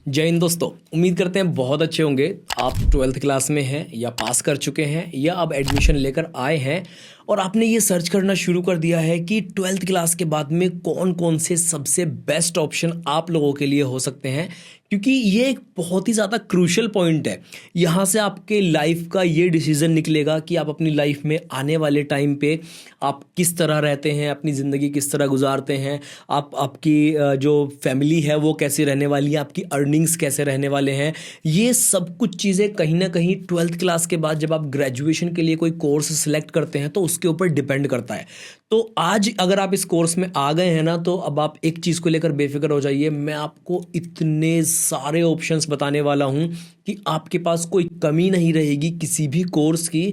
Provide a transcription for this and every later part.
जय हिंद दोस्तों। उम्मीद करते हैं बहुत अच्छे होंगे। आप 12th क्लास में हैं या पास कर चुके हैं या अब एडमिशन लेकर आए हैं और आपने ये सर्च करना शुरू कर दिया है कि 12th क्लास के बाद में कौन कौन से सबसे बेस्ट ऑप्शन आप लोगों के लिए हो सकते हैं, क्योंकि ये एक बहुत ही ज़्यादा क्रूशियल पॉइंट है। यहाँ से आपके लाइफ का ये डिसीजन निकलेगा कि आप अपनी लाइफ में आने वाले टाइम पे आप किस तरह रहते हैं, अपनी ज़िंदगी किस तरह गुजारते हैं, आपकी जो फैमिली है वो कैसे रहने वाली है, आपकी अर्निंग्स कैसे रहने वाले हैं। ये सब कुछ चीज़ें कहीं ना कहीं 12th क्लास के बाद जब आप ग्रेजुएशन के लिए कोई कोर्स सिलेक्ट करते हैं तो उसके ऊपर डिपेंड करता है। तो आज अगर आप इस कोर्स में आ गए हैं ना, तो अब आप एक चीज़ को लेकर बेफिक्र हो जाइए। मैं आपको इतने सारे ऑप्शंस बताने वाला हूं कि आपके पास कोई कमी नहीं रहेगी किसी भी कोर्स की।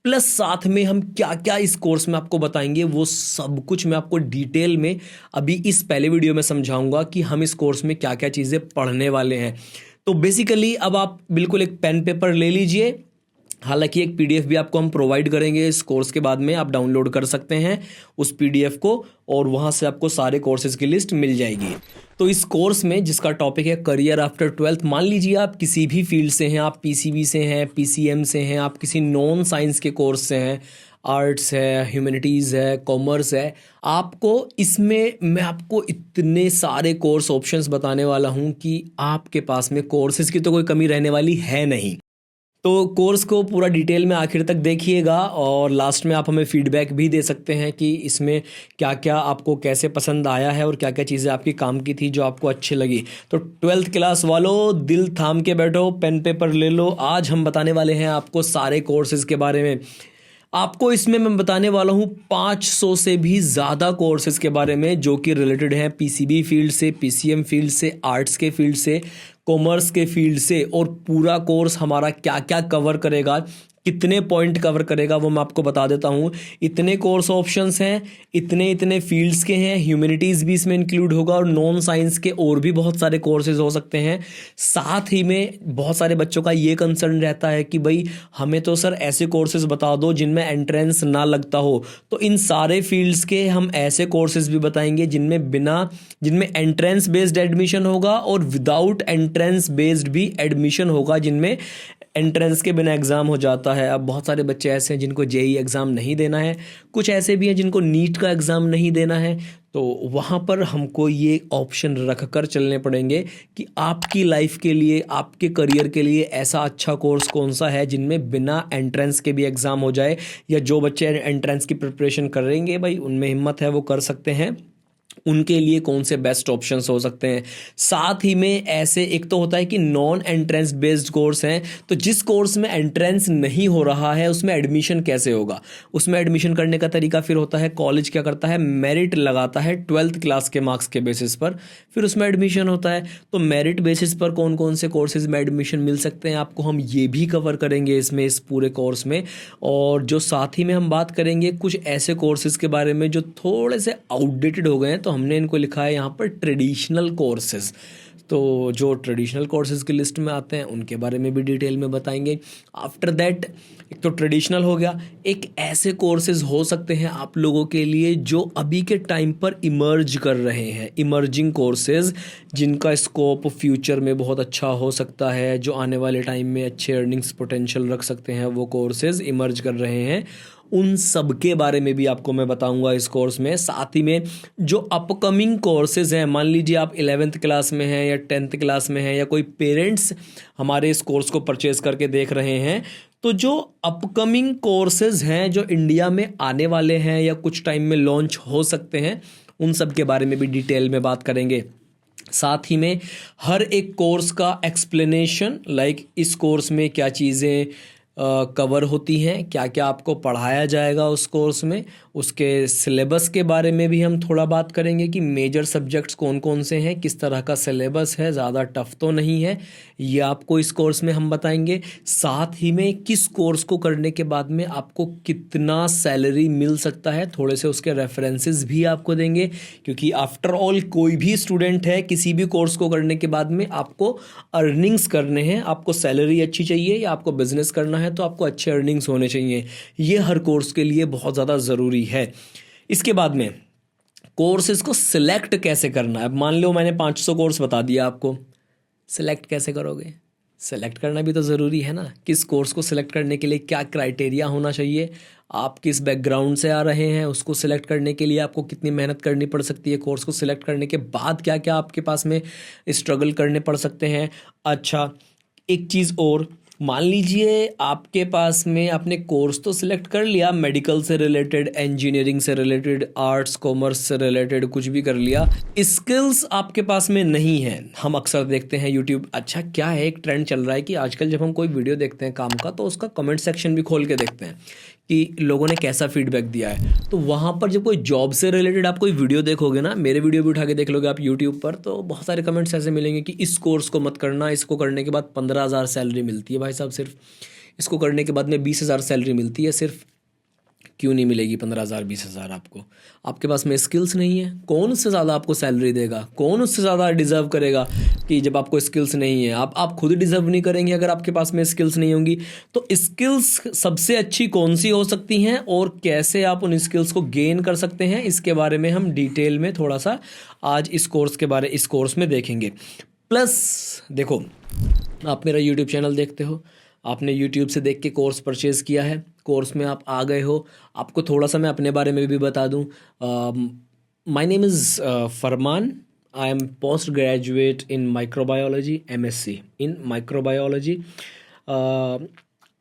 प्लस साथ में हम क्या क्या इस कोर्स में आपको बताएंगे वो सब कुछ मैं आपको डिटेल में अभी इस पहले वीडियो में समझाऊंगा कि हम इस कोर्स में क्या क्या चीज़ें पढ़ने वाले हैं। तो बेसिकली अब आप बिल्कुल एक पेन पेपर ले लीजिए। हालांकि एक पीडीएफ भी आपको हम प्रोवाइड करेंगे इस कोर्स के बाद में, आप डाउनलोड कर सकते हैं उस पीडीएफ को और वहां से आपको सारे कोर्सेज की लिस्ट मिल जाएगी। तो इस कोर्स में जिसका टॉपिक है करियर आफ्टर 12th, मान लीजिए आप किसी भी फील्ड से हैं, आप पीसीबी से हैं, पीसीएम से हैं, आप किसी नॉन साइंस के कोर्स से हैं, आर्ट्स है, ह्यूमैनिटीज़ है, कॉमर्स है, आपको इसमें मैं आपको इतने सारे कोर्स ऑप्शंस बताने वाला हूं कि आपके पास में कोर्सेज की तो कोई कमी रहने वाली है नहीं। तो कोर्स को पूरा डिटेल में आखिर तक देखिएगा और लास्ट में आप हमें फीडबैक भी दे सकते हैं कि इसमें क्या क्या आपको कैसे पसंद आया है और क्या क्या चीज़ें आपकी काम की थी जो आपको अच्छी लगी। तो 12th क्लास वालों, दिल थाम के बैठो, पेन पेपर ले लो। आज हम बताने वाले हैं आपको सारे कोर्सेज के बारे में। आपको इसमें मैं बताने वाला हूँ 500 से भी ज़्यादा कोर्सेज के बारे में जो कि रिलेटेड हैं पीसीबी फील्ड से, पीसीएम फील्ड से, आर्ट्स के फील्ड से, कॉमर्स के फील्ड से। और पूरा कोर्स हमारा क्या क्या कवर करेगा, कितने पॉइंट कवर करेगा वो मैं आपको बता देता हूँ। इतने कोर्स ऑप्शंस हैं, इतने इतने फील्ड्स के हैं, ह्यूमैनिटीज़ भी इसमें इंक्लूड होगा और नॉन साइंस के और भी बहुत सारे कोर्सेज हो सकते हैं। साथ ही में बहुत सारे बच्चों का ये कंसर्न रहता है कि भाई हमें तो सर ऐसे कोर्सेज बता दो जिनमें एंट्रेंस ना लगता हो। तो इन सारे फील्ड्स के हम ऐसे कोर्सेज भी बताएंगे जिनमें एंट्रेंस बेस्ड एडमिशन होगा और विदाउट एंट्रेंस बेस्ड भी एडमिशन होगा, जिनमें एंट्रेंस के बिना एग्ज़ाम हो जाता है। अब बहुत सारे बच्चे ऐसे हैं जिनको जेई एग्ज़ाम नहीं देना है, कुछ ऐसे भी हैं जिनको नीट का एग्ज़ाम नहीं देना है। तो वहाँ पर हमको ये ऑप्शन रख कर चलने पड़ेंगे कि आपकी लाइफ के लिए, आपके करियर के लिए ऐसा अच्छा कोर्स कौन सा है जिनमें बिना एंट्रेंस के भी एग्ज़ाम हो जाए, या जो बच्चे एंट्रेंस की प्रिपरेशन करेंगे भाई उनमें हिम्मत है वो कर सकते हैं, उनके लिए कौन से बेस्ट ऑप्शंस हो सकते हैं। साथ ही में ऐसे एक तो होता है कि नॉन एंट्रेंस बेस्ड कोर्स हैं, तो जिस कोर्स में एंट्रेंस नहीं हो रहा है उसमें एडमिशन कैसे होगा। उसमें एडमिशन करने का तरीका फिर होता है, कॉलेज क्या करता है, मेरिट लगाता है 12th क्लास के मार्क्स के बेसिस पर, फिर उसमें एडमिशन होता है। तो मेरिट बेसिस पर कौन कौन से कोर्सेज में एडमिशन मिल सकते हैं आपको, हम ये भी कवर करेंगे इसमें, इस पूरे कोर्स में। और जो साथ ही में हम बात करेंगे कुछ ऐसे कोर्सेज के बारे में जो थोड़े से आउटडेटेड हो गए हैं, तो हमने इनको लिखा है यहाँ पर ट्रेडिशनल कोर्सेज। तो जो ट्रेडिशनल कोर्सेज की लिस्ट में आते हैं उनके बारे में भी डिटेल में बताएंगे। आफ्टर दैट एक तो ट्रेडिशनल हो गया, एक ऐसे कोर्सेज हो सकते हैं आप लोगों के लिए जो अभी के टाइम पर इमर्ज कर रहे हैं, इमर्जिंग कोर्सेज जिनका स्कोप फ्यूचर में बहुत अच्छा हो सकता है, जो आने वाले टाइम में अच्छे अर्निंग्स पोटेंशियल रख सकते हैं, वो कोर्सेज इमर्ज कर रहे हैं। उन सब के बारे में भी आपको मैं बताऊंगा इस कोर्स में। साथ ही में जो अपकमिंग कोर्सेज हैं, मान लीजिए आप 11th क्लास में हैं या 10th क्लास में हैं, या कोई पेरेंट्स हमारे इस कोर्स को परचेज करके देख रहे हैं, तो जो अपकमिंग कोर्सेज हैं जो इंडिया में आने वाले हैं या कुछ टाइम में लॉन्च हो सकते हैं, उन सब के बारे में भी डिटेल में बात करेंगे। साथ ही में हर एक कोर्स का एक्सप्लेनेशन, लाइक इस कोर्स में क्या चीज़ें कवर होती हैं, क्या क्या आपको पढ़ाया जाएगा उस कोर्स में, उसके सिलेबस के बारे में भी हम थोड़ा बात करेंगे कि मेजर सब्जेक्ट्स कौन कौन से हैं, किस तरह का सिलेबस है, ज़्यादा टफ तो नहीं है, ये आपको इस कोर्स में हम बताएंगे। साथ ही में किस कोर्स को करने के बाद में आपको कितना सैलरी मिल सकता है, थोड़े से उसके रेफरेंसेस भी आपको देंगे, क्योंकि आफ्टर ऑल कोई भी स्टूडेंट है, किसी भी कोर्स को करने के बाद में आपको अर्निंग्स करने हैं, आपको सैलरी अच्छी चाहिए या आपको बिजनेस करना है तो आपको अच्छे अर्निंग्स होने चाहिए। ये हर कोर्स के लिए बहुत ज़्यादा ज़रूरी है। इसके बाद में कोर्सेज को सिलेक्ट कैसे करना है। अब मान लो मैंने 500 कोर्स बता दिया आपको, सिलेक्ट कैसे करोगे? सेलेक्ट करना भी तो ज़रूरी है ना। किस कोर्स को सिलेक्ट करने के लिए क्या क्राइटेरिया होना चाहिए, आप किस बैकग्राउंड से आ रहे हैं, उसको सिलेक्ट करने के लिए आपको कितनी मेहनत करनी पड़ सकती है, कोर्स को सिलेक्ट करने के बाद क्या क्या आपके पास में स्ट्रगल करने पड़ सकते हैं। अच्छा, एक चीज़ और, मान लीजिए आपके पास में आपने कोर्स तो सिलेक्ट कर लिया, मेडिकल से रिलेटेड, इंजीनियरिंग से रिलेटेड, आर्ट्स कॉमर्स से रिलेटेड, कुछ भी कर लिया, स्किल्स आपके पास में नहीं है। हम अक्सर देखते हैं यूट्यूब, अच्छा क्या है, एक ट्रेंड चल रहा है कि आजकल जब हम कोई वीडियो देखते हैं काम का, तो उसका कमेंट सेक्शन भी खोल के देखते हैं कि लोगों ने कैसा फीडबैक दिया है। तो वहाँ पर जब कोई जॉब से रिलेटेड आप कोई वीडियो देखोगे ना, मेरे वीडियो भी उठा के देख लोगे आप यूट्यूब पर, तो बहुत सारे कमेंट्स ऐसे मिलेंगे कि इस कोर्स को मत करना, इसको करने के बाद 15,000 सैलरी मिलती है भाई साहब, सिर्फ इसको करने के बाद में 20,000 सैलरी मिलती है सिर्फ। क्यों नहीं मिलेगी 15,000 20,000 आपको? आपके पास में स्किल्स नहीं है। कौन उससे ज़्यादा आपको सैलरी देगा, कौन उससे ज़्यादा डिज़र्व करेगा कि जब आपको स्किल्स नहीं है? आप खुद डिज़र्व नहीं करेंगे अगर आपके पास में स्किल्स नहीं होंगी। तो स्किल्स सबसे अच्छी कौन सी हो सकती हैं और कैसे आप उन स्किल्स को गेन कर सकते हैं, इसके बारे में हम डिटेल में थोड़ा सा आज इस कोर्स में देखेंगे। प्लस देखो, आप मेरा यूट्यूब चैनल देखते हो, आपने यूट्यूब से देख के कोर्स परचेज़ किया है, कोर्स में आप आ गए हो, आपको थोड़ा सा मैं अपने बारे में भी बता दूं। My name is Farman, I am post graduate in microbiology, MSc in microbiology.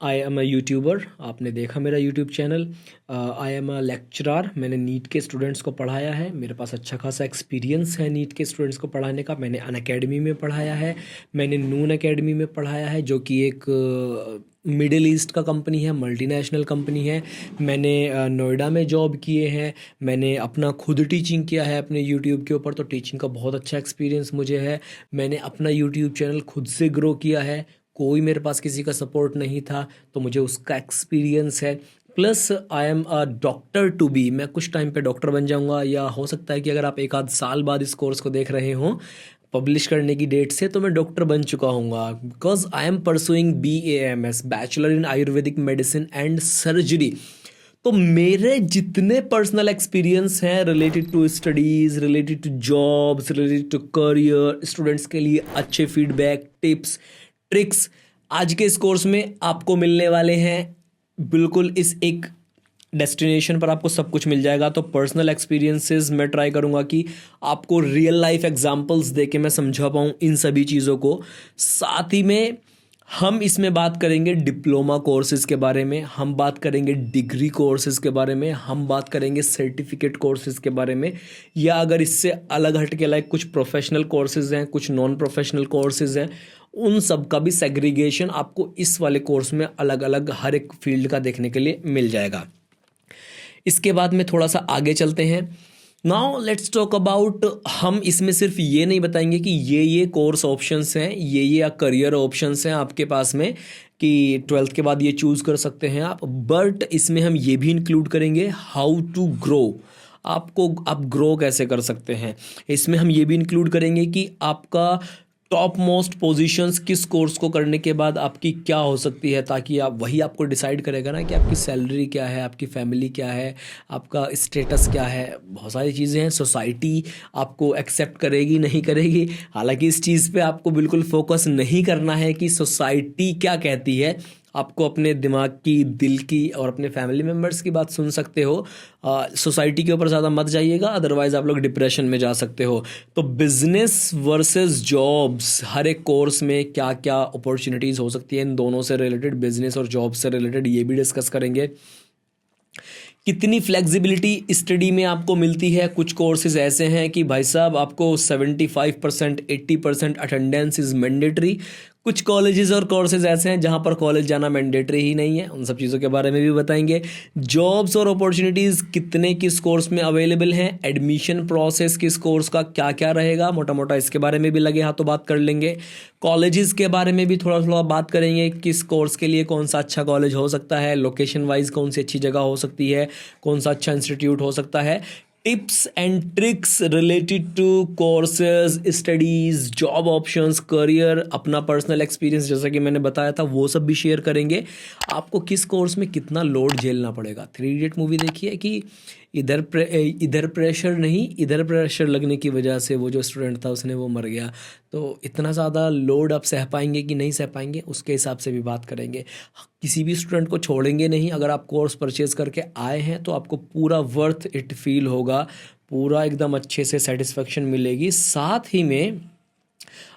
I am a YouTuber, आपने देखा मेरा YouTube channel. I am a lecturer, मैंने नीट के स्टूडेंट्स को पढ़ाया है, मेरे पास अच्छा खासा एक्सपीरियंस है नीट के स्टूडेंट्स को पढ़ाने का। मैंने अनअकैडमी में पढ़ाया है, मैंने नून अकेडमी में पढ़ाया है, जो कि एक मिडिल ईस्ट का कंपनी है, मल्टीनेशनल कंपनी है। मैंने नोएडा में जॉब किए हैं, मैंने अपना खुद टीचिंग किया है अपने यूट्यूब के ऊपर, तो टीचिंग का बहुत अच्छा एक्सपीरियंस मुझे है। मैंने अपना यूट्यूब चैनल खुद से ग्रो किया है, कोई मेरे पास किसी का सपोर्ट नहीं था, तो मुझे उसका एक्सपीरियंस है। Plus I am a doctor to be, मैं कुछ टाइम पे डॉक्टर बन जाऊंगा, या हो सकता है कि अगर आप एक आध साल बाद इस कोर्स को देख रहे हों पब्लिश करने की डेट से, तो मैं डॉक्टर बन चुका हूँगा। Because I am pursuing BAMS, bachelor in Ayurvedic medicine and surgery. तो मेरे जितने पर्सनल एक्सपीरियंस हैं related to studies, related to jobs, related to career, students के लिए अच्छे फीडबैक, टिप्स, ट्रिक्स, आज के इस कोर्स में आपको मिलने वाले हैं। बिल्कुल इस एक डेस्टिनेशन पर आपको सब कुछ मिल जाएगा। तो पर्सनल एक्सपीरियंसेस मैं ट्राई करूंगा कि आपको रियल लाइफ एग्जांपल्स देके मैं समझा पाऊँ इन सभी चीज़ों को। साथ ही में हम इसमें बात करेंगे डिप्लोमा कोर्सेज़ के बारे में, हम बात करेंगे डिग्री कोर्सेज़ के बारे में, हम बात करेंगे सर्टिफिकेट कोर्सेज़ के बारे में, या अगर इससे अलग हट के लाइक कुछ प्रोफेशनल कोर्सेज़ हैं, कुछ नॉन प्रोफेशनल कोर्सेज़ हैं, उन सब का भी सेग्रीगेशन आपको इस वाले कोर्स में अलग अलग हर एक फील्ड का देखने के लिए मिल जाएगा। इसके बाद में थोड़ा सा आगे चलते हैं। नाउ लेट्स टॉक अबाउट, हम इसमें सिर्फ ये नहीं बताएंगे कि ये कोर्स ऑप्शंस हैं, ये करियर ऑप्शंस हैं आपके पास में कि 12th के बाद ये चूज़ कर सकते हैं आप, बट इसमें हम ये भी इंक्लूड करेंगे हाउ टू ग्रो, आप ग्रो कैसे कर सकते हैं। इसमें हम ये भी इंक्लूड करेंगे कि आपका टॉप मोस्ट पोजीशंस किस कोर्स को करने के बाद आपकी क्या हो सकती है, ताकि आप वही आपको डिसाइड करेगा ना कि आपकी सैलरी क्या है, आपकी फैमिली क्या है, आपका स्टेटस क्या है। बहुत सारी चीज़ें हैं, सोसाइटी आपको एक्सेप्ट करेगी नहीं करेगी, हालांकि इस चीज़ पे आपको बिल्कुल फोकस नहीं करना है कि सोसाइटी क्या कहती है। आपको अपने दिमाग की, दिल की और अपने फैमिली मेम्बर्स की बात सुन सकते हो। सोसाइटी के ऊपर ज़्यादा मत जाइएगा, अदरवाइज़ आप लोग डिप्रेशन में जा सकते हो। तो बिजनेस वर्सेस जॉब्स, हर एक कोर्स में क्या क्या अपॉर्चुनिटीज़ हो सकती है, इन दोनों से रिलेटेड, बिजनेस और जॉब से रिलेटेड, ये भी डिस्कस करेंगे। कितनी फ्लेक्सिबिलिटी स्टडी में आपको मिलती है। कुछ कोर्सेज ऐसे हैं कि भाई साहब आपको 75% 80% अटेंडेंस इज़ मैंडेटरी। कुछ कॉलेजेस और कोर्सेज ऐसे हैं जहां पर कॉलेज जाना मैंडेटरी ही नहीं है, उन सब चीज़ों के बारे में भी बताएंगे। जॉब्स और अपॉर्चुनिटीज़ कितने किस कोर्स में अवेलेबल हैं, एडमिशन प्रोसेस किस कोर्स का क्या क्या रहेगा, मोटा मोटा इसके बारे में भी लगे हाथों बात कर लेंगे। कॉलेजेस के बारे में भी थोड़ा थोड़ा बात करेंगे, किस कोर्स के लिए कौन सा अच्छा कॉलेज हो सकता है, लोकेशन वाइज कौन सी अच्छी जगह हो सकती है, कौन सा अच्छा इंस्टीट्यूट हो सकता है। Tips and tricks related to courses, studies, job options, career, अपना पर्सनल एक्सपीरियंस जैसा कि मैंने बताया था वो सब भी शेयर करेंगे। आपको किस कोर्स में कितना लोड झेलना पड़ेगा। 3 इडियट मूवी देखी है कि इधर प्रेशर नहीं, इधर प्रेशर लगने की वजह से वो जो स्टूडेंट था उसने वो मर गया। तो इतना ज़्यादा लोड आप सह पाएंगे कि नहीं सह पाएंगे, उसके हिसाब से भी बात करेंगे। किसी भी स्टूडेंट को छोड़ेंगे नहीं। अगर आप कोर्स परचेज़ करके आए हैं तो आपको पूरा वर्थ इट फील होगा, पूरा एकदम अच्छे से सेटिस्फेक्शन मिलेगी। साथ ही में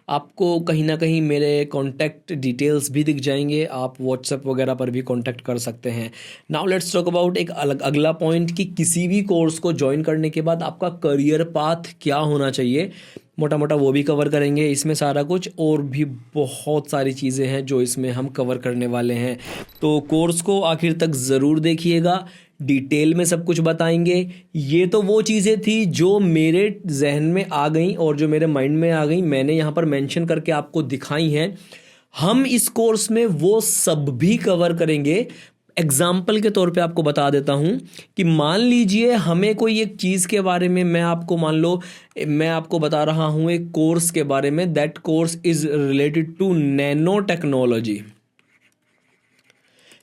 आपको कहीं ना कहीं मेरे कॉन्टैक्ट डिटेल्स भी दिख जाएंगे, आप व्हाट्सएप वगैरह पर भी कॉन्टैक्ट कर सकते हैं। नाउ लेट्स टॉक अबाउट एक अगला पॉइंट कि किसी भी कोर्स को ज्वाइन करने के बाद आपका करियर पाथ क्या होना चाहिए, मोटा मोटा वो भी कवर करेंगे इसमें सारा कुछ। और भी बहुत सारी चीज़ें हैं जो इसमें हम कवर करने वाले हैं, तो कोर्स को आखिर तक ज़रूर देखिएगा, डिटेल में सब कुछ बताएंगे। ये तो वो चीज़ें थी जो मेरे जहन में आ गई और जो मेरे माइंड में आ गई, मैंने यहाँ पर मेंशन करके आपको दिखाई हैं। हम इस कोर्स में वो सब भी कवर करेंगे। एग्जाम्पल के तौर पे आपको बता देता हूँ कि मान लीजिए हमें कोई एक चीज़ के बारे में, मैं आपको बता रहा हूँ एक कोर्स के बारे में, that course is related to nano technology.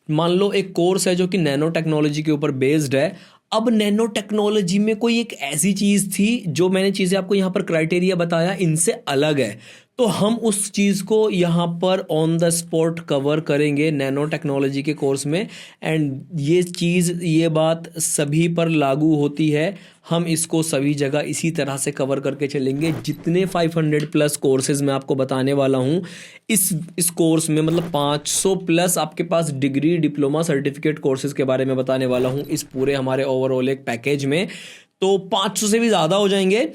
मान लो एक कोर्स है जो कि नैनो टेक्नोलॉजी के ऊपर बेस्ड है। अब नैनो टेक्नोलॉजी में कोई एक ऐसी चीज़ थी जो मैंने चीज़ें आपको यहाँ पर क्राइटेरिया बताया इनसे अलग है, तो हम उस चीज़ को यहाँ पर ऑन द स्पॉट कवर करेंगे नैनो टेक्नोलॉजी के कोर्स में। एंड ये बात सभी पर लागू होती है, हम इसको सभी जगह इसी तरह से कवर करके चलेंगे। जितने 500 प्लस कोर्सेज मैं आपको बताने वाला हूँ इस कोर्स में, मतलब 500 प्लस आपके पास डिग्री, डिप्लोमा, सर्टिफिकेट कोर्सेज के बारे में बताने वाला हूँ इस पूरे हमारे ओवरऑल एक पैकेज में। तो 500 से भी ज़्यादा हो जाएंगे,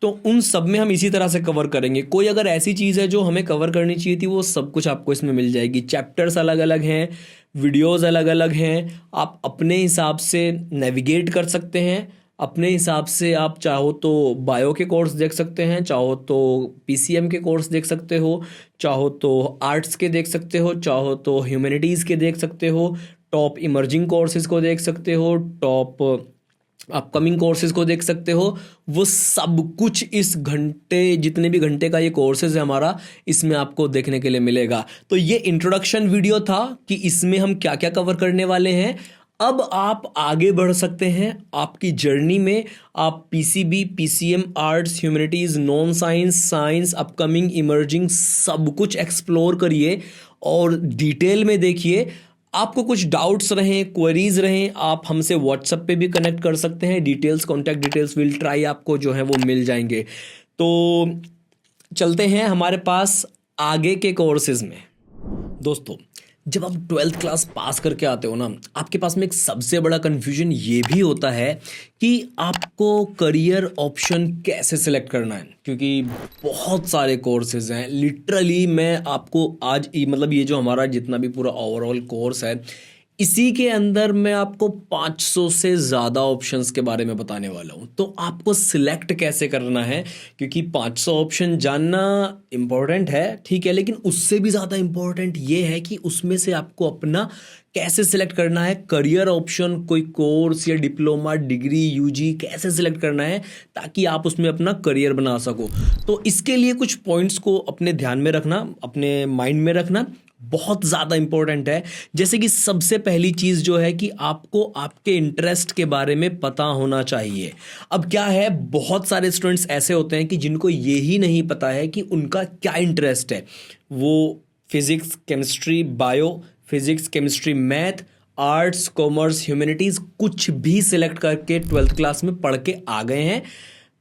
तो उन सब में हम इसी तरह से कवर करेंगे। कोई अगर ऐसी चीज़ है जो हमें कवर करनी चाहिए थी, वो सब कुछ आपको इसमें मिल जाएगी। चैप्टर्स अलग अलग हैं, वीडियोस अलग अलग हैं, आप अपने हिसाब से नेविगेट कर सकते हैं। अपने हिसाब से आप चाहो तो बायो के कोर्स देख सकते हैं, चाहो तो पीसीएम के कोर्स देख सकते हो, चाहो तो आर्ट्स के देख सकते हो, चाहो तो ह्यूमैनिटीज़ के देख सकते हो, टॉप इमर्जिंग कोर्सेज को देख सकते हो, टॉप अपकमिंग कोर्सेज को देख सकते हो। वो सब कुछ इस घंटे, जितने भी घंटे का ये कोर्सेज है हमारा, इसमें आपको देखने के लिए मिलेगा। तो ये इंट्रोडक्शन वीडियो था कि इसमें हम क्या क्या कवर करने वाले हैं। अब आप आगे बढ़ सकते हैं आपकी जर्नी में। आप PCB, PCM, arts, humanities, non science, science, upcoming, emerging सब कुछ एक्सप्लोर करिए और डिटेल में देखिए। आपको कुछ डाउट्स रहें, क्वेरीज रहें, आप हमसे व्हाट्सएप पे भी कनेक्ट कर सकते हैं। Details, contact details will try आपको जो है वो मिल जाएंगे। तो चलते हैं हमारे पास आगे के कोर्सेज में। दोस्तों, जब आप 12th क्लास पास करके आते हो ना, आपके पास में एक सबसे बड़ा कन्फ्यूजन ये भी होता है कि आपको करियर ऑप्शन कैसे सिलेक्ट करना है, क्योंकि बहुत सारे कोर्सेज हैं। लिटरली मैं आपको आज मतलब ये जो हमारा जितना भी पूरा ओवरऑल कोर्स है, इसी के अंदर मैं आपको 500 से ज़्यादा ऑप्शंस के बारे में बताने वाला हूँ। तो आपको सिलेक्ट कैसे करना है, क्योंकि 500 ऑप्शन जानना इम्पॉर्टेंट है, ठीक है, लेकिन उससे भी ज़्यादा इम्पॉर्टेंट ये है कि उसमें से आपको अपना कैसे सिलेक्ट करना है करियर ऑप्शन। कोई कोर्स या डिप्लोमा, डिग्री, यूजी कैसे सिलेक्ट करना है ताकि आप उसमें अपना करियर बना सको। तो इसके लिए कुछ पॉइंट्स को अपने ध्यान में रखना, अपने माइंड में रखना बहुत ज़्यादा इंपॉर्टेंट है। जैसे कि सबसे पहली चीज़ जो है कि आपको आपके इंटरेस्ट के बारे में पता होना चाहिए। अब क्या है, बहुत सारे स्टूडेंट्स ऐसे होते हैं कि जिनको ये ही नहीं पता है कि उनका क्या इंटरेस्ट है। वो physics, chemistry, bio, physics, chemistry, math, arts, commerce, humanities कुछ भी सिलेक्ट करके 12th क्लास में पढ़ के आ गए हैं।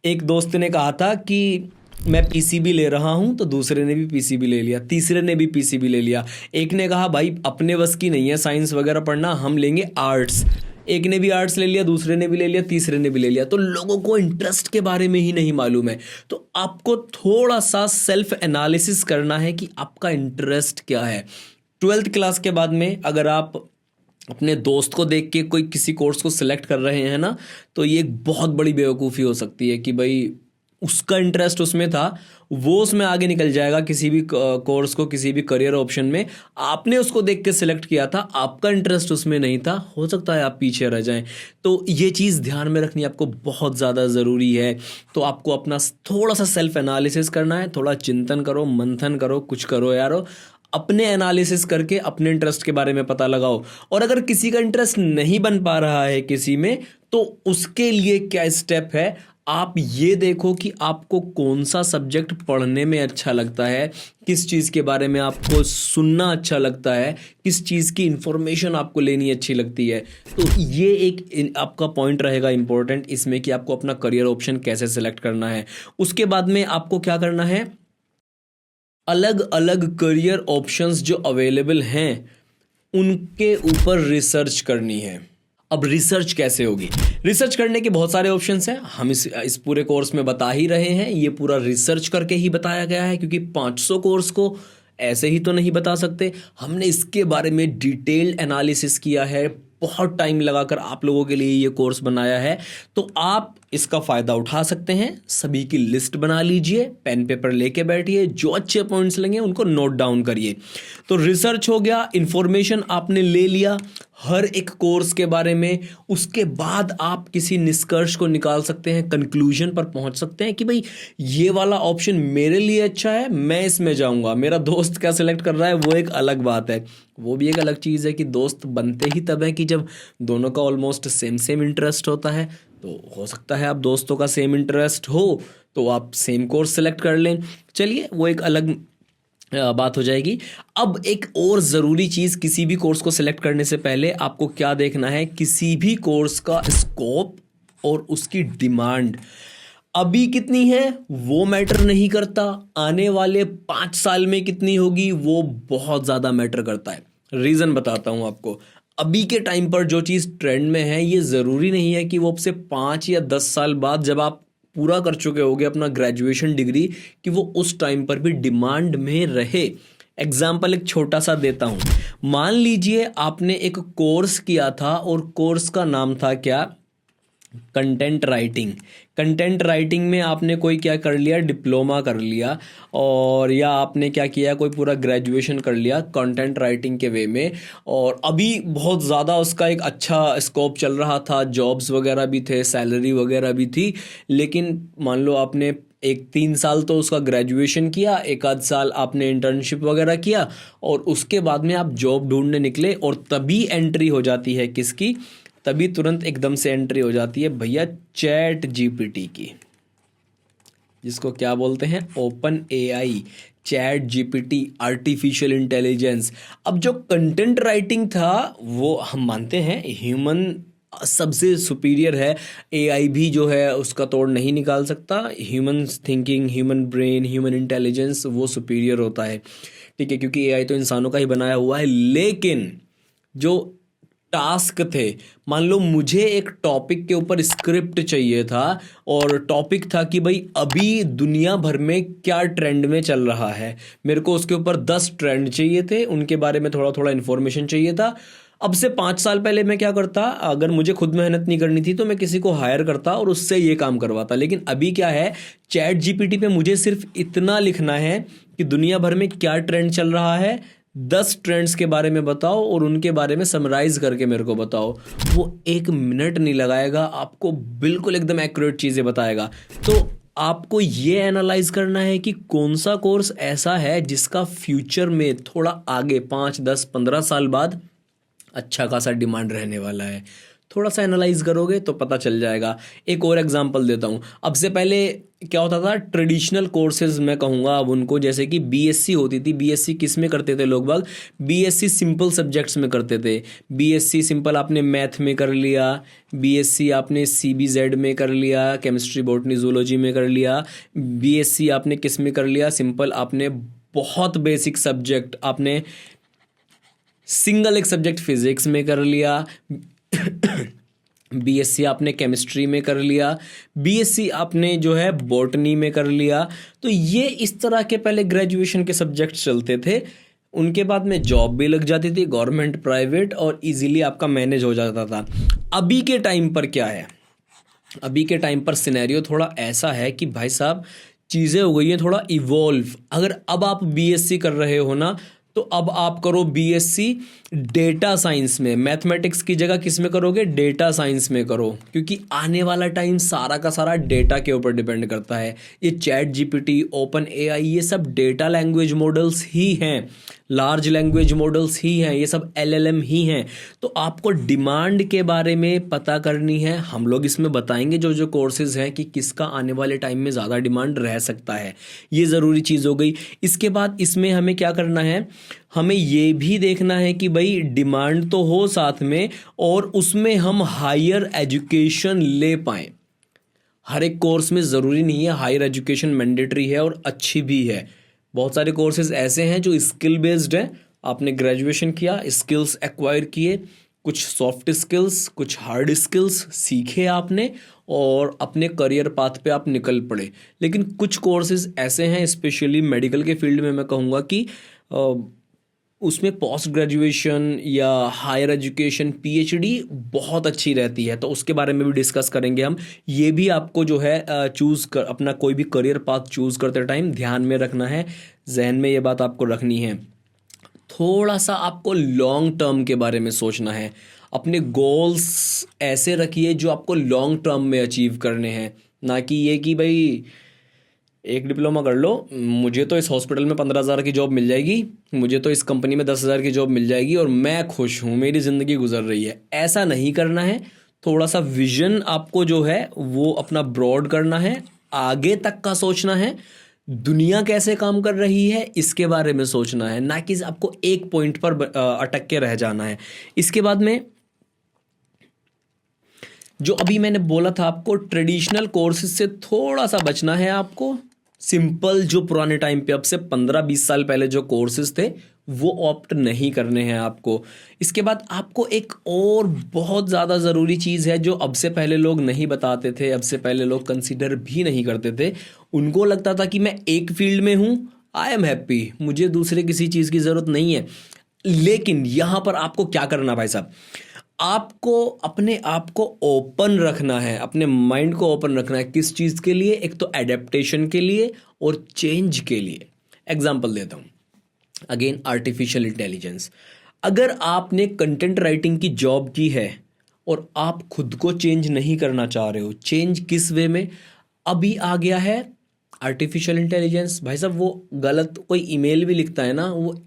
एक दोस्त ने कहा था कि मैं पीसीबी ले रहा हूं, तो दूसरे ने भी पीसीबी ले लिया, तीसरे ने भी पीसीबी ले लिया। एक ने कहा भाई अपने बस की नहीं है साइंस वगैरह पढ़ना, हम लेंगे आर्ट्स। एक ने भी आर्ट्स ले लिया, दूसरे ने भी ले लिया, तीसरे ने भी ले लिया। तो लोगों को इंटरेस्ट के बारे में ही नहीं मालूम है। तो आपको थोड़ा सा सेल्फ एनालिसिस करना है कि आपका इंटरेस्ट क्या है। 12th क्लास के बाद में अगर आप अपने दोस्त को देख के कोई किसी कोर्स को सिलेक्ट कर रहे हैं ना, तो ये एक बहुत बड़ी बेवकूफ़ी हो सकती है कि भाई उसका इंटरेस्ट उसमें था, वो उसमें आगे निकल जाएगा किसी भी कोर्स को, किसी भी करियर ऑप्शन में। आपने उसको देख के सिलेक्ट किया था, आपका इंटरेस्ट उसमें नहीं था, हो सकता है आप पीछे रह जाएं। तो ये चीज़ ध्यान में रखनी आपको बहुत ज़्यादा ज़रूरी है। तो आपको अपना थोड़ा सा सेल्फ एनालिसिस करना है, थोड़ा चिंतन करो, मंथन करो, कुछ करो यारो। अपने एनालिसिस करके अपने इंटरेस्ट के बारे में पता लगाओ। और अगर किसी का इंटरेस्ट नहीं बन पा रहा है किसी में, तो उसके लिए क्या स्टेप है, आप ये देखो कि आपको कौन सा सब्जेक्ट पढ़ने में अच्छा लगता है, किस चीज़ के बारे में आपको सुनना अच्छा लगता है, किस चीज़ की इंफॉर्मेशन आपको लेनी अच्छी लगती है। तो ये एक आपका पॉइंट रहेगा इंपॉर्टेंट इसमें कि आपको अपना करियर ऑप्शन कैसे सेलेक्ट करना है। उसके बाद में आपको क्या करना है, अलग अलग करियर ऑप्शंस जो अवेलेबल हैं उनके ऊपर रिसर्च करनी है। अब रिसर्च कैसे होगी? रिसर्च करने के बहुत सारे ऑप्शंस हैं, हम इस पूरे कोर्स में बता ही रहे हैं। ये पूरा रिसर्च करके ही बताया गया है, क्योंकि 500 कोर्स को ऐसे ही तो नहीं बता सकते। हमने इसके बारे में डिटेल्ड एनालिसिस किया है, बहुत टाइम लगाकर आप लोगों के लिए ये कोर्स बनाया है। तो आप इसका फ़ायदा उठा सकते हैं। सभी की लिस्ट बना लीजिए, पेन पेपर लेके बैठिए, जो अच्छे पॉइंट्स लेंगे उनको नोट डाउन करिए। तो रिसर्च हो गया, इंफॉर्मेशन आपने ले लिया हर एक कोर्स के बारे में। उसके बाद आप किसी निष्कर्ष को निकाल सकते हैं, कंक्लूजन पर पहुंच सकते हैं कि भाई ये वाला ऑप्शन मेरे लिए अच्छा है, मैं इसमें जाऊंगा। मेरा दोस्त क्या सिलेक्ट कर रहा है वो एक अलग बात है, वो भी एक अलग चीज़ है कि दोस्त बनते ही तब है कि जब दोनों का ऑलमोस्ट सेम इंटरेस्ट होता है। तो हो सकता है आप दोस्तों का सेम इंटरेस्ट हो तो आप सेम कोर्स सेलेक्ट कर लें। चलिए, वो एक अलग बात हो जाएगी। अब एक और ज़रूरी चीज़, किसी भी कोर्स को सिलेक्ट करने से पहले आपको क्या देखना है, किसी भी कोर्स का स्कोप और उसकी डिमांड अभी कितनी है वो मैटर नहीं करता, आने वाले 5 साल में कितनी होगी वो बहुत ज़्यादा मैटर करता है। रीज़न बताता हूँ आपको। अभी के टाइम पर जो चीज़ ट्रेंड में है, ये ज़रूरी नहीं है कि वो अब से 5 या 10 साल बाद जब आप पूरा कर चुके होगे अपना ग्रेजुएशन डिग्री, कि वो उस टाइम पर भी डिमांड में रहे। एग्जाम्पल एक छोटा सा देता हूँ। मान लीजिए आपने एक कोर्स किया था और कोर्स का नाम था क्या, कंटेंट राइटिंग। कंटेंट राइटिंग में आपने कोई क्या कर लिया, डिप्लोमा कर लिया, और या आपने क्या किया, कोई पूरा ग्रेजुएशन कर लिया कंटेंट राइटिंग के वे में। और अभी बहुत ज़्यादा उसका एक अच्छा स्कोप चल रहा था, जॉब्स वगैरह भी थे, सैलरी वगैरह भी थी। लेकिन मान लो आपने 3 साल तो उसका ग्रेजुएशन किया, 1 आध साल आपने इंटर्नशिप वगैरह किया, और उसके बाद में आप जॉब ढूंढने निकले, और तभी एंट्री हो जाती है किसकी, तभी तुरंत एकदम से एंट्री हो जाती है भैया चैट जीपीटी की, जिसको क्या बोलते हैं, open AI, chat GPT, artificial intelligence. अब जो कंटेंट राइटिंग था वो हम मानते हैं ह्यूमन सबसे सुपीरियर है, एआई भी जो है उसका तोड़ नहीं निकाल सकता। Human thinking, human brain, human intelligence वो सुपीरियर होता है, ठीक है, क्योंकि एआई तो इंसानों का ही बनाया हुआ है। लेकिन जो टास्क थे, मान लो मुझे एक टॉपिक के ऊपर स्क्रिप्ट चाहिए था, और टॉपिक था कि भाई अभी दुनिया भर में क्या ट्रेंड में चल रहा है, मेरे को उसके ऊपर 10 ट्रेंड चाहिए थे, उनके बारे में थोड़ा थोड़ा इन्फॉर्मेशन चाहिए था। अब से 5 साल पहले मैं क्या करता, अगर मुझे खुद मेहनत नहीं करनी थी तो मैं किसी को हायर करता और उससे ये काम करवाता। लेकिन अभी क्या है, चैट जीपीटी पे मुझे सिर्फ इतना लिखना है कि दुनिया भर में क्या ट्रेंड चल रहा है, 10 ट्रेंड्स के बारे में बताओ और उनके बारे में समराइज करके मेरे को बताओ। वो 1 मिनट नहीं लगाएगा, आपको बिल्कुल एकदम एक्यूरेट चीज़ें बताएगा। तो आपको ये एनालाइज करना है कि कौन सा कोर्स ऐसा है जिसका फ्यूचर में थोड़ा आगे 5, 10, 15 साल बाद अच्छा खासा डिमांड रहने वाला है। थोड़ा सा एनालाइज करोगे तो पता चल जाएगा। एक और एग्जांपल देता हूँ। अब से पहले क्या होता था, ट्रेडिशनल कोर्सेज मैं कहूँगा अब उनको, जैसे कि बीएससी होती थी। बीएससी किस में करते थे लोग बाग, बीएससी सिंपल सब्जेक्ट्स में करते थे। बीएससी सिंपल आपने मैथ में कर लिया, बीएससी आपने सीबीजेड में कर लिया, केमिस्ट्री बॉटनी जूलॉजी में कर लिया। बीएससी आपने किस में कर लिया, सिंपल आपने बहुत बेसिक सब्जेक्ट आपने सिंगल एक सब्जेक्ट फिजिक्स में कर लिया। बीएससी आपने केमिस्ट्री में कर लिया, बीएससी आपने जो है बॉटनी में कर लिया। तो ये इस तरह के पहले ग्रेजुएशन के सब्जेक्ट चलते थे। उनके बाद में जॉब भी लग जाती थी, गवर्नमेंट प्राइवेट, और इजीली आपका मैनेज हो जाता था। अभी के टाइम पर क्या है, अभी के टाइम पर सिनेरियो थोड़ा ऐसा है कि भाई साहब चीज़ें हो गई हैं थोड़ा इवॉल्व। अगर अब आप बीएससी कर रहे हो ना, तो अब आप करो बीएससी डेटा साइंस में, मैथमेटिक्स की जगह किस में करोगे, डेटा साइंस में करो, क्योंकि आने वाला टाइम सारा का सारा डेटा के ऊपर डिपेंड करता है। ये चैट जीपीटी, ओपन एआई, ये सब डेटा लैंग्वेज मॉडल्स ही हैं, लार्ज लैंग्वेज मॉडल्स ही हैं, ये सब एलएलएम ही हैं। तो आपको डिमांड के बारे में पता करनी है। हम लोग इसमें बताएंगे जो जो कोर्सेज हैं कि किसका आने वाले टाइम में ज़्यादा डिमांड रह सकता है, ये ज़रूरी चीज़ हो गई। इसके बाद इसमें हमें क्या करना है, हमें ये भी देखना है कि भाई डिमांड तो हो साथ में, और उसमें हम हायर एजुकेशन ले पाएँ। हर एक कोर्स में ज़रूरी नहीं है हायर एजुकेशन मैंडेटरी है और अच्छी भी है। बहुत सारे कोर्सेज ऐसे हैं जो स्किल बेस्ड हैं, आपने ग्रेजुएशन किया, स्किल्स एक्वायर किए, कुछ सॉफ्ट स्किल्स, कुछ हार्ड स्किल्स सीखे आपने, और अपने करियर पाथ पे आप निकल पड़े। लेकिन कुछ कोर्सेज ऐसे हैं, स्पेशली मेडिकल के फील्ड में मैं कहूँगा कि उसमें पोस्ट ग्रेजुएशन या हायर एजुकेशन पीएचडी बहुत अच्छी रहती है, तो उसके बारे में भी डिस्कस करेंगे हम। ये भी आपको जो है चूज़ कर, अपना कोई भी करियर पाथ चूज़ करते टाइम ध्यान में रखना है, जहन में ये बात आपको रखनी है। थोड़ा सा आपको लॉन्ग टर्म के बारे में सोचना है, अपने गोल्स ऐसे रखिए जो आपको लॉन्ग टर्म में अचीव करने हैं, ना कि ये कि भाई एक डिप्लोमा कर लो, मुझे तो इस हॉस्पिटल में 15,000 की जॉब मिल जाएगी, मुझे तो इस कंपनी में 10,000 की जॉब मिल जाएगी और मैं खुश हूँ, मेरी ज़िंदगी गुजर रही है। ऐसा नहीं करना है। थोड़ा सा विजन आपको जो है वो अपना ब्रॉड करना है, आगे तक का सोचना है, दुनिया कैसे काम कर रही है इसके बारे में सोचना है, ना कि आपको एक पॉइंट पर अटक के रह जाना है। इसके बाद में जो अभी मैंने बोला था आपको, ट्रेडिशनल कोर्सेज से थोड़ा सा बचना है आपको। सिंपल जो पुराने टाइम पे, अब से 15-20 साल पहले जो कोर्सेज थे वो ऑप्ट नहीं करने हैं आपको। इसके बाद आपको एक और बहुत ज़्यादा ज़रूरी चीज़ है जो अब से पहले लोग नहीं बताते थे, अब से पहले लोग कंसीडर भी नहीं करते थे। उनको लगता था कि मैं एक फील्ड में हूँ, आई एम हैप्पी, मुझे दूसरे किसी चीज़ की ज़रूरत नहीं है। लेकिन यहाँ पर आपको क्या करना भाई साहब, आपको अपने आप को ओपन रखना है, अपने माइंड को ओपन रखना है। किस चीज़ के लिए, एक तो एडेप्टेशन के लिए और चेंज के लिए। एग्जाम्पल देता हूँ, अगेन आर्टिफिशियल इंटेलिजेंस। अगर आपने कंटेंट राइटिंग की जॉब की है और आप खुद को चेंज नहीं करना चाह रहे हो, चेंज किस वे में, अभी आ गया है आर्टिफिशियल इंटेलिजेंस। भाई साहब वो गलत कोई ईमेल भी लिखता है ना, वो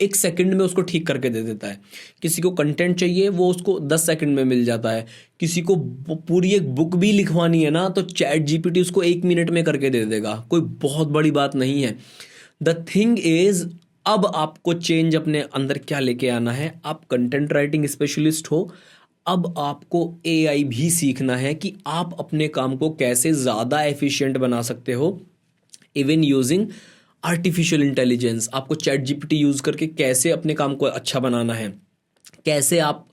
एक सेकंड में उसको ठीक करके दे देता है। किसी को कंटेंट चाहिए वो उसको 10 सेकंड में मिल जाता है। किसी को पूरी एक बुक भी लिखवानी है ना, तो चैट जीपीटी उसको 1 मिनट में करके दे देगा, कोई बहुत बड़ी बात नहीं है। द थिंग इज, अब आपको चेंज अपने अंदर क्या लेके आना है। आप कंटेंट राइटिंग स्पेशलिस्ट हो, अब आपको एआई भी सीखना है कि आप अपने काम को कैसे ज़्यादा एफिशिएंट बना सकते हो, इवन यूजिंग आर्टिफिशियल इंटेलिजेंस। आपको चैट जीपीटी यूज़ करके कैसे अपने काम को अच्छा बनाना है, कैसे आप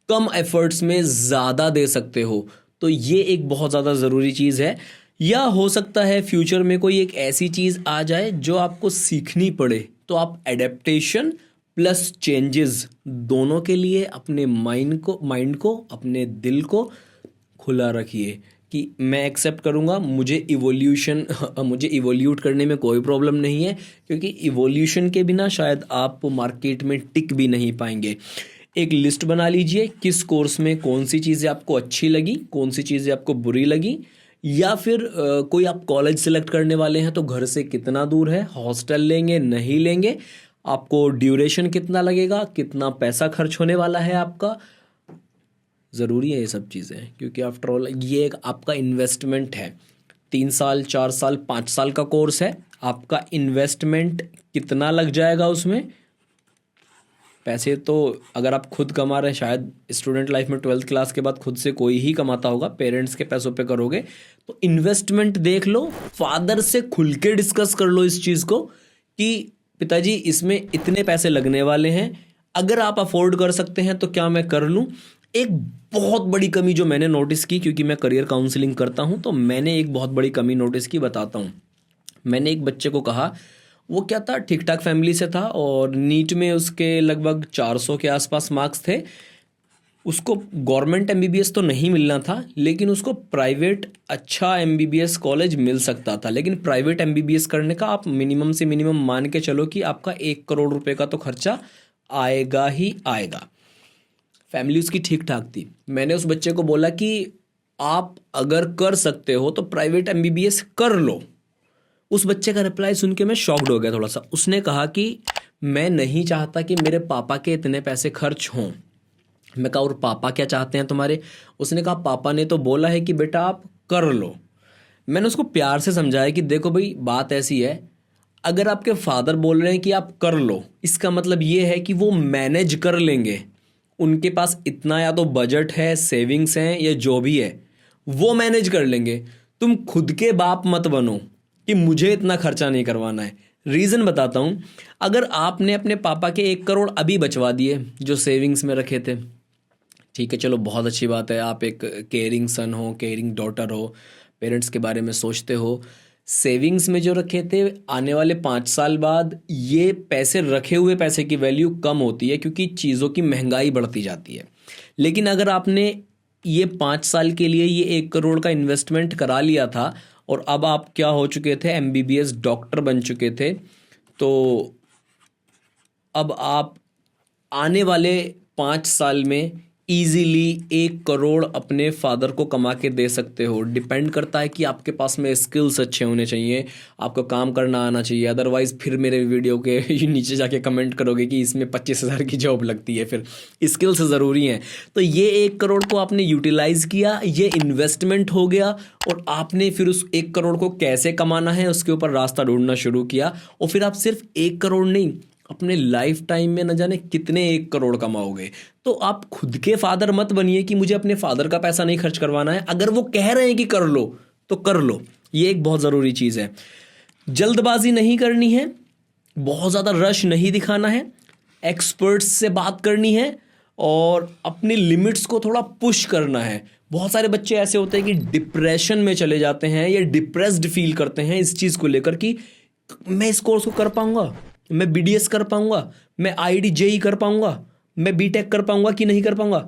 कम एफर्ट्स में ज़्यादा दे सकते हो। तो ये एक बहुत ज़्यादा ज़रूरी चीज़ है। या हो सकता है फ्यूचर में कोई एक ऐसी चीज़ आ जाए जो आपको सीखनी पड़े, तो आप एडेप्टेशन प्लस चेंजेस दोनों के लिए अपने माइंड को अपने दिल को खुला रखिए कि मैं एक्सेप्ट करूँगा, मुझे इवोल्यूट करने में कोई प्रॉब्लम नहीं है, क्योंकि इवोल्यूशन के बिना शायद आप मार्केट में टिक भी नहीं पाएंगे। एक लिस्ट बना लीजिए, किस कोर्स में कौन सी चीज़ें आपको अच्छी लगी, कौन सी चीज़ें आपको बुरी लगी, या फिर कोई आप कॉलेज सेलेक्ट करने वाले हैं तो घर से कितना दूर है, हॉस्टल लेंगे नहीं लेंगे, आपको ड्यूरेशन कितना लगेगा, कितना पैसा खर्च होने वाला है आपका। ज़रूरी है ये सब चीज़ें, क्योंकि आफ्टर ऑल ये एक आपका इन्वेस्टमेंट है। 3 साल 4 साल 5 साल का कोर्स है, आपका इन्वेस्टमेंट कितना लग जाएगा उसमें। पैसे तो अगर आप खुद कमा रहे हैं, शायद स्टूडेंट लाइफ में 12th क्लास के बाद खुद से कोई ही कमाता होगा, पेरेंट्स के पैसों पे करोगे, तो इन्वेस्टमेंट देख लो, फादर से खुल के डिस्कस कर लो इस चीज़ को कि पिताजी इसमें इतने पैसे लगने वाले हैं, अगर आप अफोर्ड कर सकते हैं तो क्या मैं कर लूँ। एक बहुत बड़ी कमी जो मैंने नोटिस की, क्योंकि मैं करियर काउंसलिंग करता हूँ, तो मैंने एक बहुत बड़ी कमी नोटिस की, बताता हूँ। मैंने एक बच्चे को कहा, वो क्या था, ठीक ठाक फैमिली से था और नीट में उसके लगभग 400 के आसपास मार्क्स थे। उसको गवर्नमेंट एमबीबीएस तो नहीं मिलना था, लेकिन उसको प्राइवेट अच्छा एमबीबीएस कॉलेज मिल सकता था। लेकिन प्राइवेट एमबीबीएस करने का आप मिनिमम से मिनिमम मान के चलो कि आपका 1 करोड़ रुपए का तो खर्चा आएगा ही आएगा। फैमिली उसकी ठीक ठाक थी। मैंने उस बच्चे को बोला कि आप अगर कर सकते हो तो प्राइवेट एमबीबीएस कर लो। उस बच्चे का रिप्लाई सुन के मैं शॉक्ड हो गया थोड़ा सा। उसने कहा कि मैं नहीं चाहता कि मेरे पापा के इतने पैसे खर्च हों। मैं कहा और पापा क्या चाहते हैं तुम्हारे? उसने कहा पापा ने तो बोला है कि बेटा आप कर लो। मैंने उसको प्यार से समझाया कि देखो भाई बात ऐसी है, अगर आपके फादर बोल रहे हैं कि आप कर लो, इसका मतलब ये है कि वो मैनेज कर लेंगे। उनके पास इतना या तो बजट है, सेविंग्स हैं, या जो भी है वो मैनेज कर लेंगे। तुम खुद के बाप मत बनो कि मुझे इतना खर्चा नहीं करवाना है। रीज़न बताता हूँ। अगर आपने अपने पापा के 1 करोड़ अभी बचवा दिए जो सेविंग्स में रखे थे, ठीक है चलो बहुत अच्छी बात है, आप एक केयरिंग सन हो, केयरिंग डॉटर हो, पेरेंट्स के बारे में सोचते हो। सेविंग्स में जो रखे थे, आने वाले 5 साल बाद ये पैसे, रखे हुए पैसे की वैल्यू कम होती है क्योंकि चीज़ों की महंगाई बढ़ती जाती है। लेकिन अगर आपने ये 5 साल के लिए ये 1 करोड़ का इन्वेस्टमेंट करा लिया था और अब आप क्या हो चुके थे, एमबीबीएस डॉक्टर बन चुके थे, तो अब आप आने वाले 5 साल में इजीली 1 करोड़ अपने फादर को कमा के दे सकते हो। डिपेंड करता है कि आपके पास में स्किल्स अच्छे होने चाहिए, आपको काम करना आना चाहिए। अदरवाइज फिर मेरे वीडियो के नीचे जाके कमेंट करोगे कि इसमें 25,000 की जॉब लगती है। फिर स्किल्स ज़रूरी हैं। तो ये 1 करोड़ को आपने यूटिलाइज किया, ये इन्वेस्टमेंट हो गया, और आपने फिर उस 1 करोड़ को कैसे कमाना है उसके ऊपर रास्ता ढूंढना शुरू किया। और फिर आप सिर्फ 1 करोड़ नहीं, अपने लाइफ टाइम में न जाने कितने 1 करोड़ कमाओगे। तो आप खुद के फादर मत बनिए कि मुझे अपने फादर का पैसा नहीं खर्च करवाना है। अगर वो कह रहे हैं कि कर लो तो कर लो। ये एक बहुत ज़रूरी चीज़ है। जल्दबाजी नहीं करनी है, बहुत ज़्यादा रश नहीं दिखाना है, एक्सपर्ट्स से बात करनी है और अपनी लिमिट्स को थोड़ा पुश करना है। बहुत सारे बच्चे ऐसे होते हैं कि डिप्रेशन में चले जाते हैं या डिप्रेस्ड फील करते हैं इस चीज़ को लेकर कि मैं इस कोर्स को कर पाऊंगा, मैं बीडीएस कर पाऊंगा, मैं आईआईटी जेई कर पाऊंगा, मैं बीटेक कर पाऊंगा कि नहीं कर पाऊंगा।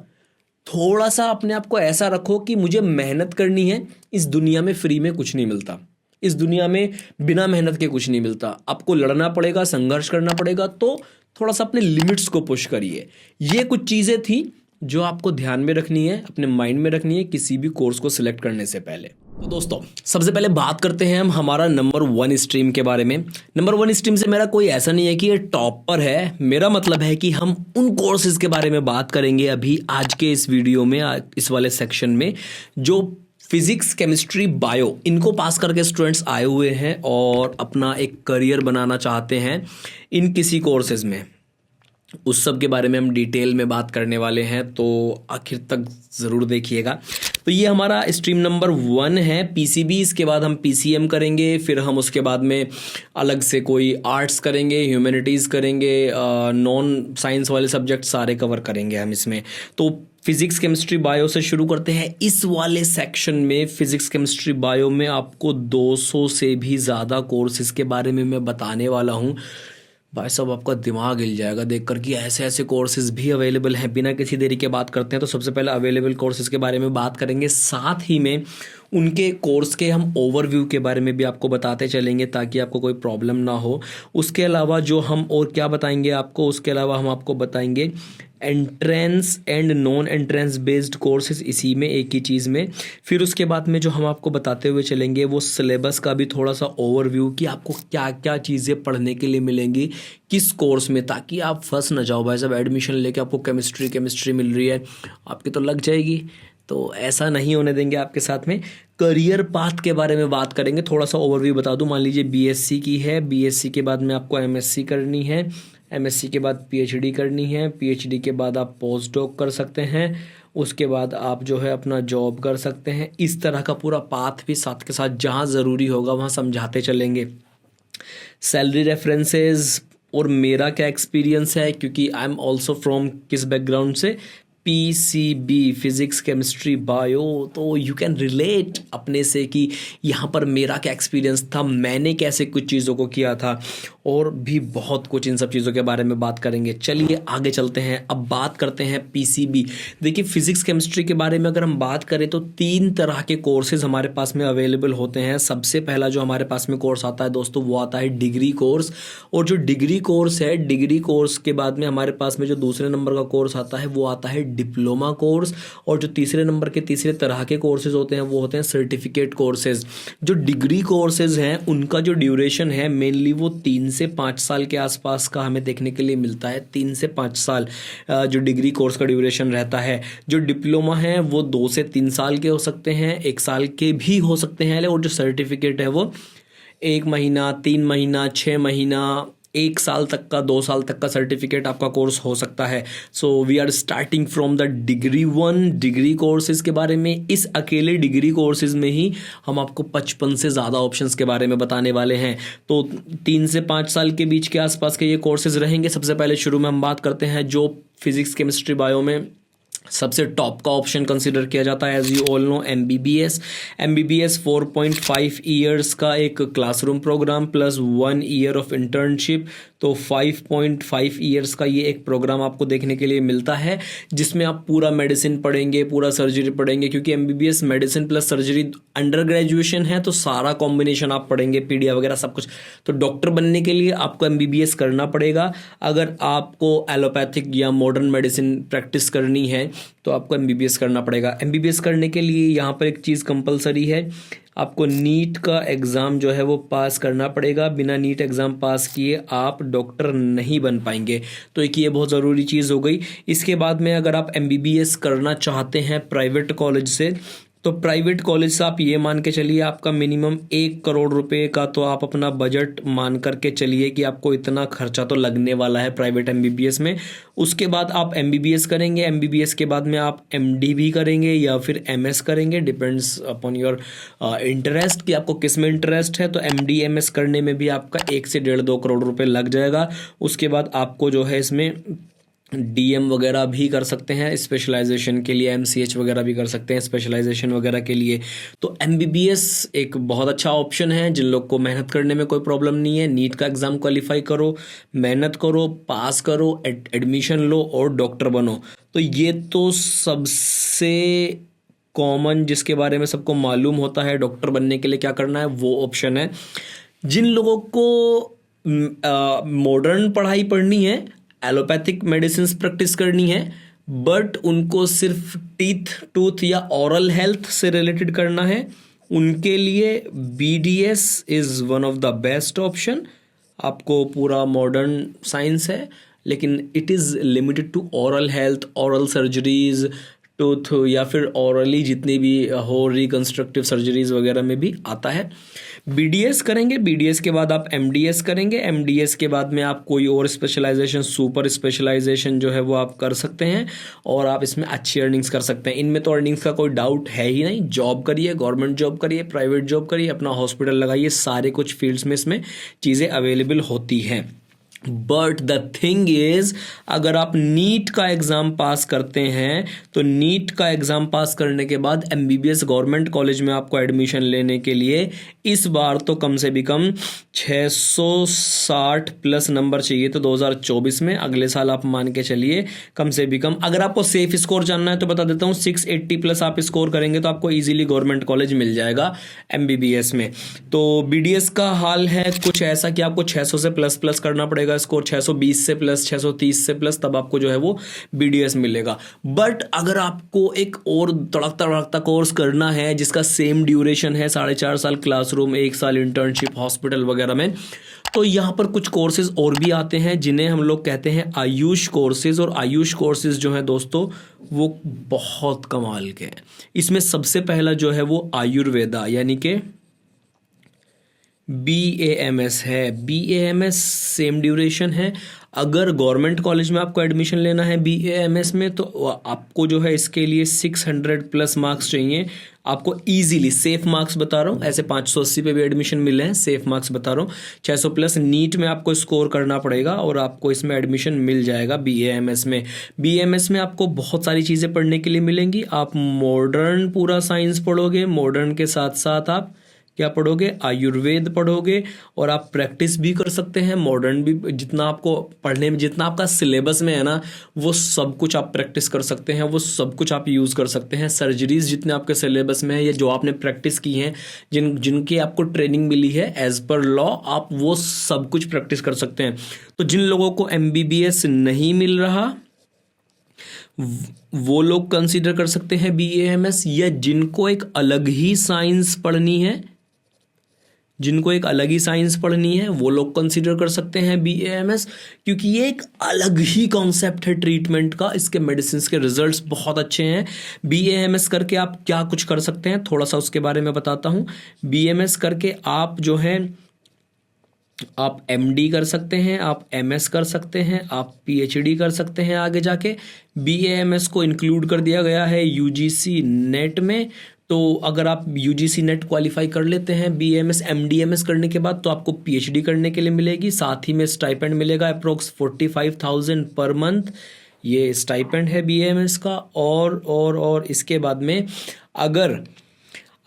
थोड़ा सा अपने आप को ऐसा रखो कि मुझे मेहनत करनी है। इस दुनिया में फ्री में कुछ नहीं मिलता, इस दुनिया में बिना मेहनत के कुछ नहीं मिलता। आपको लड़ना पड़ेगा, संघर्ष करना पड़ेगा। तो थोड़ा सा अपने लिमिट्स को पुश करिए। ये कुछ चीज़ें थी जो आपको ध्यान में रखनी है, अपने माइंड में रखनी है किसी भी कोर्स को सिलेक्ट करने से पहले। तो दोस्तों सबसे पहले बात करते हैं हम हमारा नंबर 1 स्ट्रीम के बारे में। नंबर 1 स्ट्रीम से मेरा कोई ऐसा नहीं है कि ये टॉपर है। मेरा मतलब है कि हम उन कोर्सेज के बारे में बात करेंगे अभी आज के इस वीडियो में, इस वाले सेक्शन में, जो फिजिक्स, केमिस्ट्री, बायो इनको पास करके स्टूडेंट्स आए हुए हैं और अपना एक करियर बनाना चाहते हैं इन किसी कोर्सेज में। उस सब के बारे में हम डिटेल में बात करने वाले हैं, तो आखिर तक ज़रूर देखिएगा। तो ये हमारा स्ट्रीम नंबर 1 है पीसीबी। इसके बाद हम पीसीएम करेंगे, फिर हम उसके बाद में अलग से कोई आर्ट्स करेंगे, ह्यूमैनिटीज़ करेंगे, नॉन साइंस वाले सब्जेक्ट सारे कवर करेंगे हम इसमें। तो फिजिक्स, केमिस्ट्री, बायो से शुरू करते हैं। इस वाले सेक्शन में फिजिक्स, केमिस्ट्री, बायो में आपको 200 से भी ज़्यादा कोर्सेज़ के बारे में मैं बताने वाला हूँ। भाई साहब आपका दिमाग हिल जाएगा देखकर कि ऐसे ऐसे कोर्सेज भी अवेलेबल हैं। बिना किसी देरी के बात करते हैं। तो सबसे पहले अवेलेबल कोर्सेज के बारे में बात करेंगे, साथ ही में उनके कोर्स के हम ओवरव्यू के बारे में भी आपको बताते चलेंगे ताकि आपको कोई प्रॉब्लम ना हो। उसके अलावा जो हम और क्या बताएंगे आपको, उसके अलावा हम आपको बताएंगे entrance and non entrance based courses, इसी में एक ही चीज़ में। फिर उसके बाद में जो हम आपको बताते हुए चलेंगे वो सिलेबस का भी थोड़ा सा ओवरव्यू कि आपको क्या क्या चीज़ें पढ़ने के लिए मिलेंगी किस कोर्स में, ताकि आप फंस ना जाओ। भाई साहब एडमिशन लेके आपको केमिस्ट्री मिल रही है, आपकी तो लग जाएगी, तो ऐसा नहीं होने देंगे आपके साथ में। करियर पाथ के बारे में बात करेंगे, थोड़ा सा ओवरव्यू बता दूं। मान लीजिए बीएससी की है, बीएससी के बाद में आपको एमएससी करनी है, एमएससी के बाद पीएचडी करनी है, पीएचडी के बाद आप पोस्ट डॉक कर सकते हैं, उसके बाद आप जो है अपना जॉब कर सकते हैं। इस तरह का पूरा पाथ भी साथ के साथ जहाँ ज़रूरी होगा वहाँ समझाते चलेंगे। सैलरी रेफरेंसेस और मेरा क्या एक्सपीरियंस है, क्योंकि आई एम ऑल्सो फ्रॉम किस बैकग्राउंड से, PCB, फिजिक्स केमिस्ट्री बायो, तो यू कैन रिलेट अपने से कि यहाँ पर मेरा क्या एक्सपीरियंस था, मैंने कैसे कुछ चीज़ों को किया था, और भी बहुत कुछ इन सब चीज़ों के बारे में बात करेंगे। चलिए आगे चलते हैं, अब बात करते हैं PCB। देखिए फिजिक्स केमिस्ट्री के बारे में अगर हम बात करें तो 3 तरह के कोर्सेज हमारे पास में अवेलेबल होते हैं। सबसे पहला जो हमारे पास में कोर्स आता है दोस्तों वो आता है डिग्री कोर्स, और जो डिग्री कोर्स है, डिग्री कोर्स के बाद में हमारे पास में जो दूसरे नंबर का कोर्स आता है वो आता है डिप्लोमा कोर्स, और जो तीसरे नंबर के तीसरे तरह के कोर्सेज होते हैं वो होते हैं सर्टिफिकेट कोर्सेज। जो डिग्री कोर्सेज हैं उनका जो ड्यूरेशन है मेनली वो 3 से 5 साल के आसपास का हमें देखने के लिए मिलता है। 3 से 5 साल जो डिग्री कोर्स का ड्यूरेशन रहता है। जो डिप्लोमा है वो 2 से 3 साल के हो सकते हैं, 1 साल के भी हो सकते हैं, और जो सर्टिफिकेट है वो 1 महीना, 3 महीना, 6 महीना, 1 साल तक का, 2 साल तक का सर्टिफिकेट आपका कोर्स हो सकता है। So we are starting from the degree 1 degree courses के बारे में। इस अकेले डिग्री कोर्सेज में ही हम आपको 55 से ज़्यादा ऑप्शंस के बारे में बताने वाले हैं। तो 3 से 5 साल के बीच के आसपास के ये कोर्सेज रहेंगे। सबसे पहले शुरू में हम बात करते हैं जो फिजिक्स केमिस्ट्री बायो में सबसे टॉप का ऑप्शन कंसिडर किया जाता है, as you all know, MBBS 4.5 years का एक classroom programme plus 1 year of internship, तो 5.5 ईयर्स का ये एक प्रोग्राम आपको देखने के लिए मिलता है, जिसमें आप पूरा मेडिसिन पढ़ेंगे, पूरा सर्जरी पढ़ेंगे, क्योंकि MBBS medicine plus surgery under graduation है, तो सारा कॉम्बिनेशन आप पढ़ेंगे, पीडिया वगैरह सब कुछ। तो डॉक्टर बनने के लिए आपको MBBS करना पड़ेगा। अगर आपको एलोपैथिक या मॉडर्न मेडिसिन प्रैक्टिस करनी है तो आपको MBBS करना पड़ेगा। MBBS करने के लिए यहाँ पर एक चीज़ कंपलसरी है, आपको नीट का एग्ज़ाम जो है वो पास करना पड़ेगा। बिना नीट एग्ज़ाम पास किए आप डॉक्टर नहीं बन पाएंगे, तो एक ये बहुत ज़रूरी चीज़ हो गई। इसके बाद में अगर आप MBBS करना चाहते हैं प्राइवेट कॉलेज से, तो प्राइवेट कॉलेज से आप ये मान के चलिए आपका मिनिमम 1 करोड़ रुपए का तो आप अपना बजट मान करके चलिए कि आपको इतना खर्चा तो लगने वाला है प्राइवेट MBBS में। उसके बाद आप MBBS करेंगे, MBBS के बाद में आप MD भी करेंगे या फिर MS करेंगे, डिपेंड्स अपॉन योर इंटरेस्ट कि आपको किस में इंटरेस्ट है। तो MD MS करने में भी आपका 1 से 1.5-2 करोड़ रुपए लग जाएगा। उसके बाद आपको जो है इसमें DM वगैरह भी कर सकते हैं स्पेशलाइजेशन के लिए, MCH वगैरह भी कर सकते हैं स्पेशलाइजेशन वगैरह के लिए। तो MBBS एक बहुत अच्छा ऑप्शन है जिन लोग को मेहनत करने में कोई प्रॉब्लम नहीं है। नीट का एग्ज़ाम क्वालिफाई करो, मेहनत करो, पास करो, एडमिशन लो और डॉक्टर बनो। तो ये तो सबसे कॉमन जिसके बारे में सबको मालूम होता है डॉक्टर बनने के लिए क्या करना है, वो ऑप्शन है। जिन लोगों को मॉडर्न पढ़ाई पढ़नी है, एलोपैथिक मेडिसिन प्रैक्टिस करनी है, बट उनको सिर्फ टीथ, टूथ या ओरल हेल्थ से रिलेटेड करना है, उनके लिए BDS is one of the best option. आपको पूरा मॉडर्न साइंस है, लेकिन it is limited to oral health, oral surgeries, tooth या फिर ओरली जितनी भी हो, रिकंस्ट्रक्टिव सर्जरीज वगैरह में भी आता है। BDS करेंगे, BDS के बाद आप MDS करेंगे, MDS के बाद में आप कोई और स्पेशलाइजेशन, सुपर स्पेशलाइजेशन जो है वो आप कर सकते हैं और आप इसमें अच्छी अर्निंग्स कर सकते हैं। इनमें तो अर्निंग्स का कोई डाउट है ही नहीं। जॉब करिए, गवर्नमेंट जॉब करिए, प्राइवेट जॉब करिए, अपना हॉस्पिटल लगाइए, सारे कुछ फील्ड्स में इसमें चीज़ें अवेलेबल होती हैं। बट द थिंग इज, अगर आप नीट का एग्ज़ाम पास करते हैं तो नीट का एग्ज़ाम पास करने के बाद MBBS गवर्नमेंट कॉलेज में आपको एडमिशन लेने के लिए इस बार तो कम से भी कम 660 प्लस नंबर चाहिए। तो 2024 में, अगले साल आप मान के चलिए कम से भी कम, अगर आपको सेफ स्कोर जानना है तो बता देता हूँ, 680 प्लस आप स्कोर करेंगे तो आपको इजीली गवर्नमेंट कॉलेज मिल जाएगा MBBS में। तो BDS का हाल है कुछ ऐसा कि आपको 600 से प्लस करना पड़ेगा स्कोर, 620 से प्लस, 630 से प्लस, तब आपको जो है वो BDS मिलेगा। बट अगर आपको एक और तड़कता भड़कता कोर्स करना है जिसका सेम ड्यूरेशन है, 4.5 साल क्लासरूम, 1 साल इंटर्नशिप हॉस्पिटल वगैरह में, तो यहाँ पर कुछ कोर्सेज और भी आते हैं जिन्हें हम लोग कहते हैं आयुष कोर्सेज। और आयुष कोर्सेज जो है दोस्तों वो बहुत कमाल के हैं। इसमें सबसे पहला जो है वो आयुर्वेदा यानी कि BAMS है, BAMS सेम ड्यूरेशन है। अगर गवर्नमेंट कॉलेज में आपको एडमिशन लेना है BAMS में तो आपको जो है इसके लिए 600 प्लस मार्क्स चाहिए आपको इजीली। सेफ मार्क्स बता रहा हूँ, ऐसे 580 पे भी एडमिशन मिले हैं, सेफ मार्क्स बता रहा हूँ। 600 प्लस नीट में आपको स्कोर करना पड़ेगा और आपको इसमें एडमिशन मिल जाएगा BAMS में। BAMS में आपको बहुत सारी चीज़ें पढ़ने के लिए मिलेंगी। आप मॉडर्न पूरा साइंस पढ़ोगे, मॉडर्न के साथ साथ आप क्या पढ़ोगे, आयुर्वेद पढ़ोगे, और आप प्रैक्टिस भी कर सकते हैं मॉडर्न भी। जितना आपको पढ़ने में, जितना आपका सिलेबस में है ना, वो सब कुछ आप प्रैक्टिस कर सकते हैं, वो सब कुछ आप यूज़ कर सकते हैं। सर्जरीज जितने आपके सिलेबस में है या जो आपने प्रैक्टिस की हैं, जिनकी आपको ट्रेनिंग मिली है एज पर लॉ, आप वो सब कुछ प्रैक्टिस कर सकते हैं। तो जिन लोगों को MBBS नहीं मिल रहा वो लोग कंसीडर कर सकते हैं BAMS, या जिनको एक अलग ही साइंस पढ़नी है, जिनको एक अलग ही साइंस पढ़नी है वो लोग कंसीडर कर सकते हैं BAMS, क्योंकि ये एक अलग ही कॉन्सेप्ट है ट्रीटमेंट का। इसके मेडिसिन के रिजल्ट्स बहुत अच्छे हैं। BAMS करके आप क्या कुछ कर सकते हैं, थोड़ा सा उसके बारे में बताता हूँ। BAMS करके आप जो है आप MD कर सकते हैं, आप MS कर सकते हैं, आप PhD कर सकते हैं आगे जाके। BAMS को इंक्लूड कर दिया गया है UGC नेट में। तो अगर आप UGC नेट क्वालिफाई कर लेते हैं BAMS MDMS करने के बाद, तो आपको PhD करने के लिए मिलेगी। साथ ही में स्टाइपेंड मिलेगा अप्रोक्स 45,000 पर मंथ, ये स्टाइपेंड है BAMS का। और इसके बाद में अगर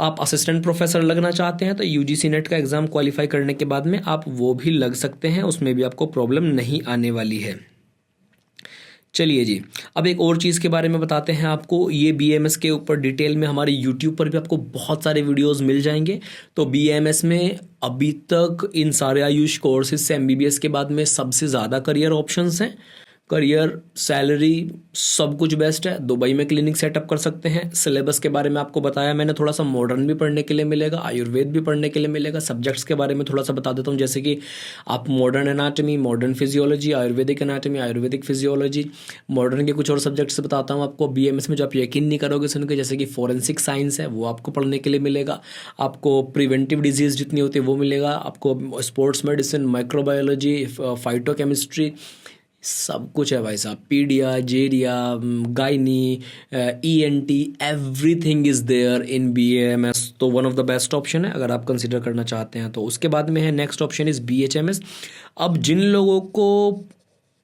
आप असिस्टेंट प्रोफेसर लगना चाहते हैं तो UGC नेट का एग्ज़ाम क्वालिफाई करने के बाद में आप वो भी लग सकते हैं, उसमें भी आपको प्रॉब्लम नहीं आने वाली है। चलिए जी, अब एक और चीज़ के बारे में बताते हैं आपको। ये BAMS के ऊपर डिटेल में हमारे YouTube पर भी आपको बहुत सारे वीडियोस मिल जाएंगे। तो BAMS में अभी तक इन सारे आयुष कोर्सेज से MBBS के बाद में सबसे ज़्यादा करियर ऑप्शंस हैं। करियर, सैलरी, सब कुछ बेस्ट है। दुबई में क्लिनिक सेटअप कर सकते हैं। सिलेबस के बारे में आपको बताया मैंने, थोड़ा सा मॉडर्न भी पढ़ने के लिए मिलेगा, आयुर्वेद भी पढ़ने के लिए मिलेगा। सब्जेक्ट्स के बारे में थोड़ा सा बता देता हूँ, जैसे कि आप modern anatomy, modern physiology, Ayurvedic anatomy, Ayurvedic physiology, modern के कुछ और सब्जेक्ट्स बताता हूँ आपको। BAMS में जो आप यकीन नहीं करोगे सुन के, जैसे कि फॉरेंसिक साइंस है, वो आपको पढ़ने के लिए मिलेगा। आपको प्रिवेंटिव डिजीज़ जितनी होती है वो मिलेगा आपको। स्पोर्ट्स मेडिसिन, माइक्रोबायोलॉजी, फाइटोकेमिस्ट्री, सब कुछ है भाई साहब। Paedia, geria, gynae, ENT, everything is there in BAMS। तो one of the best option है अगर आप कंसिडर करना चाहते हैं तो। उसके बाद में है नेक्स्ट ऑप्शन इज़ BHMS। अब जिन लोगों को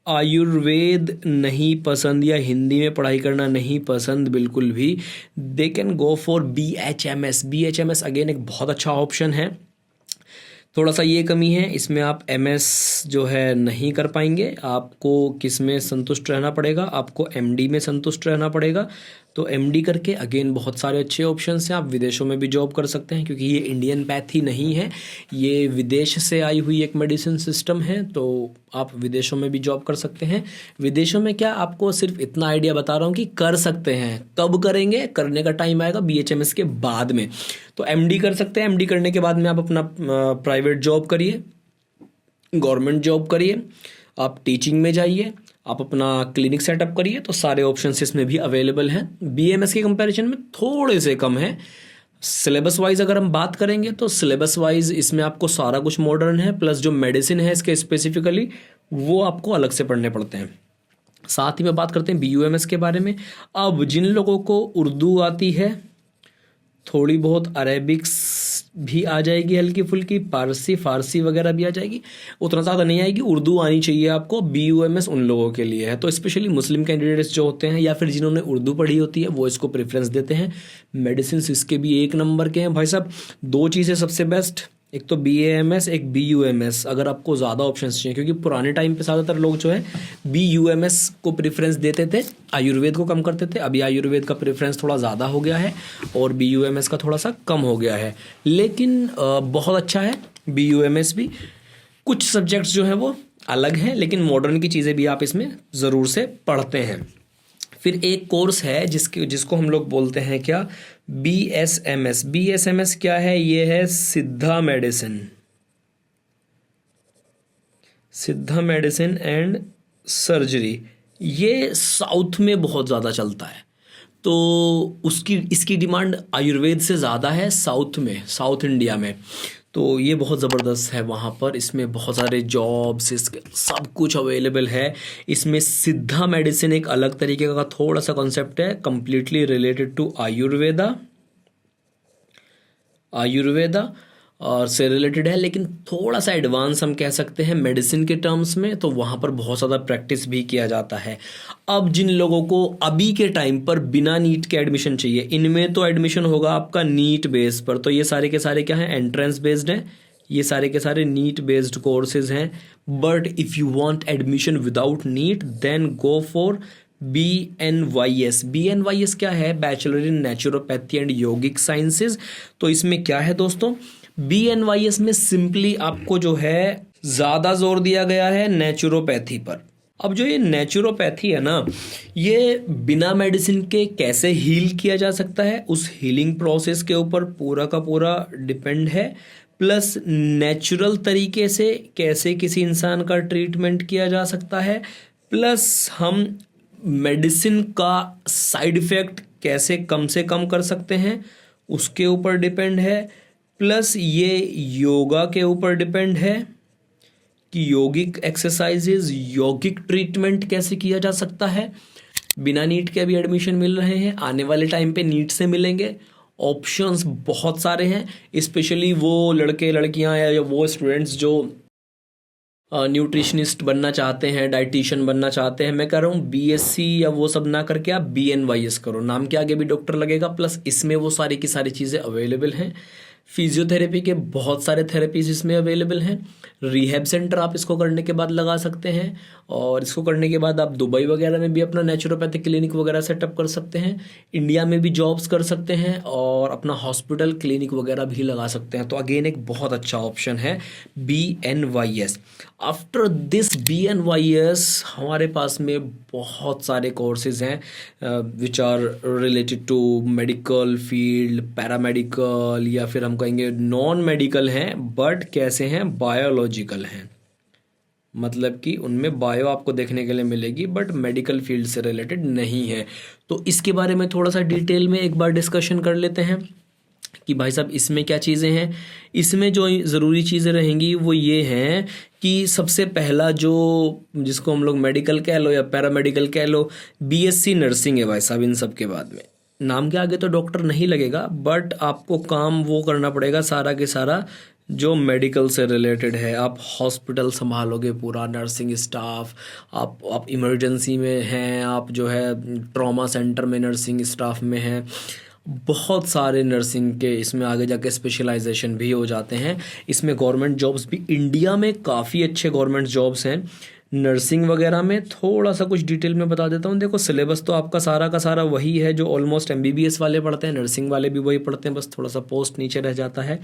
आयुर्वेद नहीं पसंद या हिंदी में पढ़ाई करना नहीं पसंद बिल्कुल भी, they can go for BHMS। BHMS again एक बहुत अच्छा ऑप्शन है। थोड़ा सा ये कमी है इसमें, आप MS जो है नहीं कर पाएंगे। आपको किस में संतुष्ट रहना पड़ेगा, आपको MD में संतुष्ट रहना पड़ेगा। तो MD करके अगेन बहुत सारे अच्छे ऑप्शंस हैं। आप विदेशों में भी जॉब कर सकते हैं, क्योंकि ये इंडियन पैथी नहीं है, ये विदेश से आई हुई एक मेडिसिन सिस्टम है। तो आप विदेशों में भी जॉब कर सकते हैं। विदेशों में क्या, आपको सिर्फ इतना आइडिया बता रहा हूँ कि कर सकते हैं। कब करेंगे, करने का टाइम आएगा BHMS के बाद में। तो MD कर सकते हैं। MD करने के बाद में आप अपना प्राइवेट जॉब करिए, गवर्नमेंट जॉब करिए, आप टीचिंग में जाइए, आप अपना क्लिनिक सेटअप करिए। तो सारे ऑप्शंस इसमें भी अवेलेबल हैं। BAMS के कंपैरिजन में थोड़े से कम है। सिलेबस वाइज अगर हम बात करेंगे तो सिलेबस वाइज इसमें आपको सारा कुछ मॉडर्न है, प्लस जो मेडिसिन है इसके स्पेसिफिकली वो आपको अलग से पढ़ने पड़ते हैं। साथ ही में बात करते हैं BUMS के बारे में। अब जिन लोगों को उर्दू आती है, थोड़ी बहुत अरेबिक्स भी आ जाएगी, हल्की फुल्की फारसी वगैरह भी आ जाएगी, उतना ज़्यादा नहीं आएगी। उर्दू आनी चाहिए आपको। BUMS उन लोगों के लिए है। तो स्पेशली मुस्लिम कैंडिडेट्स जो होते हैं या फिर जिन्होंने उर्दू पढ़ी होती है वो इसको प्रेफरेंस देते हैं। मेडिसिन इसके भी एक नंबर के हैं भाई साहब। दो चीज़ें सबसे बेस्ट, एक तो BAMS, एक BUMS। अगर आपको ज़्यादा ऑप्शंस चाहिए, क्योंकि पुराने टाइम पे ज़्यादातर लोग जो है BUMS को प्रेफरेंस देते थे, आयुर्वेद को कम करते थे। अभी आयुर्वेद का प्रेफरेंस थोड़ा ज़्यादा हो गया है और BUMS का थोड़ा सा कम हो गया है, लेकिन बहुत अच्छा है BUMS भी। कुछ सब्जेक्ट्स जो हैं वो अलग हैं, लेकिन मॉडर्न की चीज़ें भी आप इसमें ज़रूर से पढ़ते हैं। फिर एक कोर्स है जिसको हम लोग बोलते हैं क्या, BSMS। BSMS क्या है, ये है सिद्धा मेडिसिन एंड सर्जरी। ये साउथ में बहुत ज़्यादा चलता है, तो इसकी डिमांड आयुर्वेद से ज़्यादा है साउथ इंडिया में। तो ये बहुत ज़बरदस्त है वहाँ पर। इसमें बहुत सारे जॉब्स, इसके सब कुछ अवेलेबल है। इसमें सिद्धा मेडिसिन एक अलग तरीके का थोड़ा सा कॉन्सेप्ट है, कम्प्लीटली रिलेटेड टू आयुर्वेदा और से रिलेटेड है, लेकिन थोड़ा सा एडवांस हम कह सकते हैं मेडिसिन के टर्म्स में। तो वहाँ पर बहुत ज़्यादा प्रैक्टिस भी किया जाता है। अब जिन लोगों को अभी के टाइम पर बिना नीट के एडमिशन चाहिए, इनमें तो एडमिशन होगा आपका नीट बेस पर। तो ये सारे के सारे क्या हैं, एंट्रेंस बेस्ड हैं, ये सारे के सारे नीट बेस्ड कोर्सेज हैं। But if you want admission without NEET then go for BNYS। BNYS क्या है, bachelor in naturopathy and yogic sciences. तो इसमें क्या है दोस्तों, BNYS में सिंपली आपको जो है ज़्यादा जोर दिया गया है नेचुरोपैथी पर। अब जो ये नेचुरोपैथी है ना, ये बिना मेडिसिन के कैसे हील किया जा सकता है, उस हीलिंग प्रोसेस के ऊपर पूरा का पूरा डिपेंड है। प्लस नेचुरल तरीके से कैसे किसी इंसान का ट्रीटमेंट किया जा सकता है, प्लस हम मेडिसिन का साइड इफ़ेक्ट कैसे कम से कम कर सकते हैं उसके ऊपर डिपेंड है। प्लस ये योगा के ऊपर डिपेंड है कि योगिक एक्सरसाइजेज, योगिक ट्रीटमेंट कैसे किया जा सकता है। बिना नीट के भी एडमिशन मिल रहे हैं, आने वाले टाइम पे नीट से मिलेंगे। ऑप्शंस बहुत सारे हैं, स्पेशली वो लड़के लड़कियां या वो स्टूडेंट्स जो न्यूट्रिशनिस्ट बनना चाहते हैं, डाइटिशियन बनना चाहते हैं। मैं कह रहा हूँ BSc या वो सब ना करके आप BNYS करो, नाम के आगे भी डॉक्टर लगेगा। प्लस इसमें वो सारी की सारी चीज़ें अवेलेबल हैं। फिजियोथेरेपी के बहुत सारे थेरेपीज इसमें अवेलेबल हैं। रिहैब सेंटर आप इसको करने के बाद लगा सकते हैं, और इसको करने के बाद आप दुबई वगैरह में भी अपना नेचुरोपैथिक क्लिनिक वगैरह सेटअप कर सकते हैं। इंडिया में भी जॉब्स कर सकते हैं और अपना हॉस्पिटल क्लिनिक वगैरह भी लगा सकते हैं। तो अगेन एक बहुत अच्छा ऑप्शन है BNYS। आफ्टर दिस BNYS हमारे पास में बहुत सारे कोर्सेज हैं which are related to medical field, paramedical, या फिर हम कहेंगे नॉन मेडिकल हैं बट कैसे हैं, बायोलॉजिकल हैं। मतलब कि उनमें बायो आपको देखने के लिए मिलेगी बट मेडिकल फील्ड से रिलेटेड नहीं है। तो इसके बारे में थोड़ा सा डिटेल में एक बार डिस्कशन कर लेते हैं कि भाई साहब इसमें क्या चीज़ें हैं। इसमें जो ज़रूरी चीज़ें रहेंगी वो ये हैं कि सबसे पहला जो जिसको हम लोग मेडिकल कह लो या पैरामेडिकल कह लो, BSc नर्सिंग है भाई साहब। इन सब के बाद में नाम के आगे तो डॉक्टर नहीं लगेगा, बट आपको काम वो करना पड़ेगा सारा के सारा जो मेडिकल से रिलेटेड है। आप हॉस्पिटल संभालोगे, पूरा नर्सिंग स्टाफ, आप इमरजेंसी में हैं, आप जो है ट्रॉमा सेंटर में नर्सिंग स्टाफ में हैं। बहुत सारे नर्सिंग के इसमें आगे जाके स्पेशलाइजेशन भी हो जाते हैं। इसमें गवर्नमेंट जॉब्स भी इंडिया में काफ़ी अच्छे गवर्नमेंट जॉब्स हैं नर्सिंग वगैरह में। थोड़ा सा कुछ डिटेल में बता देता हूँ। देखो सिलेबस तो आपका सारा का सारा वही है जो ऑलमोस्ट MBBS वाले पढ़ते हैं, नर्सिंग वाले भी वही पढ़ते हैं, बस थोड़ा सा पोस्ट नीचे रह जाता है।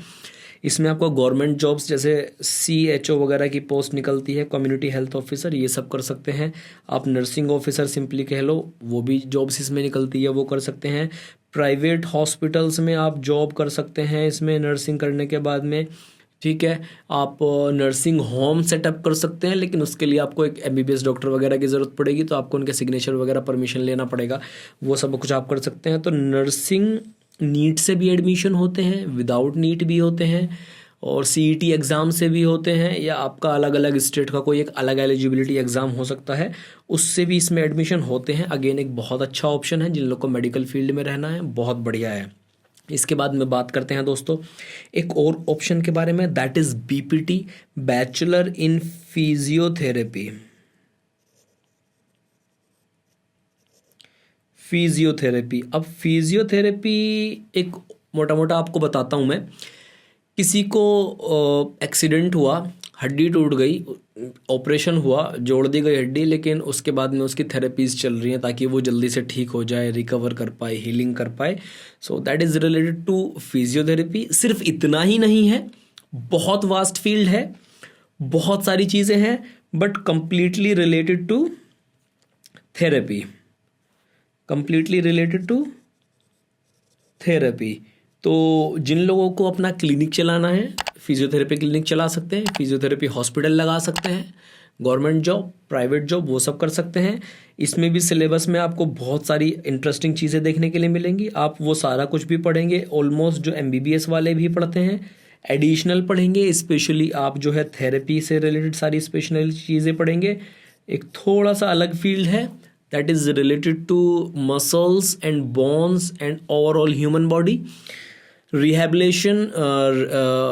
इसमें आपको गवर्नमेंट जॉब्स जैसे CHO वगैरह की पोस्ट निकलती है, कम्युनिटी हेल्थ ऑफिसर, ये सब कर सकते हैं आप। नर्सिंग ऑफिसर सिंपली कह लो, वो भी जॉब्स इसमें निकलती है, वो कर सकते हैं। प्राइवेट हॉस्पिटल्स में आप जॉब कर सकते हैं इसमें नर्सिंग करने के बाद में, ठीक है। आप नर्सिंग होम सेटअप कर सकते हैं, लेकिन उसके लिए आपको एक MBBS डॉक्टर वगैरह की ज़रूरत पड़ेगी, तो आपको उनके सिग्नेचर वगैरह परमिशन लेना पड़ेगा। वो सब कुछ आप कर सकते हैं। तो नर्सिंग नीट से भी एडमिशन होते हैं, विदाउट नीट भी होते हैं, और CET एग्ज़ाम से भी होते हैं, या आपका अलग अलग स्टेट का कोई एक अलग एलिजिबिलिटी एग्ज़ाम हो सकता है, उससे भी इसमें एडमिशन होते हैं। अगेन एक बहुत अच्छा ऑप्शन है जिन लोग को मेडिकल फील्ड में रहना है, बहुत बढ़िया है। इसके बाद में बात करते हैं दोस्तों एक और ऑप्शन के बारे में, that is BPT, bachelor in physiotherapy. अब फिजियोथेरेपी एक मोटा मोटा आपको बताता हूँ मैं। किसी को एक्सीडेंट हुआ, हड्डी टूट गई, ऑपरेशन हुआ, जोड़ दी गई हड्डी, लेकिन उसके बाद में उसकी थेरेपीज चल रही हैं ताकि वो जल्दी से ठीक हो जाए, रिकवर कर पाए, हीलिंग कर पाए। So that is related to physiotherapy. सिर्फ इतना ही नहीं है, बहुत वास्ट फील्ड है, बहुत सारी चीज़ें हैं, but completely related to therapy, completely related to therapy. तो जिन लोगों को अपना क्लिनिक चलाना है, फिजियोथेरेपी क्लिनिक चला सकते हैं, फिजियोथेरेपी हॉस्पिटल लगा सकते हैं, गवर्नमेंट जॉब, प्राइवेट जॉब, वो सब कर सकते हैं। इसमें भी सिलेबस में आपको बहुत सारी इंटरेस्टिंग चीज़ें देखने के लिए मिलेंगी। आप वो सारा कुछ भी पढ़ेंगे, ऑलमोस्ट जो MBBS वाले भी पढ़ते हैं, एडिशनल पढ़ेंगे, स्पेशली आप जो है थेरेपी से रिलेटेड सारी स्पेशल चीज़ें पढ़ेंगे। एक थोड़ा सा अलग फील्ड है, that is related to muscles and bones and overall human body. Rehabilitation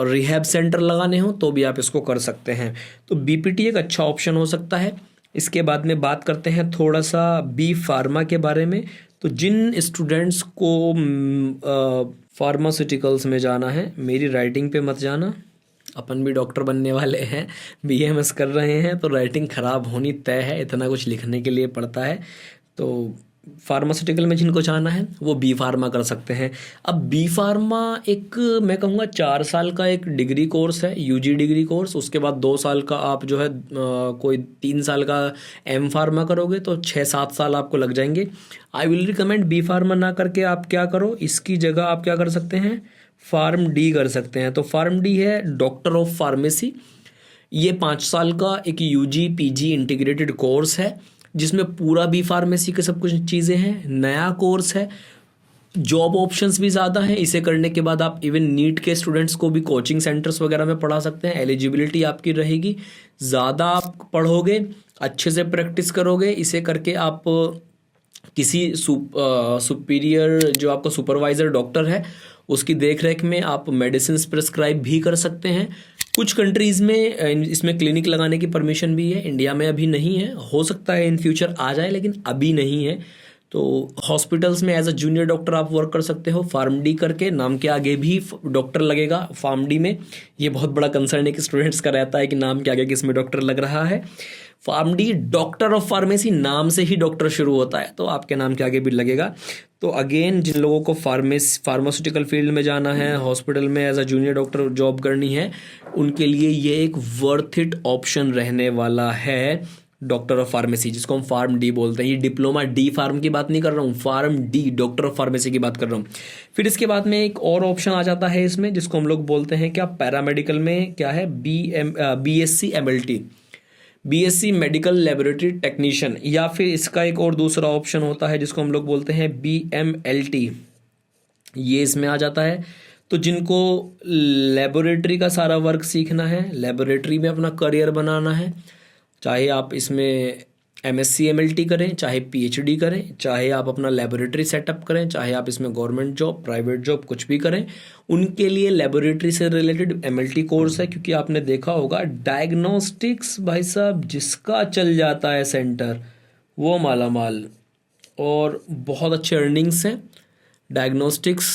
rehab centre लगाने हो तो भी आप इसको कर सकते हैं। तो बीपीटी एक अच्छा ऑप्शन हो सकता है। इसके बाद में बात करते हैं थोड़ा सा बी फार्मा के बारे में। तो जिन स्टूडेंट्स को फार्मास्यूटिकल्स में जाना है, मेरी राइटिंग पे मत जाना, अपन भी डॉक्टर बनने वाले हैं, बीएमएस कर रहे हैं, तो राइटिंग ख़राब होनी तय है, इतना कुछ लिखने के लिए पड़ता है। तो फार्मास्यूटिकल में जिनको जाना है वो बी फार्मा कर सकते हैं। अब बी फार्मा एक मैं कहूँगा 4 साल का एक डिग्री कोर्स है, यूजी डिग्री कोर्स। उसके बाद 2 साल का आप जो है कोई 3 साल का एम फार्मा करोगे तो 6-7 साल आपको लग जाएंगे। I will recommend B pharma ना करके आप क्या करो, इसकी जगह आप क्या कर सकते हैं, फार्म डी कर सकते हैं। तो फार्म डी है डॉक्टर ऑफ फार्मेसी। ये 5 साल का एक यूजी पीजी इंटीग्रेटेड कोर्स है जिसमें पूरा बी फार्मेसी के सब कुछ चीज़ें हैं। नया कोर्स है, जॉब ऑप्शंस भी ज़्यादा हैं। इसे करने के बाद आप इवन नीट के स्टूडेंट्स को भी कोचिंग सेंटर्स वगैरह में पढ़ा सकते हैं। एलिजिबिलिटी आपकी रहेगी, ज़्यादा आप पढ़ोगे, अच्छे से प्रैक्टिस करोगे। इसे करके आप किसी सुपीरियर जो आपका सुपरवाइज़र डॉक्टर है उसकी देखरेख में आप मेडिसिन प्रिस्क्राइब भी कर सकते हैं। कुछ कंट्रीज़ में इसमें क्लिनिक लगाने की परमिशन भी है, इंडिया में अभी नहीं है, हो सकता है इन फ्यूचर आ जाए लेकिन अभी नहीं है। तो हॉस्पिटल्स में एज अ जूनियर डॉक्टर आप वर्क कर सकते हो। फार्म डी करके नाम के आगे भी डॉक्टर लगेगा फार्म डी में। ये बहुत बड़ा कंसर्न है कि स्टूडेंट्स का रहता है कि नाम के आगे किस में डॉक्टर लग रहा है। Pharm D doctor of pharmacy, नाम से ही डॉक्टर शुरू होता है तो आपके नाम के आगे भी लगेगा। तो अगेन जिन लोगों को फार्मास्यूटिकल फील्ड में जाना है, हॉस्पिटल में as a junior doctor job करनी है, उनके लिए ये एक वर्थ इट ऑप्शन रहने वाला है डॉक्टर ऑफ फार्मेसी, जिसको हम फार्म डी बोलते हैं। ये डिप्लोमा डी फार्म की बात नहीं कर रहा हूँ, pharm D doctor of pharmacy की बात कर रहा हूँ। फिर इसके बाद में एक और ऑप्शन आ जाता है इसमें, जिसको हम लोग बोलते हैं क्या, पैरामेडिकल में क्या है, BSc MLT, BSc medical laboratory technician. या फिर इसका एक और दूसरा ऑप्शन होता है जिसको हम लोग बोलते हैं बीएमएलटी, ये इसमें आ जाता है। तो जिनको लेबोरेटरी का सारा वर्क सीखना है, लेबोरेटरी में अपना करियर बनाना है, चाहे आप इसमें एमएससी एमएलटी करें, चाहे पीएचडी करें, चाहे आप अपना लेबोरेटरी सेटअप करें, चाहे आप इसमें गवर्नमेंट जॉब, प्राइवेट जॉब कुछ भी करें, उनके लिए लेबोरेटरी से रिलेटेड एमएलटी कोर्स है। क्योंकि आपने देखा होगा डायग्नोस्टिक्स भाई साहब जिसका चल जाता है सेंटर वो माला माल, और बहुत अच्छे अर्निंग्स हैं। डायग्नोस्टिक्स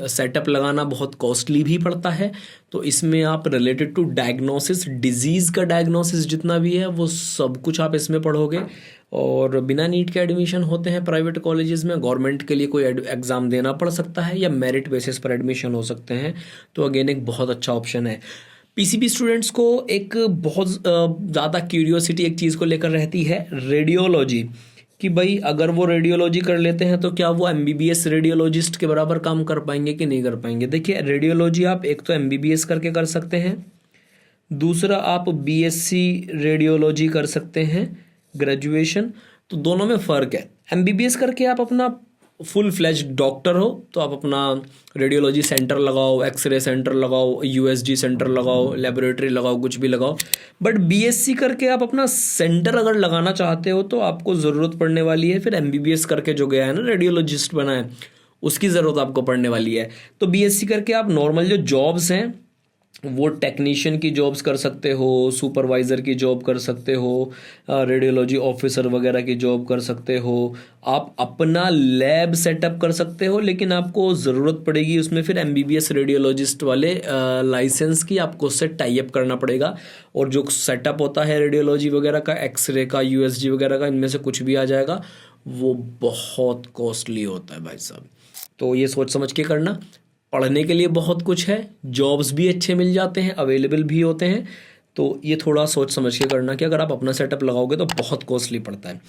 सेटअप लगाना बहुत कॉस्टली भी पड़ता है, तो इसमें आप रिलेटेड टू डायग्नोसिस, डिजीज़ का डायग्नोसिस जितना भी है वो सब कुछ आप इसमें पढ़ोगे। और बिना नीट के एडमिशन होते हैं प्राइवेट कॉलेजेस में, गवर्नमेंट के लिए कोई एग्ज़ाम देना पड़ सकता है या मेरिट बेसिस पर एडमिशन हो सकते हैं। तो अगेन एक बहुत अच्छा ऑप्शन है। पीसीबी स्टूडेंट्स को एक बहुत ज़्यादा क्यूरियोसिटी एक चीज़ को लेकर रहती है, रेडियोलॉजी, कि भाई अगर वो रेडियोलॉजी कर लेते हैं तो क्या वो एमबीबीएस रेडियोलॉजिस्ट के बराबर काम कर पाएंगे कि नहीं कर पाएंगे। देखिए रेडियोलॉजी आप एक तो एमबीबीएस करके कर सकते हैं, दूसरा आप बीएससी रेडियोलॉजी कर सकते हैं ग्रेजुएशन। तो दोनों में फ़र्क है। एमबीबीएस करके आप अपना फुल फ्लैज डॉक्टर हो तो आप अपना रेडियोलॉजी सेंटर लगाओ, एक्सरे सेंटर लगाओ, यूएसजी सेंटर लगाओ, लेबोरेटरी लगाओ, कुछ भी लगाओ। बट बीएससी करके आप अपना सेंटर अगर लगाना चाहते हो तो आपको ज़रूरत पड़ने वाली है फिर एमबीबीएस करके जो गया है ना रेडियोलॉजिस्ट बना है उसकी ज़रूरत आपको पड़ने वाली है। तो बीएससी करके आप नॉर्मल जो जॉब्स हैं वो टेक्नीशियन की जॉब्स कर सकते हो, सुपरवाइज़र की जॉब कर सकते हो, रेडियोलॉजी ऑफिसर वगैरह की जॉब कर सकते हो, आप अपना लैब सेटअप कर सकते हो। लेकिन आपको ज़रूरत पड़ेगी उसमें फिर एमबीबीएस रेडियोलॉजिस्ट वाले लाइसेंस की, आपको उससे टाई अप करना पड़ेगा। और जो सेटअप होता है रेडियोलॉजी वगैरह का, एक्सरे का, यूएसजी वगैरह का, इनमें से कुछ भी आ जाएगा, वो बहुत कॉस्टली होता है भाई साहब। तो ये सोच समझ के करना। पढ़ने के लिए बहुत कुछ है, जॉब्स भी अच्छे मिल जाते हैं, अवेलेबल भी होते हैं। तो ये थोड़ा सोच समझ के करना कि अगर आप अपना सेटअप लगाओगे तो बहुत कॉस्टली पड़ता है।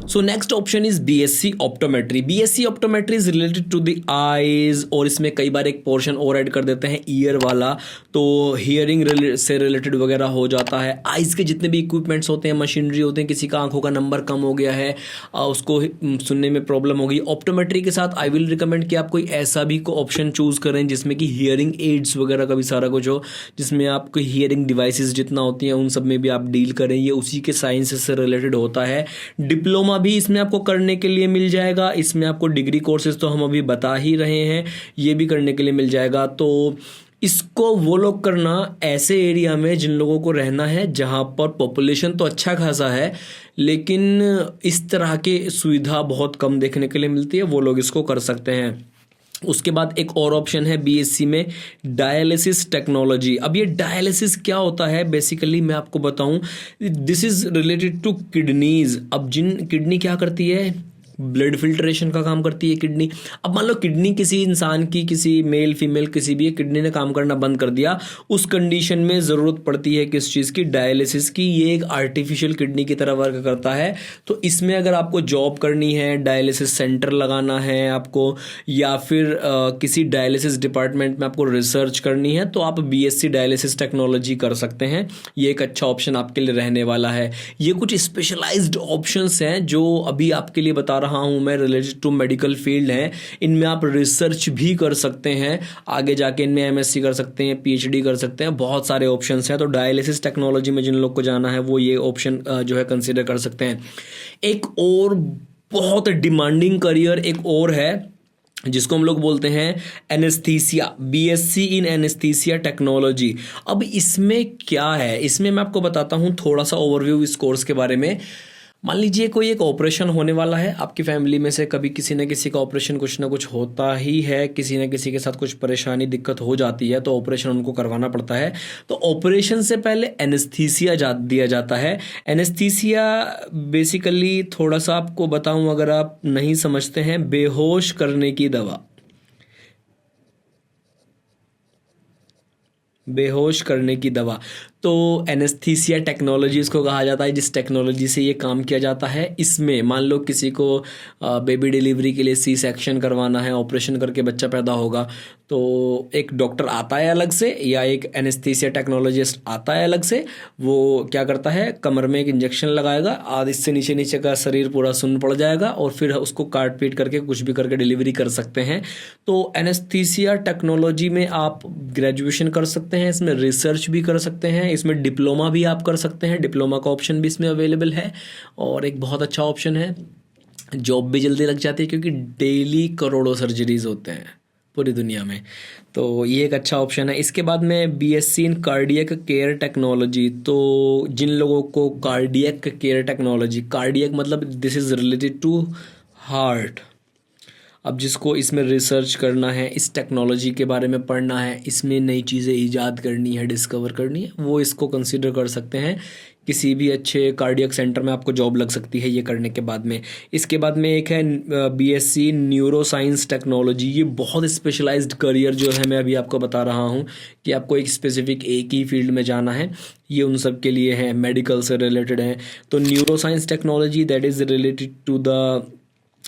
So next option is BSc optometry. BSc optometry is related to the eyes, और इसमें कई बार एक पोर्शन और ऐड कर देते हैं ईयर वाला, तो हियरिंग से रिलेटेड वगैरह हो जाता है। आइज के जितने भी इक्विपमेंट्स होते हैं, मशीनरी होते हैं, किसी का आंखों का नंबर कम हो गया है, उसको सुनने में प्रॉब्लम होगी, ऑप्टोमेट्री के साथ आई विल रिकमेंड कि आप कोई ऐसा भी को ऑप्शन चूज करें जिसमें कि हियरिंग एड्स वगैरह का भी सारा कुछ हो, जिसमें आपको हियरिंग डिवाइसेस जितना होती हैं उन सब में भी आप डील करें। ये उसी के साइंस से रिलेटेड होता है। डिप्लोमा भी इसमें आपको करने के लिए मिल जाएगा। इसमें आपको डिग्री कोर्सेज तो हम अभी बता ही रहे हैं, ये भी करने के लिए मिल जाएगा। तो इसको वो लोग करना ऐसे एरिया में जिन लोगों को रहना है जहाँ पर पॉपुलेशन तो अच्छा खासा है लेकिन इस तरह के सुविधा बहुत कम देखने के लिए मिलती है, वो लोग इसको कर सकते हैं। उसके बाद एक और ऑप्शन है बीएससी में डायलिसिस टेक्नोलॉजी। अब ये डायलिसिस क्या होता है बेसिकली मैं आपको बताऊं, this is related to kidneys. अब किडनी क्या करती है, ब्लड फिल्ट्रेशन का काम करती है किडनी। अब मान लो किडनी किसी इंसान की, किसी मेल फीमेल किसी भी किडनी ने काम करना बंद कर दिया, उस कंडीशन में ज़रूरत पड़ती है किस चीज़ की, डायलिसिस की। ये एक आर्टिफिशियल किडनी की तरह वर्क करता है। तो इसमें अगर आपको जॉब करनी है, डायलिसिस सेंटर लगाना है आपको, या फिर किसी डायलिसिस डिपार्टमेंट में आपको रिसर्च करनी है, तो आप बीएससी डायलिसिस टेक्नोलॉजी कर सकते हैं। ये एक अच्छा ऑप्शन आपके लिए रहने वाला है। ये कुछ स्पेशलाइज्ड ऑप्शंस हैं जो अभी आपके लिए बता रहा हूं मैं, रिलेटेड टू मेडिकल फील्ड है। इनमें आप रिसर्च भी कर सकते हैं, आगे जाके इनमें एमएससी कर सकते हैं, पीएचडी कर सकते हैं, बहुत सारे ऑप्शंस हैं। तो डायलिसिस टेक्नोलॉजी में जिन लोग को जाना है वो ये ऑप्शन जो है कंसीडर कर सकते हैं। एक और बहुत डिमांडिंग करियर एक और है जिसको हम लोग बोलते हैं anaesthesia, BSc in anaesthesia technology. अब इसमें क्या है, इसमें मैं आपको बताता हूं थोड़ा सा ओवरव्यू इस कोर्स के बारे में। मान लीजिए कोई एक ऑपरेशन होने वाला है, आपकी फैमिली में से कभी किसी न किसी का ऑपरेशन कुछ ना कुछ होता ही है, किसी न किसी के साथ कुछ परेशानी दिक्कत हो जाती है तो ऑपरेशन उनको करवाना पड़ता है। तो ऑपरेशन से पहले एनेस्थीसिया दिया जाता है। एनेस्थीसिया बेसिकली थोड़ा सा आपको बताऊं अगर आप नहीं समझते हैं, बेहोश करने की दवा, बेहोश करने की दवा। तो एनेस्थीसिया टेक्नोलॉजी इसको कहा जाता है, जिस टेक्नोलॉजी से ये काम किया जाता है। इसमें मान लो किसी को बेबी डिलीवरी के लिए सी सेक्शन करवाना है, ऑपरेशन करके बच्चा पैदा होगा, तो एक डॉक्टर आता है अलग से या एक एनेस्थीसिया टेक्नोलॉजिस्ट आता है अलग से। वो क्या करता है, कमर में एक इंजेक्शन लगाएगा, आधे से नीचे नीचे का शरीर पूरा सुन्न पड़ जाएगा और फिर उसको काट पीट करके कुछ भी करके डिलीवरी कर सकते हैं। तो एनेस्थीसिया टेक्नोलॉजी में आप ग्रेजुएशन कर सकते हैं, इसमें रिसर्च भी कर सकते हैं, इसमें डिप्लोमा भी आप कर सकते हैं, डिप्लोमा का ऑप्शन भी इसमें अवेलेबल है। और एक बहुत अच्छा ऑप्शन है, जॉब भी जल्दी लग जाती है क्योंकि डेली करोड़ों सर्जरीज होते हैं पूरी दुनिया में। तो ये एक अच्छा ऑप्शन है। इसके बाद में BSc in cardiac care technology. तो जिन लोगों को कार्डियक केयर टेक्नोलॉजी, कार्डियक मतलब this is related to heart, अब जिसको इसमें रिसर्च करना है, इस टेक्नोलॉजी के बारे में पढ़ना है, इसमें नई चीज़ें ईजाद करनी है, डिस्कवर करनी है, वो इसको कंसीडर कर सकते हैं। किसी भी अच्छे कार्डियक सेंटर में आपको जॉब लग सकती है ये करने के बाद में। इसके बाद में एक है बीएससी न्यूरो साइंस टेक्नोलॉजी। ये बहुत स्पेशलाइज्ड करियर जो है मैं अभी आपको बता रहा हूँ कि आपको एक स्पेसिफिक एक ही फील्ड में जाना है, ये उन सब के लिए है, मेडिकल से रिलेटेड है। तो neuro science technology that is related to the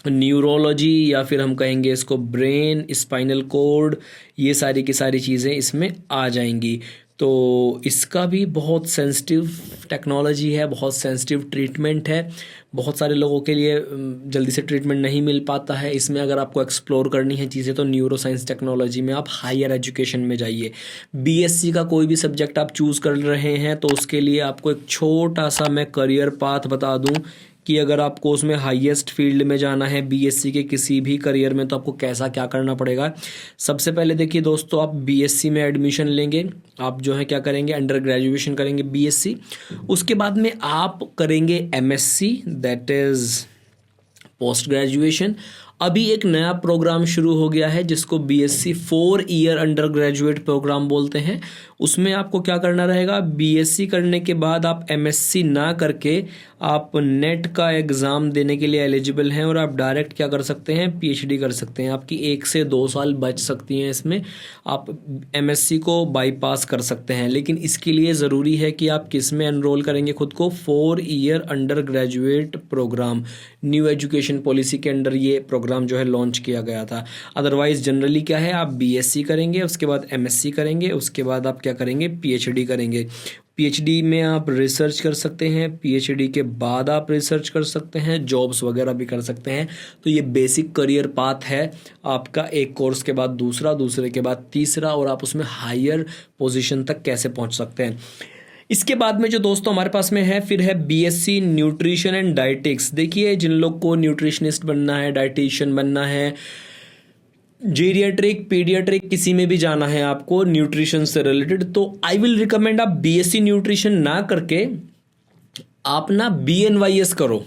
neurology, या फिर हम कहेंगे इसको ब्रेन, स्पाइनल कोड, ये सारी की सारी चीज़ें इसमें आ जाएंगी। तो इसका भी बहुत सेंसिटिव टेक्नोलॉजी है, बहुत सेंसिटिव ट्रीटमेंट है, बहुत सारे लोगों के लिए जल्दी से ट्रीटमेंट नहीं मिल पाता है। इसमें अगर आपको एक्सप्लोर करनी है चीज़ें तो न्यूरो साइंस टेक्नोलॉजी में आप हायर एजुकेशन में जाइए। बीएससी का कोई भी सब्जेक्ट आप चूज़ कर रहे हैं तो उसके लिए आपको एक छोटा सा मैं करियर पाथ बता दूं कि अगर आपको उसमें हाईएस्ट फील्ड में जाना है बीएससी के किसी भी करियर में, तो आपको कैसा क्या करना पड़ेगा। सबसे पहले देखिए दोस्तों, आप बीएससी में एडमिशन लेंगे, आप जो है क्या करेंगे, अंडर ग्रेजुएशन करेंगे बीएससी। उसके बाद में आप करेंगे MSc, that is post graduation. अभी एक नया प्रोग्राम शुरू हो गया है जिसको BSc 4 year under graduate programme बोलते हैं। उसमें आपको क्या करना रहेगा, बीएससी करने के बाद आप एमएससी ना करके आप नेट का एग्ज़ाम देने के लिए एलिजिबल हैं और आप डायरेक्ट क्या कर सकते हैं, पीएचडी कर सकते हैं। आपकी 1 से 2 साल बच सकती हैं इसमें, आप एमएससी को बाईपास कर सकते हैं। लेकिन इसके लिए ज़रूरी है कि आप किस में एनरोल करेंगे खुद को, 4 year under graduate programme, new education policy के अंडर ये प्रोग्राम जो है लॉन्च किया गया था। अदरवाइज़ जनरली क्या है, आप बीएससी करेंगे, उसके बाद एमएससी करेंगे, उसके बाद आप क्या करेंगे, पीएचडी करेंगे। पीएचडी में आप रिसर्च कर सकते हैं, पीएचडी के बाद आप रिसर्च कर सकते हैं, जॉब्स वगैरह भी कर सकते हैं। तो ये बेसिक करियर पाथ है आपका, एक कोर्स के बाद दूसरा, दूसरे के बाद तीसरा, और आप उसमें हायर पोजीशन तक कैसे पहुंच सकते हैं। इसके बाद में जो दोस्तों हमारे पास में है, फिर है बीएससी न्यूट्रिशन एंड डाइटिक्स। देखिए, जिन लोग को न्यूट्रिशनिस्ट बनना है, डाइटिशियन बनना है, जीरियाट्रिक, पीडियाट्रिक, किसी में भी जाना है आपको न्यूट्रिशन से रिलेटेड, तो आई विल रिकमेंड आप बीएससी न्यूट्रिशन ना करके आप ना बीएनवाईएस करो।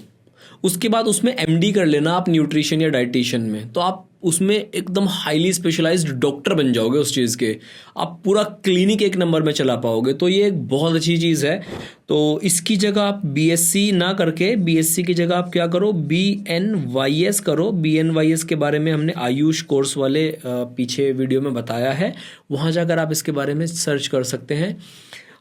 उसके बाद उसमें एमडी कर लेना आप न्यूट्रिशन या डाइटिशियन में, तो आप उसमें एकदम हाईली स्पेशलाइज्ड डॉक्टर बन जाओगे उस चीज़ के, आप पूरा क्लिनिक एक नंबर में चला पाओगे। तो ये एक बहुत अच्छी चीज़ है। तो इसकी जगह आप बीएससी ना करके, बीएससी की जगह आप क्या करो, बीएनवाईएस करो। बीएनवाईएस के बारे में हमने आयुष कोर्स वाले पीछे वीडियो में बताया है, वहाँ जाकर आप इसके बारे में सर्च कर सकते हैं।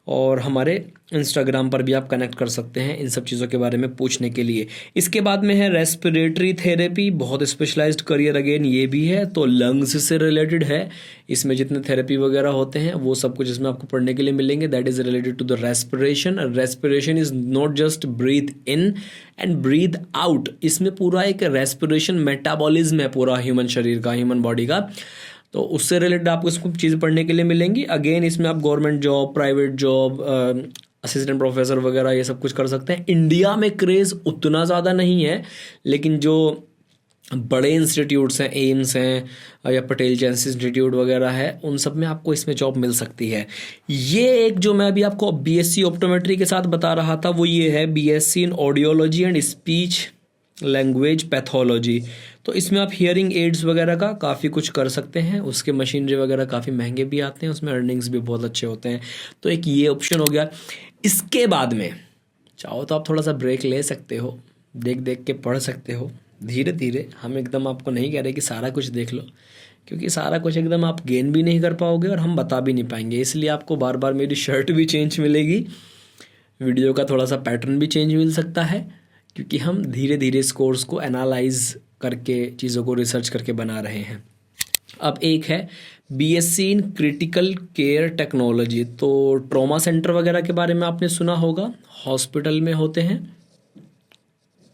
और हमारे इंस्टाग्राम पर भी आप कनेक्ट कर सकते हैं इन सब चीज़ों के बारे में पूछने के लिए। इसके बाद में है रेस्पिरेटरी थेरेपी, बहुत स्पेशलाइज्ड करियर अगेन ये भी है, तो लंग्स से रिलेटेड है। इसमें जितने थेरेपी वगैरह होते हैं वो सब कुछ इसमें आपको पढ़ने के लिए मिलेंगे, that is related to the respiration. Respiration is not just breathe in and breathe out, इसमें पूरा एक रेस्पिरेशन मेटाबॉलिज्म है पूरा ह्यूमन शरीर का, ह्यूमन बॉडी का। तो उससे रिलेटेड आपको इसको चीज़ें पढ़ने के लिए मिलेंगी। अगेन इसमें आप government job, private job, assistant professor वगैरह ये सब कुछ कर सकते हैं। इंडिया में क्रेज़ उतना ज़्यादा नहीं है, लेकिन जो बड़े इंस्टीट्यूट्स हैं, एम्स हैं या पटेल जेन्स इंस्टीट्यूट वगैरह है, उन सब में आपको इसमें जॉब मिल सकती है। ये एक जो मैं अभी आपको बीएससी ऑप्टोमेट्री के साथ बता रहा था वो ये है, BSc in audiology and speech language pathology. तो इसमें आप हियरिंग एड्स वगैरह का काफ़ी कुछ कर सकते हैं। उसके मशीनरी वगैरह काफ़ी महंगे भी आते हैं, उसमें अर्निंग्स भी बहुत अच्छे होते हैं। तो एक ये ऑप्शन हो गया। इसके बाद में चाहो तो आप थोड़ा सा ब्रेक ले सकते हो, देख देख के पढ़ सकते हो धीरे धीरे। हम एकदम आपको नहीं कह रहे कि सारा कुछ देख लो, क्योंकि सारा कुछ एकदम आप गेन भी नहीं कर पाओगे और हम बता भी नहीं पाएंगे। इसलिए आपको बार बार मेरी शर्ट भी चेंज मिलेगी, वीडियो का थोड़ा सा पैटर्न भी चेंज मिल सकता है, क्योंकि हम धीरे धीरे इस कोर्स को एनालाइज करके चीज़ों को रिसर्च करके बना रहे हैं। अब एक है BSc in critical care technology. तो ट्रॉमा सेंटर वगैरह के बारे में आपने सुना होगा, हॉस्पिटल में होते हैं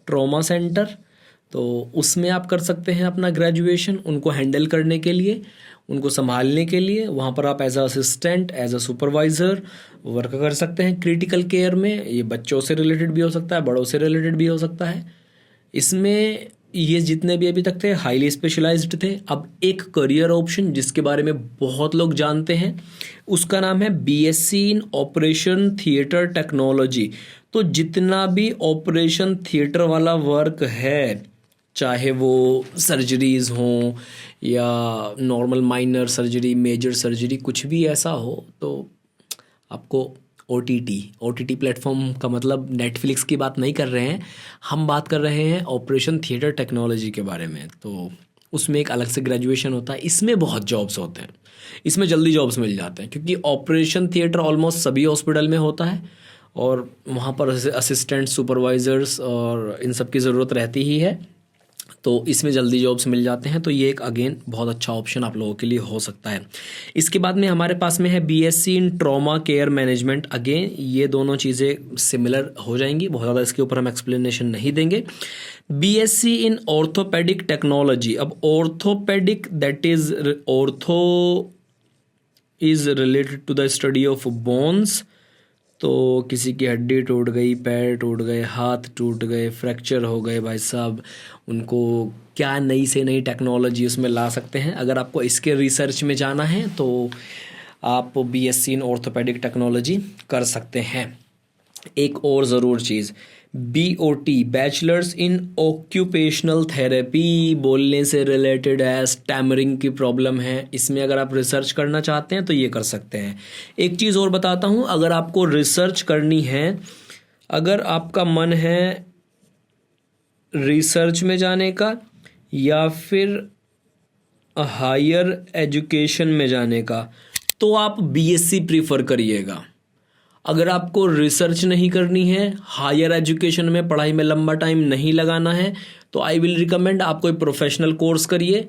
ट्रॉमा सेंटर, तो उसमें आप कर सकते हैं अपना ग्रेजुएशन, उनको हैंडल करने के लिए, उनको संभालने के लिए। वहाँ पर आप as a assistant, as a supervisor work कर सकते हैं। क्रिटिकल केयर में ये बच्चों से रिलेटेड भी हो सकता है, बड़ों से रिलेटेड भी हो सकता है। इसमें ये जितने भी अभी तक थे हाईली स्पेशलाइज्ड थे। अब एक करियर ऑप्शन जिसके बारे में बहुत लोग जानते हैं, उसका नाम है BSc in operation theatre technology. तो जितना भी ऑपरेशन थिएटर वाला वर्क है, चाहे वो सर्जरीज़ हों या normal minor surgery, major surgery, कुछ भी ऐसा हो, तो आपको ओटीटी प्लेटफॉर्म का मतलब नेटफ्लिक्स की बात नहीं कर रहे हैं, हम बात कर रहे हैं ऑपरेशन थिएटर टेक्नोलॉजी के बारे में। तो उसमें एक अलग से ग्रेजुएशन होता है, इसमें बहुत जॉब्स होते हैं, इसमें जल्दी जॉब्स मिल जाते हैं, क्योंकि ऑपरेशन थिएटर ऑलमोस्ट सभी हॉस्पिटल में होता है और वहाँ पर असिस्टेंट, सुपरवाइज़र्स और इन सब की ज़रूरत रहती ही है। तो इसमें जल्दी जॉब्स मिल जाते हैं। तो ये एक अगेन बहुत अच्छा ऑप्शन आप लोगों के लिए हो सकता है। इसके बाद में हमारे पास में है BSc in trauma care management. Again ये दोनों चीज़ें सिमिलर हो जाएंगी, बहुत ज़्यादा इसके ऊपर हम एक्सप्लेनेशन नहीं देंगे। BSc in orthopaedic technology. अब orthopaedic that is ortho is related to the study of bones. तो किसी की हड्डी टूट गई, पैर टूट गए, हाथ टूट गए, फ्रैक्चर हो गए, भाई साहब, उनको क्या नई से नई टेक्नोलॉजी उसमें ला सकते हैं। अगर आपको इसके रिसर्च में जाना है तो आप बीएससी इन ऑर्थोपेडिक टेक्नोलॉजी कर सकते हैं। एक और ज़रूर चीज़, BOT, bachelors in occupational therapy, बोलने से रिलेटेड है, स्टैमरिंग की प्रॉब्लम है, इसमें अगर आप रिसर्च करना चाहते हैं तो ये कर सकते हैं। एक चीज़ और बताता हूँ, अगर आपको रिसर्च करनी है, अगर आपका मन है रिसर्च में जाने का या फिर हायर एजुकेशन में जाने का, तो आप BSc प्रीफर करिएगा। अगर आपको रिसर्च नहीं करनी है, हायर एजुकेशन में पढ़ाई में लंबा टाइम नहीं लगाना है, तो आई विल रिकमेंड आप कोई प्रोफेशनल कोर्स करिए,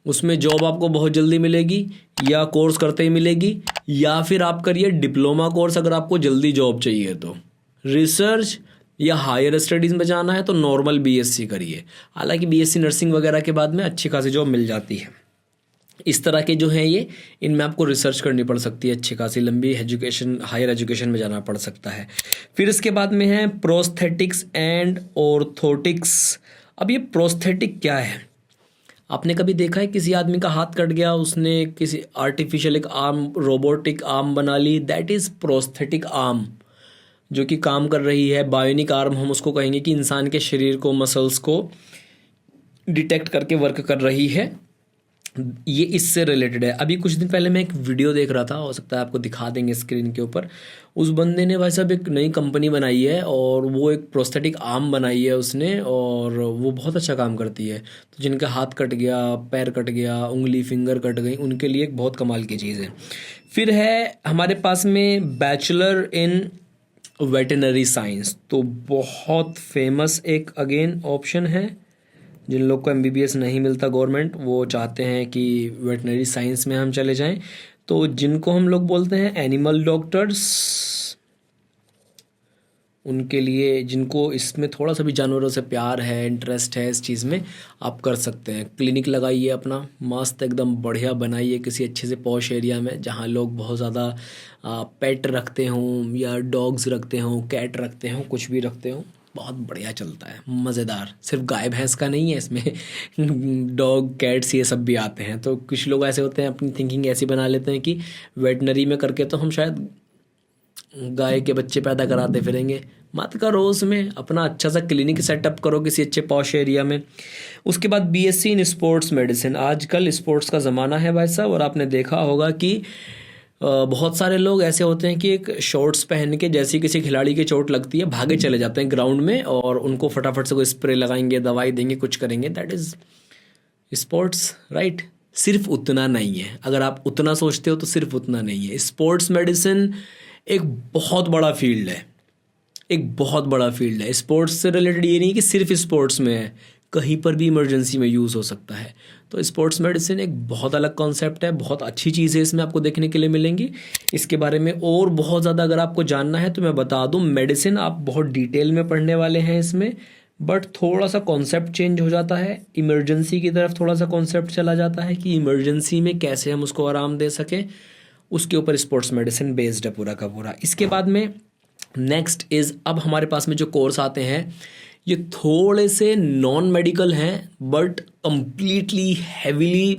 उसमें जॉब आपको बहुत जल्दी मिलेगी या कोर्स करते ही मिलेगी, या फिर आप करिए डिप्लोमा कोर्स अगर आपको जल्दी जॉब चाहिए तो। रिसर्च या हायर स्टडीज़ में जाना है तो नॉर्मल BSc करिए, हालांकि BSc नर्सिंग वगैरह के बाद में अच्छी खासी जॉब मिल जाती है। इस तरह के जो हैं ये, इनमें आपको रिसर्च करनी पड़ सकती है, अच्छी खासी लंबी एजुकेशन, हायर एजुकेशन में जाना पड़ सकता है। फिर इसके बाद में है प्रोस्थेटिक्स एंड ऑर्थोटिक्स। अब ये प्रोस्थेटिक क्या है? आपने कभी देखा है किसी आदमी का हाथ कट गया, उसने किसी आर्टिफिशियल एक आर्म, रोबोटिक आर्म बना ली, दैट इज़ प्रोस्थेटिक आर्म, जो कि काम कर रही है। बायोनिक आर्म हम उसको कहेंगे कि इंसान के शरीर को, मसल्स को डिटेक्ट करके वर्क कर रही है। ये इससे रिलेटेड है। अभी कुछ दिन पहले मैं एक वीडियो देख रहा था, हो सकता है आपको दिखा देंगे स्क्रीन के ऊपर। उस बंदे ने भाई साहब एक नई कंपनी बनाई है और वो एक प्रोस्थेटिक आर्म बनाई है उसने, और वो बहुत अच्छा काम करती है। तो जिनका हाथ कट गया, पैर कट गया, उंगली, फिंगर कट गई, उनके लिए एक बहुत कमाल की चीज़ है। फिर है हमारे पास में बैचलर इन वेटनरी साइंस, तो बहुत फेमस एक अगेन ऑप्शन है। जिन लोग को MBBS नहीं मिलता गवर्नमेंट, वो चाहते हैं कि वेटनरी साइंस में हम चले जाएं, तो जिनको हम लोग बोलते हैं एनिमल डॉक्टर्स, उनके लिए, जिनको इसमें थोड़ा सा भी जानवरों से प्यार है, इंटरेस्ट है इस चीज़ में, आप कर सकते हैं। क्लिनिक लगाइए अपना, मस्त एकदम बढ़िया बनाइए किसी अच्छे से पॉश एरिया में, जहाँ लोग बहुत ज़्यादा पेट रखते हों या डॉग्स रखते हों, कैट रखते हों, कुछ भी रखते हों, बहुत बढ़िया चलता है, मज़ेदार। सिर्फ गाय भैंस का नहीं है इसमें डॉग, कैट्स, ये सब भी आते हैं। तो कुछ लोग ऐसे होते हैं, अपनी थिंकिंग ऐसी बना लेते हैं कि वेटनरी में करके तो हम शायद गाय के बच्चे पैदा कराते फिरेंगे। मत करो, उसमें अपना अच्छा सा क्लिनिक सेटअप करो किसी अच्छे पॉश एरिया में। उसके बाद BSc इन स्पोर्ट्स मेडिसिन। आजकल स्पोर्ट्स का ज़माना है भाई साहब, और आपने देखा होगा कि बहुत सारे लोग ऐसे होते हैं कि एक शॉर्ट्स पहन के, जैसे किसी खिलाड़ी की चोट लगती है, भागे चले जाते हैं ग्राउंड में और उनको फटाफट से कोई स्प्रे लगाएंगे, दवाई देंगे, कुछ करेंगे। That is sports, right? सिर्फ उतना नहीं है, अगर आप उतना सोचते हो तो सिर्फ उतना नहीं है। स्पोर्ट्स मेडिसिन एक बहुत बड़ा फील्ड है, एक बहुत बड़ा फील्ड है। स्पोर्ट्स से रिलेटेड ये नहीं कि सिर्फ स्पोर्ट्स में है, कहीं पर भी इमरजेंसी में यूज़ हो सकता है। तो स्पोर्ट्स मेडिसिन एक बहुत अलग कॉन्सेप्ट है, बहुत अच्छी चीज़ है, इसमें आपको देखने के लिए मिलेंगी। इसके बारे में और बहुत ज़्यादा अगर आपको जानना है तो मैं बता दूं, मेडिसिन आप बहुत डिटेल में पढ़ने वाले हैं इसमें, बट थोड़ा सा कॉन्सेप्ट चेंज हो जाता है, इमरजेंसी की तरफ थोड़ा सा कॉन्सेप्ट चला जाता है कि इमरजेंसी में कैसे हम उसको आराम दे सकें, उसके ऊपर स्पोर्ट्स मेडिसिन बेस्ड है पूरा का पूरा। इसके बाद में नेक्स्ट इज़, अब हमारे पास में जो कोर्स आते हैं ये थोड़े से नॉन मेडिकल हैं, but completely heavily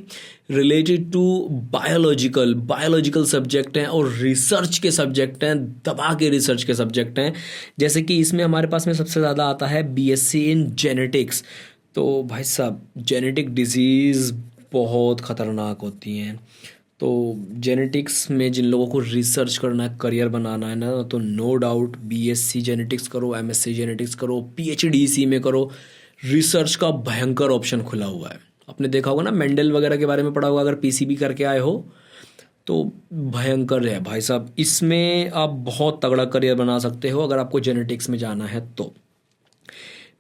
related to biological subject हैं और रिसर्च के सब्जेक्ट हैं, दबा के रिसर्च के सब्जेक्ट हैं। जैसे कि इसमें हमारे पास में सबसे ज़्यादा आता है BSc इन जेनेटिक्स। तो भाई साहब, जेनेटिक डिजीज़ बहुत ख़तरनाक होती हैं, तो जेनेटिक्स में जिन लोगों को रिसर्च करना है, करियर बनाना है ना, तो नो डाउट BSc जेनेटिक्स करो, MSc जेनेटिक्स करो, PhD इसी में करो। रिसर्च का भयंकर ऑप्शन खुला हुआ है। आपने देखा होगा ना, मेंडल वगैरह के बारे में पढ़ा होगा, अगर PCB करके आए हो तो भयंकर है भाई साहब। इसमें आप बहुत तगड़ा करियर बना सकते हो अगर आपको जेनेटिक्स में जाना है तो।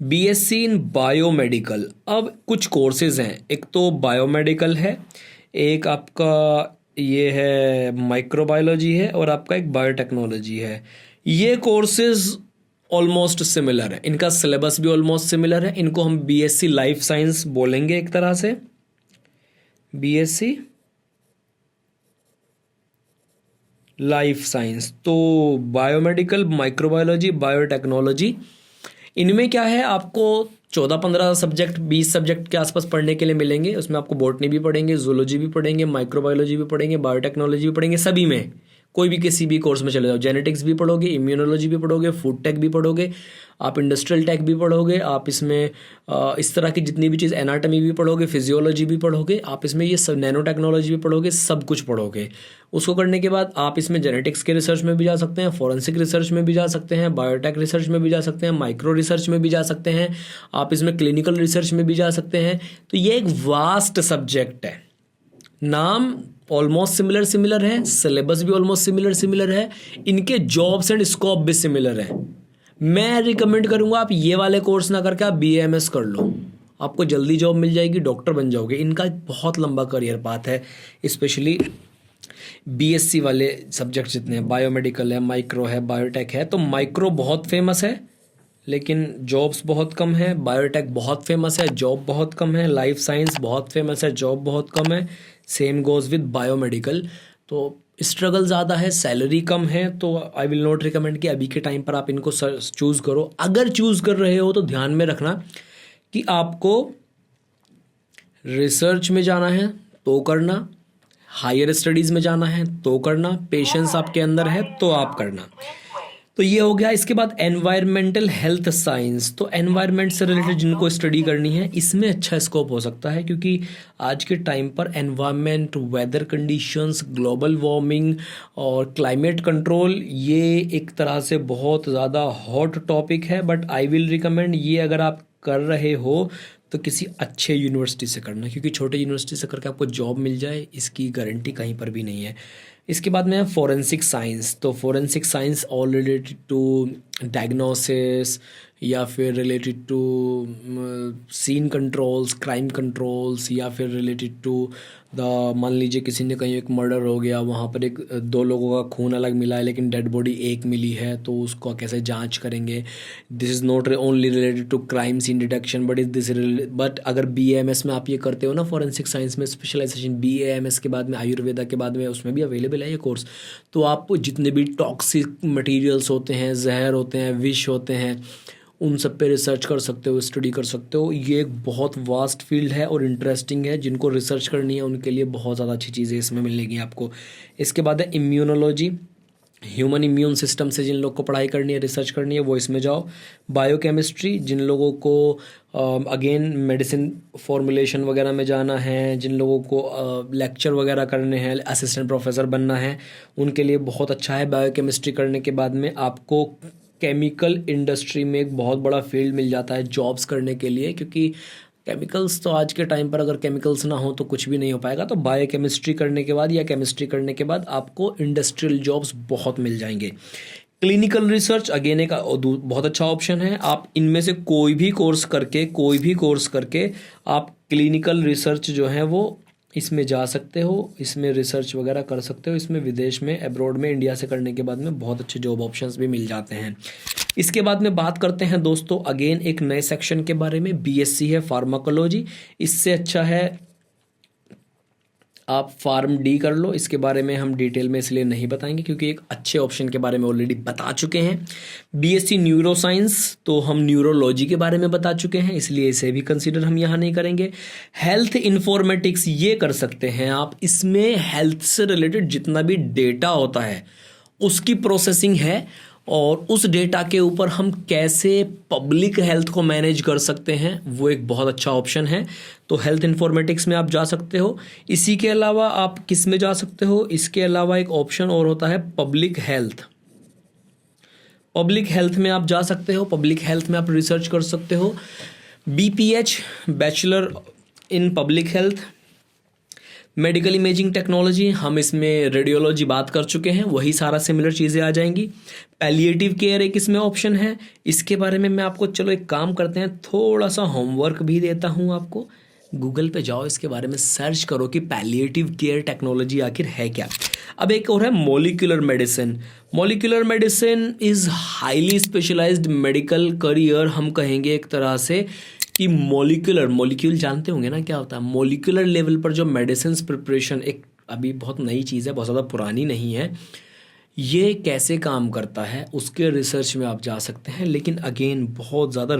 BSc इन बायोमेडिकल, अब कुछ कोर्सेज हैं, एक तो बायोमेडिकल है, एक आपका ये है माइक्रोबायोलॉजी है, और आपका एक बायोटेक्नोलॉजी है। ये कोर्सेज ऑलमोस्ट सिमिलर है, इनका सिलेबस भी ऑलमोस्ट सिमिलर है। इनको हम BSc लाइफ साइंस बोलेंगे एक तरह से, BSc लाइफ साइंस। तो बायोमेडिकल, माइक्रोबायोलॉजी, बायोटेक्नोलॉजी, इनमें क्या है, आपको 14-15 सब्जेक्ट, 20 सब्जेक्ट के आसपास पढ़ने के लिए मिलेंगे। उसमें आपको बॉटनी भी पढ़ेंगे, जूलॉजी भी पढ़ेंगे, माइक्रोबायोलॉजी भी पढ़ेंगे, बायोटेक्नोलॉजी भी पढ़ेंगे, सभी में कोई भी किसी भी कोर्स में चले जाओ, जेनेटिक्स भी पढ़ोगे, इम्यूनोलॉजी भी पढ़ोगे, फूड टेक भी पढ़ोगे, आप इंडस्ट्रियल टेक भी पढ़ोगे, आप इसमें इस तरह की जितनी भी चीज़, एनाटॉमी भी पढ़ोगे, फिजियोलॉजी भी पढ़ोगे, आप इसमें ये सब नैनो टेक्नोलॉजी भी पढ़ोगे, सब कुछ पढ़ोगे। उसको करने के बाद आप इसमें जेनेटिक्स के रिसर्च में भी जा सकते हैं, फॉरेंसिक रिसर्च में भी जा सकते हैं, बायोटेक रिसर्च में भी जा सकते हैं, माइक्रो रिसर्च में भी जा सकते हैं, आप इसमें क्लिनिकल रिसर्च में भी जा सकते हैं। तो ये एक वास्ट सब्जेक्ट है, नाम ऑलमोस्ट सिमिलर है, सिलेबस भी ऑलमोस्ट सिमिलर है, इनके जॉब्स एंड स्कोप भी सिमिलर है। मैं रिकमेंड करूंगा आप ये वाले कोर्स ना करके आप BAMS कर लो, आपको जल्दी जॉब मिल जाएगी, डॉक्टर बन जाओगे। इनका बहुत लंबा करियर पाथ है, स्पेशली BSc वाले सब्जेक्ट जितने हैं, बायोमेडिकल है, माइक्रो है, बायोटेक है। तो माइक्रो बहुत फेमस है लेकिन जॉब्स बहुत कम है, बायोटेक बहुत फेमस है, जॉब बहुत कम है, लाइफ साइंस बहुत फेमस है, जॉब बहुत कम है, सेम गोज विद बायोमेडिकल। तो स्ट्रगल ज़्यादा है, सैलरी कम है, तो आई विल नॉट रिकमेंड कि अभी के टाइम पर आप इनको चूज़ करो। अगर चूज़ कर रहे हो तो ध्यान में रखना कि आपको रिसर्च में जाना है तो करना, हायर स्टडीज़ में जाना है तो करना, पेशेंस आपके अंदर है तो आप करना। तो ये हो गया। इसके बाद एनवायरमेंटल हेल्थ साइंस, तो एनवायरनमेंट से रिलेटेड जिनको स्टडी करनी है इसमें अच्छा स्कोप हो सकता है, क्योंकि आज के टाइम पर environment, weather conditions, global warming और क्लाइमेट कंट्रोल ये एक तरह से बहुत ज़्यादा हॉट टॉपिक है। बट आई विल रिकमेंड ये अगर आप कर रहे हो तो किसी अच्छे यूनिवर्सिटी से करना, क्योंकि छोटे यूनिवर्सिटी से करके आपको जॉब मिल जाए इसकी गारंटी कहीं पर भी नहीं है। इसके बाद में है फॉरेंसिक साइंस, तो forensic science all related to diagnosis या फिर related to scene controls, crime controls, या फिर रिलेटेड टू मान लीजिए किसी ने कहीं एक मर्डर हो गया, वहाँ पर एक दो लोगों का खून अलग मिला है लेकिन डेड बॉडी एक मिली है, तो उसको कैसे जांच करेंगे। This is not only related to crime scene detection but is this but अगर BAMS में आप ये करते हो ना, फॉरेंसिक साइंस में स्पेशलाइजेशन, BAMS के बाद में आयुर्वेदा के बाद में उसमें भी अवेलेबल है ये कोर्स। तो आप जितने भी टॉक्सिक मटीरियल्स होते हैं, जहर होते हैं, विष होते हैं, उन सब पे रिसर्च कर सकते हो, स्टडी कर सकते हो। ये एक बहुत वास्ट फील्ड है और इंटरेस्टिंग है, जिनको रिसर्च करनी है उनके लिए बहुत ज़्यादा अच्छी चीज़ें इसमें मिलेगी आपको। इसके बाद है इम्यूनोलॉजी, ह्यूमन इम्यून सिस्टम से जिन लोग को पढ़ाई करनी है, रिसर्च करनी है, वो इसमें जाओ। बायोकेमिस्ट्री, जिन लोगों को अगेन मेडिसिन फॉर्मुलेशन वगैरह में जाना है, जिन लोगों को लेक्चर वगैरह करने हैं, असिस्टेंट प्रोफेसर बनना है, उनके लिए बहुत अच्छा है। बायोकेमिस्ट्री करने के बाद में आपको केमिकल इंडस्ट्री में एक बहुत बड़ा फील्ड मिल जाता है जॉब्स करने के लिए, क्योंकि केमिकल्स तो आज के टाइम पर अगर केमिकल्स ना हो तो कुछ भी नहीं हो पाएगा। तो बायोकेमिस्ट्री करने के बाद या केमिस्ट्री करने के बाद आपको इंडस्ट्रियल जॉब्स बहुत मिल जाएंगे। क्लिनिकल रिसर्च अगेन एक बहुत अच्छा ऑप्शन है। आप इनमें से कोई भी कोर्स करके आप क्लिनिकल रिसर्च जो है वो इसमें जा सकते हो, इसमें रिसर्च वगैरह कर सकते हो। इसमें विदेश में, अब्रॉड में, इंडिया से करने के बाद में बहुत अच्छे जॉब ऑप्शंस भी मिल जाते हैं। इसके बाद में बात करते हैं दोस्तों अगेन एक नए सेक्शन के बारे में। BSc है फार्माकोलॉजी, इससे अच्छा है आप फार्म डी कर लो। इसके बारे में हम डिटेल में इसलिए नहीं बताएंगे क्योंकि एक अच्छे ऑप्शन के बारे में ऑलरेडी बता चुके हैं। BSc न्यूरो साइंस, तो हम न्यूरोलॉजी के बारे में बता चुके हैं, इसलिए इसे भी कंसीडर हम यहाँ नहीं करेंगे। हेल्थ इन्फॉर्मेटिक्स ये कर सकते हैं आप, इसमें हेल्थ से रिलेटेड जितना भी डेटा होता है उसकी प्रोसेसिंग है और उस डेटा के ऊपर हम कैसे पब्लिक हेल्थ को मैनेज कर सकते हैं, वो एक बहुत अच्छा ऑप्शन है। तो हेल्थ इन्फॉर्मेटिक्स में आप जा सकते हो। इसी के अलावा आप किस में जा सकते हो, इसके अलावा एक ऑप्शन और होता है पब्लिक हेल्थ। पब्लिक हेल्थ में आप जा सकते हो, पब्लिक हेल्थ में आप रिसर्च कर सकते हो। BPH, bachelor in public health. Medical imaging technology, हम इसमें रेडियोलॉजी बात कर चुके हैं, वही सारा सिमिलर चीज़ें आ जाएंगी। पैलिएटिव केयर एक इसमें ऑप्शन है, इसके बारे में मैं आपको, चलो एक काम करते हैं, थोड़ा सा होमवर्क भी देता हूँ आपको। गूगल पे जाओ, इसके बारे में सर्च करो कि पैलिएटिव केयर टेक्नोलॉजी आखिर है क्या। अब एक और है molecular medicine. Molecular medicine is highly specialised medical career, हम कहेंगे एक तरह से कि मॉलिक्यूल जानते होंगे ना क्या होता है। मॉलिक्यूलर लेवल पर जो मेडिसिन प्रिपरेशन, एक अभी बहुत नई चीज़ है, बहुत ज़्यादा पुरानी नहीं है, ये कैसे काम करता है उसके रिसर्च में आप जा सकते हैं। लेकिन अगेन बहुत ज़्यादा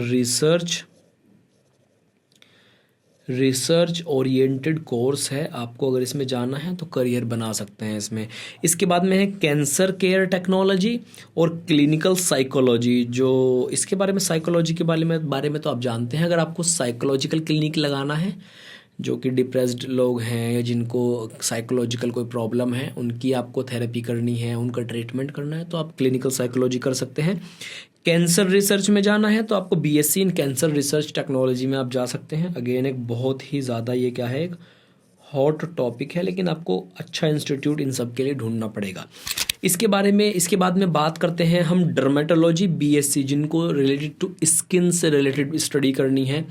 रिसर्च ओरिएंटेड कोर्स है, आपको अगर इसमें जाना है तो करियर बना सकते हैं इसमें। इसके बाद में है कैंसर केयर टेक्नोलॉजी और क्लिनिकल साइकोलॉजी। जो इसके बारे में, साइकोलॉजी के बारे में तो आप जानते हैं। अगर आपको साइकोलॉजिकल क्लिनिक लगाना है, जो कि डिप्रेस्ड लोग हैं या जिनको साइकोलॉजिकल कोई प्रॉब्लम है, उनकी आपको थेरेपी करनी है, उनका ट्रीटमेंट करना है, तो आप क्लिनिकल साइकोलॉजी कर सकते हैं। कैंसर रिसर्च में जाना है तो आपको BSc in cancer research technology में आप जा सकते हैं। अगेन एक बहुत ही ज़्यादा, ये क्या है, एक हॉट टॉपिक है, लेकिन आपको अच्छा इंस्टीट्यूट इन सब के लिए ढूंढना पड़ेगा। इसके बाद में बात करते हैं हम डर्मेटोलॉजी बीएससी, जिनको रिलेटेड टू स्किन से रिलेटेड स्टडी करनी है,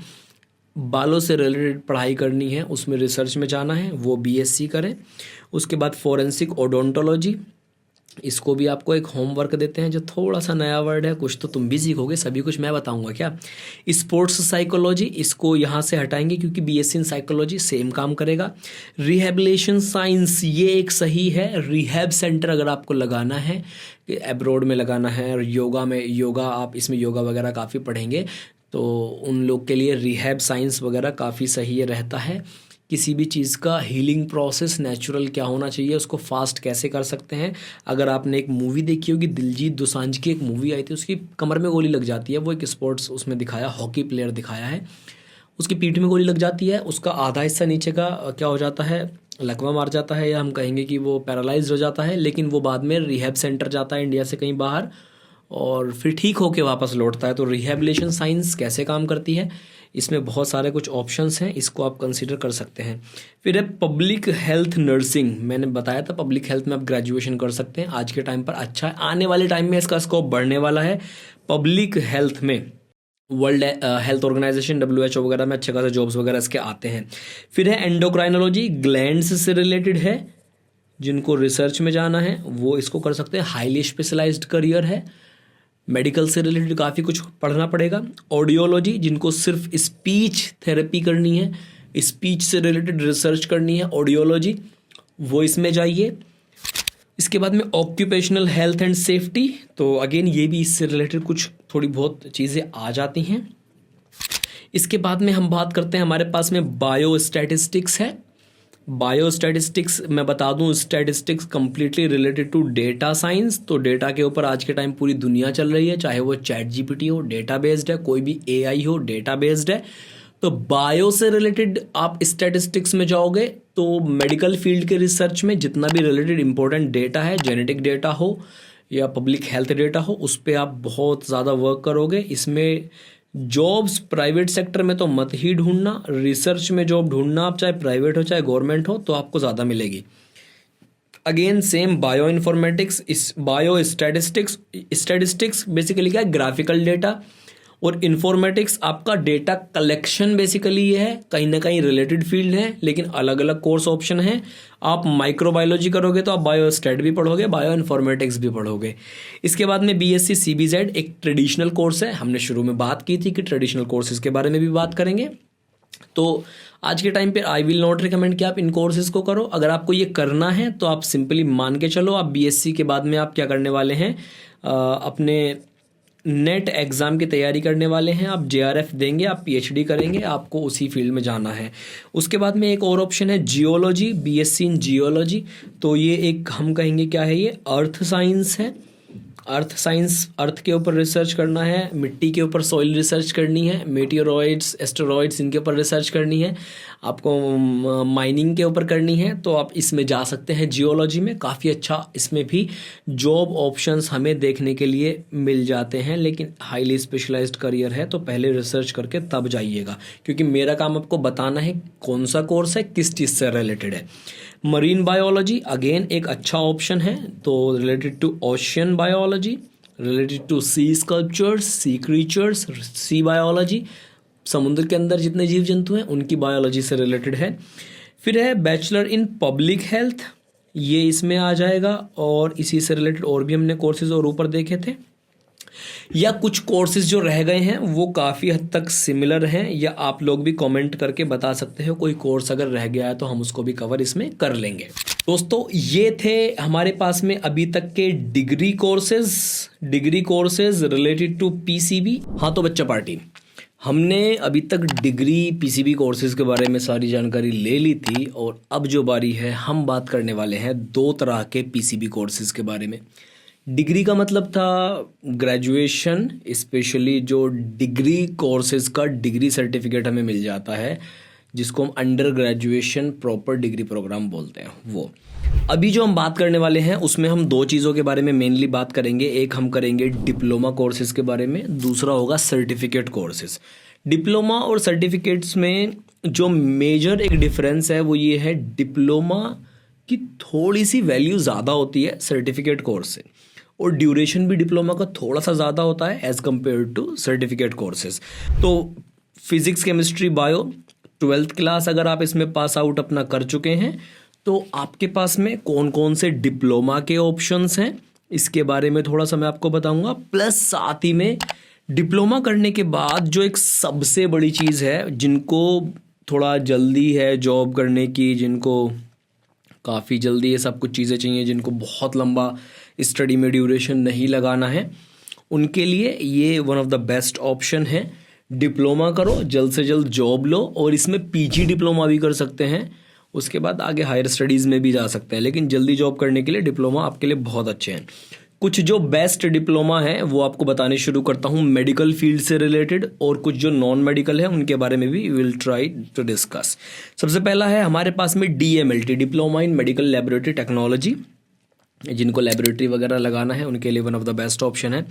बालों से रिलेटेड पढ़ाई करनी है, उसमें रिसर्च में जाना है, वो बीएससी करें। उसके बाद फोरेंसिक ओडोंटोलॉजी, इसको भी आपको एक होमवर्क देते हैं जो थोड़ा सा नया वर्ड है, कुछ तो तुम भी सीखोगे, सभी कुछ मैं बताऊंगा क्या। स्पोर्ट्स साइकोलॉजी, इसको यहाँ से हटाएंगे क्योंकि बीएससी इन साइकोलॉजी सेम काम करेगा। रिहैबिलिटेशन साइंस, ये एक सही है। रिहैब सेंटर अगर आपको लगाना है, एब्रॉड में लगाना है, और योगा आप इसमें योगा वगैरह काफ़ी पढ़ेंगे, तो उन लोग के लिए रिहैब साइंस वगैरह काफ़ी सही रहता है। किसी भी चीज़ का हीलिंग प्रोसेस नेचुरल क्या होना चाहिए, उसको फास्ट कैसे कर सकते हैं। अगर आपने एक मूवी देखी होगी, दिलजीत दोसांझ की एक मूवी आई थी, उसकी कमर में गोली लग जाती है, वो एक स्पोर्ट्स उसमें दिखाया, हॉकी प्लेयर दिखाया है, उसकी पीठ में गोली लग जाती है, उसका आधा हिस्सा नीचे का क्या हो जाता है, लकवा मार जाता है, या हम कहेंगे कि वो पैरालाइज्ड हो जाता है, लेकिन वो बाद में रिहैब सेंटर जाता है इंडिया से कहीं बाहर, और फिर ठीक होके वापस लौटता है। तो रिहैबिलिटेशन साइंस कैसे काम करती है, इसमें बहुत सारे कुछ ऑप्शंस हैं, इसको आप कंसीडर कर सकते हैं। फिर है पब्लिक हेल्थ नर्सिंग, मैंने बताया था पब्लिक हेल्थ में आप ग्रेजुएशन कर सकते हैं, आज के टाइम पर अच्छा है, आने वाले टाइम में इसका स्कोप बढ़ने वाला है। पब्लिक हेल्थ में वर्ल्ड हेल्थ ऑर्गेनाइजेशन WHO वगैरह में अच्छे खासे जॉब्स वगैरह इसके आते हैं। फिर है एंडोक्राइनोलॉजी, ग्लैंड्स से रिलेटेड है, जिनको रिसर्च में जाना है वो इसको कर सकते हैं, हाईली स्पेशलाइज्ड करियर है, मेडिकल से रिलेटेड काफ़ी कुछ पढ़ना पड़ेगा। ऑडियोलॉजी, जिनको सिर्फ स्पीच थेरेपी करनी है, स्पीच से रिलेटेड रिसर्च करनी है, ऑडियोलॉजी, वो इसमें जाइए। इसके बाद में ऑक्यूपेशनल हेल्थ एंड सेफ्टी, तो अगेन ये भी इससे रिलेटेड कुछ थोड़ी बहुत चीज़ें आ जाती हैं। इसके बाद में हम बात करते हैं, हमारे पास में बायो स्टैटिस्टिक्स है। बायो स्टैटिस्टिक्स मैं बता दूं, statistics completely related to data science. तो डेटा के ऊपर आज के टाइम पूरी दुनिया चल रही है, चाहे वो चैट जीपीटी हो, डेटा बेस्ड है, कोई भी AI हो, डेटा बेस्ड है। तो बायो से रिलेटेड आप स्टैटिस्टिक्स में जाओगे तो मेडिकल फील्ड के रिसर्च में जितना भी रिलेटेड इंपॉर्टेंट डेटा है, जेनेटिक डेटा हो या पब्लिक हेल्थ डेटा हो, उस पर आप बहुत ज़्यादा वर्क करोगे। इसमें जॉब्स प्राइवेट सेक्टर में तो मत ही ढूंढना, रिसर्च में जॉब ढूंढना, आप चाहे प्राइवेट हो चाहे गवर्नमेंट हो, तो आपको ज़्यादा मिलेगी। अगेन सेम बायो इन्फॉर्मेटिक्स, इस बायो स्टैटिस्टिक्स बेसिकली क्या है, ग्राफिकल डेटा, और इन्फॉर्मेटिक्स आपका डेटा कलेक्शन बेसिकली ये है, कहीं ना कहीं रिलेटेड फील्ड है, लेकिन अलग अलग कोर्स ऑप्शन है। आप माइक्रोबायोलॉजी करोगे तो आप बायो स्टैट भी पढ़ोगे, बायो इन्फॉर्मेटिक्स भी पढ़ोगे। इसके बाद में BSc CBZ एक ट्रेडिशनल कोर्स है, हमने शुरू में बात की थी कि ट्रेडिशनल कोर्सेज के बारे में भी बात करेंगे। तो आज के टाइम पे आई विल नॉट रिकमेंड कि आप इन कोर्सेज को करो। अगर आपको ये करना है तो आप सिंपली मान के चलो, आप BSc के बाद में आप क्या करने वाले हैं, अपने नेट एग्ज़ाम की तैयारी करने वाले हैं, आप JRF देंगे, आप PhD करेंगे, आपको उसी फील्ड में जाना है। उसके बाद में एक और ऑप्शन है जियोलॉजी, BSc इन जियोलॉजी। तो ये एक हम कहेंगे क्या है, ये अर्थ साइंस है। अर्थ साइंस, अर्थ के ऊपर रिसर्च करना है, मिट्टी के ऊपर सॉइल रिसर्च करनी है, मेटियोरॉइड्स, एस्टेरॉइड्स, इनके ऊपर रिसर्च करनी है, आपको माइनिंग के ऊपर करनी है, तो आप इसमें जा सकते हैं जियोलॉजी में। काफ़ी अच्छा इसमें भी जॉब ऑप्शंस हमें देखने के लिए मिल जाते हैं, लेकिन हाईली स्पेशलाइज्ड करियर है तो पहले रिसर्च करके तब जाइएगा, क्योंकि मेरा काम आपको बताना है कौन सा कोर्स है, किस चीज़ से रिलेटेड है। मरीन बायोलॉजी अगेन एक अच्छा ऑप्शन है, तो related to ocean biology, related to sea sculptures, sea creatures, sea biology, समुद्र के अंदर जितने जीव जंतु हैं उनकी बायोलॉजी से रिलेटेड है। फिर है बैचलर इन पब्लिक हेल्थ, ये इसमें आ जाएगा, और इसी से रिलेटेड और भी हमने कोर्सेज और ऊपर देखे थे, या कुछ कोर्सेज जो रह गए हैं वो काफ़ी हद तक सिमिलर हैं, या आप लोग भी कमेंट करके बता सकते हो कोई कोर्स अगर रह गया है तो हम उसको भी कवर इसमें कर लेंगे। दोस्तों ये थे हमारे पास में अभी तक के degree courses related to PCB। हाँ तो बच्चा पार्टी, हमने अभी तक डिग्री पीसीबी कोर्सेज़ के बारे में सारी जानकारी ले ली थी और अब जो बारी है हम बात करने वाले हैं दो तरह के पीसीबी कोर्सेज़ के बारे में। डिग्री का मतलब था ग्रेजुएशन, स्पेशली जो डिग्री कोर्सेज़ का डिग्री सर्टिफिकेट हमें मिल जाता है जिसको हम under graduation proper degree programme बोलते हैं वो। अभी जो हम बात करने वाले हैं उसमें हम दो चीज़ों के बारे में मेनली बात करेंगे। एक हम करेंगे डिप्लोमा कोर्सेज के बारे में, दूसरा होगा सर्टिफिकेट कोर्सेज। डिप्लोमा और सर्टिफिकेट्स में जो मेजर एक डिफरेंस है वो ये है, डिप्लोमा की थोड़ी सी वैल्यू ज़्यादा होती है सर्टिफिकेट कोर्स से और ड्यूरेशन भी डिप्लोमा का थोड़ा सा ज़्यादा होता है as compare to certificate courses. तो physics, chemistry, bio 12th class अगर आप इसमें पास आउट अपना कर चुके हैं तो आपके पास में कौन कौन से डिप्लोमा के ऑप्शंस हैं इसके बारे में थोड़ा सा मैं आपको बताऊंगा। प्लस साथ ही में डिप्लोमा करने के बाद जो एक सबसे बड़ी चीज़ है, जिनको थोड़ा जल्दी है जॉब करने की, जिनको काफ़ी जल्दी ये सब कुछ चीज़ें चाहिए, जिनको बहुत लंबा स्टडी में ड्यूरेशन नहीं लगाना है, उनके लिए ये one of the best option है। डिप्लोमा करो, जल्द से जल्द जॉब लो और इसमें पीजी डिप्लोमा भी कर सकते हैं, उसके बाद आगे हायर स्टडीज़ में भी जा सकते हैं, लेकिन जल्दी जॉब करने के लिए डिप्लोमा आपके लिए बहुत अच्छे हैं। कुछ जो बेस्ट डिप्लोमा है वो आपको बताने शुरू करता हूँ मेडिकल फील्ड से रिलेटेड, और कुछ जो नॉन मेडिकल है उनके बारे में भी विल ट्राई टू डिस्कस। सबसे पहला है हमारे पास में DMLT, diploma in medical laboratory technology. जिनको लैबोरेटरी वगैरह लगाना है उनके लिए one of the best option है।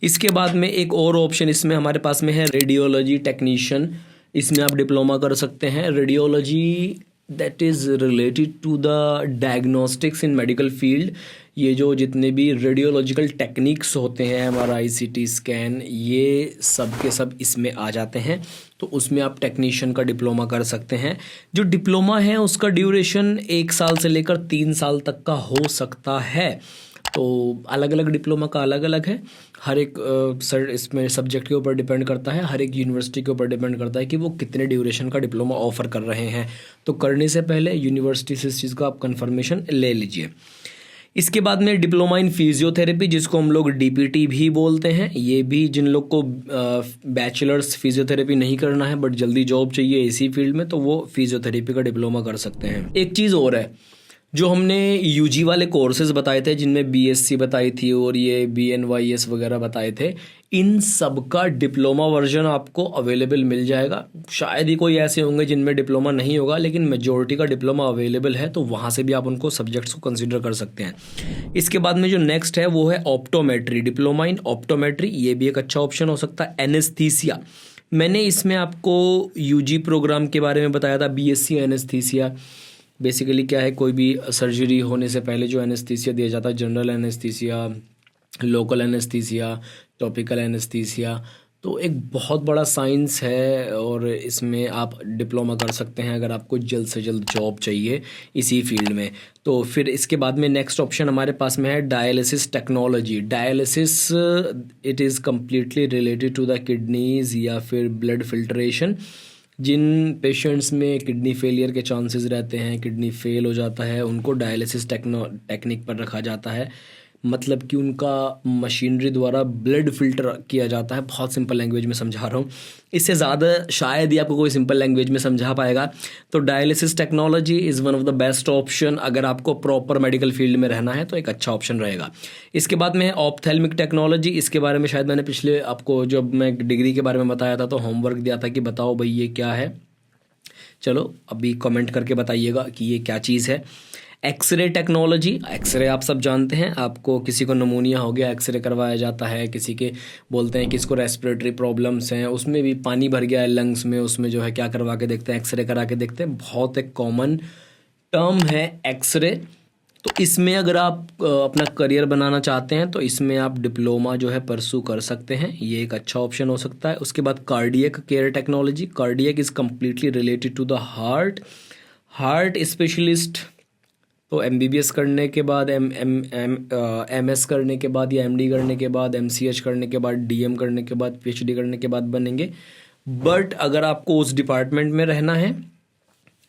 इसके बाद में एक और ऑप्शन इसमें हमारे पास में है रेडियोलॉजी टेक्नीशियन। इसमें आप डिप्लोमा कर सकते हैं। Radiology that is related to the diagnostics in medical field. ये जो जितने भी रेडियोलॉजिकल टेक्निक्स होते हैं, MRI, CT स्कैन, ये सब के सब इसमें आ जाते हैं, तो उसमें आप टेक्नीशियन का डिप्लोमा कर सकते हैं। जो डिप्लोमा है उसका ड्यूरेशन 1 साल से लेकर 3 साल तक का हो सकता है, तो अलग अलग डिप्लोमा का अलग अलग है। हर एक सर इसमें सब्जेक्ट के ऊपर डिपेंड करता है, हर एक यूनिवर्सिटी के ऊपर डिपेंड करता है कि वो कितने ड्यूरेशन का डिप्लोमा ऑफर कर रहे हैं। तो करने से पहले यूनिवर्सिटी से इस चीज़ का आप कंफर्मेशन ले लीजिए। इसके बाद में डिप्लोमा इन फिजियोथेरेपी, जिसको हम लोग DPT भी बोलते हैं। ये भी जिन लोग को बैचलर्स फिजियोथेरेपी नहीं करना है बट जल्दी जॉब चाहिए इसी फील्ड में, तो वो फिजियोथेरेपी का डिप्लोमा कर सकते हैं। एक चीज़ और है, जो हमने UG वाले कोर्सेज बताए थे जिनमें BSc बताई थी और ये BNYS वगैरह बताए थे, इन सब का डिप्लोमा वर्जन आपको अवेलेबल मिल जाएगा। शायद ही कोई ऐसे होंगे जिनमें डिप्लोमा नहीं होगा, लेकिन मेजॉरिटी का डिप्लोमा अवेलेबल है, तो वहाँ से भी आप उनको सब्जेक्ट्स को कंसिडर कर सकते हैं। इसके बाद में जो नेक्स्ट है वो है ऑप्टोमेट्री, डिप्लोमा इन ऑप्टोमेट्री। ये भी एक अच्छा ऑप्शन हो सकता है। एनेस्थीसिया, मैंने इसमें आपको UG प्रोग्राम के बारे में बताया था, BSc एनेस्थीसिया। बेसिकली क्या है, कोई भी सर्जरी होने से पहले जो एनेस्थीसिया दिया जाता है, general anaesthesia, local anaesthesia, topical anaesthesia, तो एक बहुत बड़ा साइंस है और इसमें आप डिप्लोमा कर सकते हैं अगर आपको जल्द से जल्द जॉब चाहिए इसी फील्ड में। तो फिर इसके बाद में नेक्स्ट ऑप्शन हमारे पास में है dialysis technology. Dialysis it is completely related to the kidneys या फिर ब्लड फिल्ट्रेशन। जिन पेशेंट्स में किडनी फेलियर के चांसेस रहते हैं, किडनी फेल हो जाता है, उनको डायलिसिस टेक्निक पर रखा जाता है। मतलब कि उनका मशीनरी द्वारा ब्लड फिल्टर किया जाता है। बहुत सिंपल लैंग्वेज में समझा रहा हूँ, इससे ज़्यादा शायद ही आपको कोई सिंपल लैंग्वेज में समझा पाएगा। तो dialysis technology is one of the best option. अगर आपको प्रॉपर मेडिकल फील्ड में रहना है तो एक अच्छा ऑप्शन रहेगा। इसके बाद में ऑप्थेल्मिक टेक्नोलॉजी। इसके बारे में शायद मैंने पिछले आपको जब मैं डिग्री के बारे में बताया था तो होमवर्क दिया था कि बताओ भाई ये क्या है। चलो अभी कमेंट करके बताइएगा कि ये क्या चीज़ है। एक्सरे टेक्नोलॉजी, एक्सरे आप सब जानते हैं। आपको किसी को नमूनिया हो गया, एक्सरे करवाया जाता है। किसी के बोलते हैं कि इसको रेस्पिरेटरी प्रॉब्लम्स हैं, उसमें भी पानी भर गया है लंग्स में, उसमें जो है क्या करवा के देखते हैं, एक्सरे करा के देखते हैं। बहुत एक कॉमन टर्म है एक्सरे। तो इसमें अगर आप अपना करियर बनाना चाहते हैं तो इसमें आप डिप्लोमा जो है परसू कर सकते हैं, ये एक अच्छा ऑप्शन हो सकता है। उसके बाद cardiac care technology. Cardiac is completely related to the heart specialist. तो MBBS करने के बाद MS करने के बाद या MD करने के बाद MCH करने के बाद DM करने के बाद PhD करने के बाद बनेंगे। बट अगर आपको उस डिपार्टमेंट में रहना है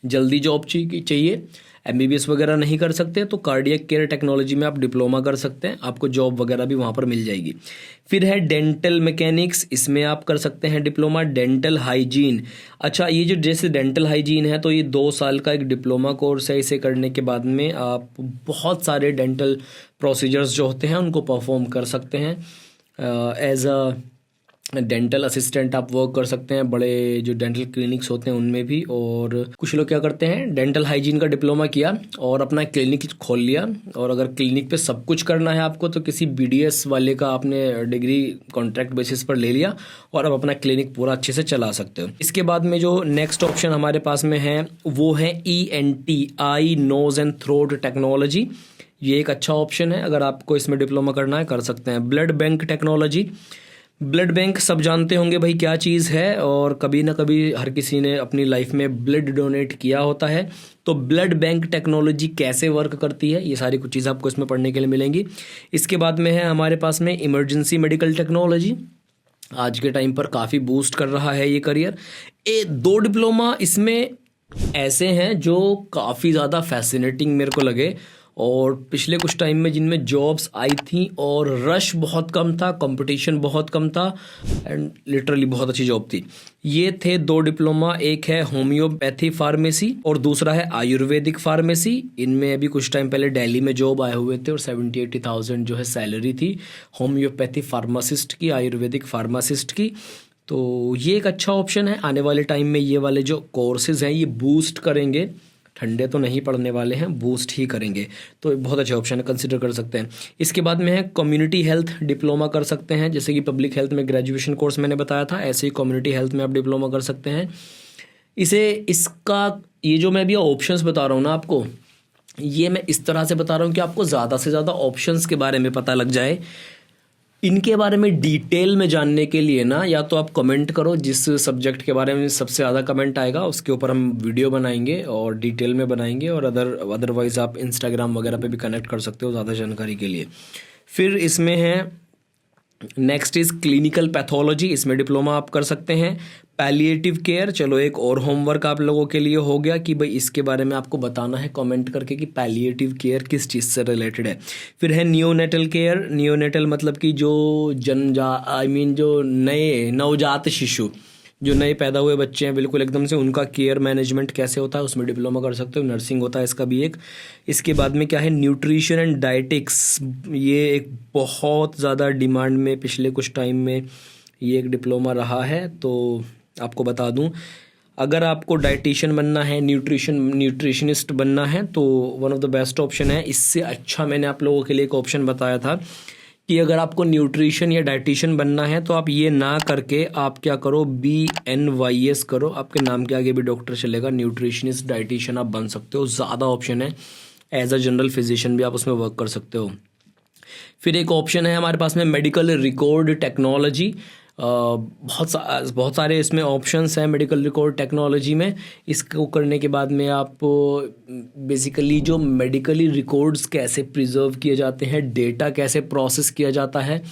जल्दी जॉब चाहिए, एमबीबीएस वगैरह नहीं कर सकते तो कार्डियक केयर टेक्नोलॉजी में आप डिप्लोमा कर सकते हैं, आपको जॉब वगैरह भी वहाँ पर मिल जाएगी। फिर है डेंटल मैकेनिक्स, इसमें आप कर सकते हैं डिप्लोमा। डेंटल हाइजीन, अच्छा ये जो जैसे डेंटल हाइजीन है तो ये 2 साल का एक डिप्लोमा कोर्स है। इसे करने के बाद में आप बहुत सारे डेंटल प्रोसीजर्स जो होते हैं उनको परफॉर्म कर सकते हैं। एज अ डेंटल असिस्टेंट आप वर्क कर सकते हैं बड़े जो डेंटल क्लिनिक्स होते हैं उनमें भी। और कुछ लोग क्या करते हैं, डेंटल हाइजीन का डिप्लोमा किया और अपना क्लिनिक खोल लिया, और अगर क्लिनिक पे सब कुछ करना है आपको तो किसी बीडीएस वाले का आपने डिग्री कॉन्ट्रैक्ट बेसिस पर ले लिया और अब अपना क्लिनिक पूरा अच्छे से चला सकते हो। इसके बाद में जो नेक्स्ट ऑप्शन हमारे पास में है वो है ENT, eye nose and throat technology. ये एक अच्छा ऑप्शन है, अगर आपको इसमें डिप्लोमा करना है कर सकते हैं। Blood bank technology, blood bank सब जानते होंगे भाई क्या चीज़ है, और कभी ना कभी हर किसी ने अपनी लाइफ में ब्लड डोनेट किया होता है। तो ब्लड बैंक टेक्नोलॉजी कैसे वर्क करती है, ये सारी कुछ चीज़ें आपको इसमें पढ़ने के लिए मिलेंगी। इसके बाद में है हमारे पास में इमरजेंसी मेडिकल टेक्नोलॉजी, आज के टाइम पर काफ़ी बूस्ट कर रहा है ये करियर। 2 डिप्लोमा इसमें ऐसे हैं जो काफ़ी ज़्यादा फैसिनेटिंग मेरे को लगे, और पिछले कुछ टाइम में जिनमें जॉब्स आई थी और रश बहुत कम था, कंपटीशन बहुत कम था, एंड लिटरली बहुत अच्छी जॉब थी। ये थे 2 डिप्लोमा, एक है होम्योपैथी फार्मेसी और दूसरा है आयुर्वेदिक फार्मेसी। इनमें अभी कुछ टाइम पहले दिल्ली में जॉब आए हुए थे और 70-80,000 जो है सैलरी थी होम्योपैथी फार्मासिस्ट की, आयुर्वेदिक फार्मासिस्ट की। तो ये एक अच्छा ऑप्शन है। आने वाले टाइम में ये वाले जो कोर्सेज हैं ये बूस्ट करेंगे, ठंडे तो नहीं पड़ने वाले हैं, बूस्ट ही करेंगे। तो बहुत अच्छा ऑप्शन है, कंसिडर कर सकते हैं। इसके बाद में है कम्युनिटी हेल्थ डिप्लोमा कर सकते हैं, जैसे कि पब्लिक हेल्थ में ग्रेजुएशन कोर्स मैंने बताया था, ऐसे ही कम्युनिटी हेल्थ में आप डिप्लोमा कर सकते हैं। इसका ये जो मैं अभी ऑप्शंस बता रहा हूँ ना आपको, ये मैं इस तरह से बता रहा हूँ कि आपको ज़्यादा से ज़्यादा ऑप्शंस के बारे में पता लग जाए। इनके बारे में डिटेल में जानने के लिए ना या तो आप कमेंट करो, जिस सब्जेक्ट के बारे में सबसे ज़्यादा कमेंट आएगा उसके ऊपर हम वीडियो बनाएंगे और डिटेल में बनाएंगे, और अदरवाइज़ आप इंस्टाग्राम वगैरह पे भी कनेक्ट कर सकते हो ज़्यादा जानकारी के लिए। फिर इसमें है नेक्स्ट इज़ क्लिनिकल पैथोलॉजी, इसमें डिप्लोमा आप कर सकते हैं। पैलिएटिव केयर, चलो एक और होमवर्क आप लोगों के लिए हो गया कि भाई इसके बारे में आपको बताना है कमेंट करके कि पैलिएटिव केयर किस चीज़ से रिलेटेड है। फिर है नियोनेटल केयर, नियोनेटल मतलब कि जो जो नए नवजात शिशु, जो नए पैदा हुए बच्चे हैं बिल्कुल एकदम से, उनका केयर मैनेजमेंट कैसे होता है उसमें डिप्लोमा कर सकते हो। नर्सिंग होता है इसका भी एक। इसके बाद में क्या है, न्यूट्रिशन एंड डाइटिक्स, ये एक बहुत ज़्यादा डिमांड में पिछले कुछ टाइम में ये एक डिप्लोमा रहा है। तो आपको बता दूं, अगर आपको डाइटिशियन बनना है, न्यूट्रिशनिस्ट बनना है तो one of the best option है। इससे अच्छा मैंने आप लोगों के लिए एक ऑप्शन बताया था कि अगर आपको न्यूट्रिशन या डाइटिशियन बनना है तो आप ये ना करके आप क्या करो, BNYS करो, आपके नाम के आगे भी डॉक्टर चलेगा, न्यूट्रिशनिस्ट डाइटिशियन आप बन सकते हो, ज़्यादा ऑप्शन है। एज अ जनरल फिजिशियन भी आप उसमें वर्क कर सकते हो। फिर एक ऑप्शन है हमारे पास में मेडिकल रिकॉर्ड टेक्नोलॉजी, बहुत सारे इसमें ऑप्शंस हैं मेडिकल रिकॉर्ड टेक्नोलॉजी में। इसको करने के बाद में आप बेसिकली जो मेडिकली रिकॉर्ड्स कैसे प्रिजर्व किए जाते हैं, डेटा कैसे प्रोसेस किया जाता है,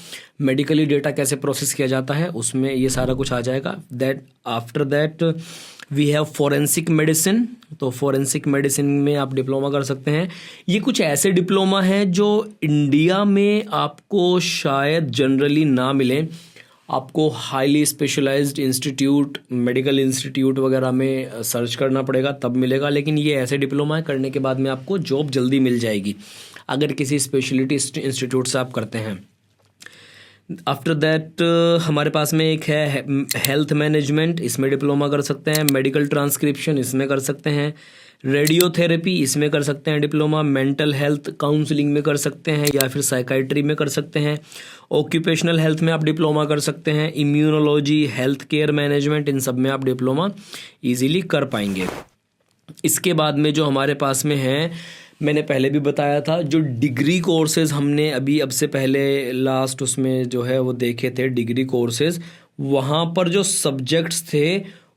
मेडिकली डेटा कैसे प्रोसेस किया जाता है, उसमें ये सारा कुछ आ जाएगा। After that we have forensic medicine, तो फॉरेंसिक मेडिसिन में आप डिप्लोमा कर सकते हैं। ये कुछ ऐसे डिप्लोमा हैं जो इंडिया में आपको शायद जनरली ना मिले, आपको highly specialized institute, medical institute वगैरह में सर्च करना पड़ेगा तब मिलेगा, लेकिन ये ऐसे डिप्लोमा करने के बाद में आपको जॉब जल्दी मिल जाएगी अगर किसी स्पेशलिटी इंस्टीट्यूट से आप करते हैं। आफ्टर दैट हमारे पास में एक है हेल्थ मैनेजमेंट, इसमें डिप्लोमा कर सकते हैं। मेडिकल ट्रांसक्रिप्शन इसमें कर सकते हैं। रेडियोथेरेपी इसमें कर सकते हैं डिप्लोमा। मेंटल हेल्थ काउंसलिंग में कर सकते हैं या फिर साइकाइट्री में कर सकते हैं। ऑक्यूपेशनल हेल्थ में आप डिप्लोमा कर सकते हैं। इम्यूनोलॉजी, हेल्थ केयर मैनेजमेंट, इन सब में आप डिप्लोमा इजीली कर पाएंगे। इसके बाद में जो हमारे पास में है, मैंने पहले भी बताया था, जो डिग्री कोर्सेज हमने अभी अब से पहले लास्ट उसमें जो है वो देखे थे डिग्री कोर्सेज, वहाँ पर जो सब्जेक्ट्स थे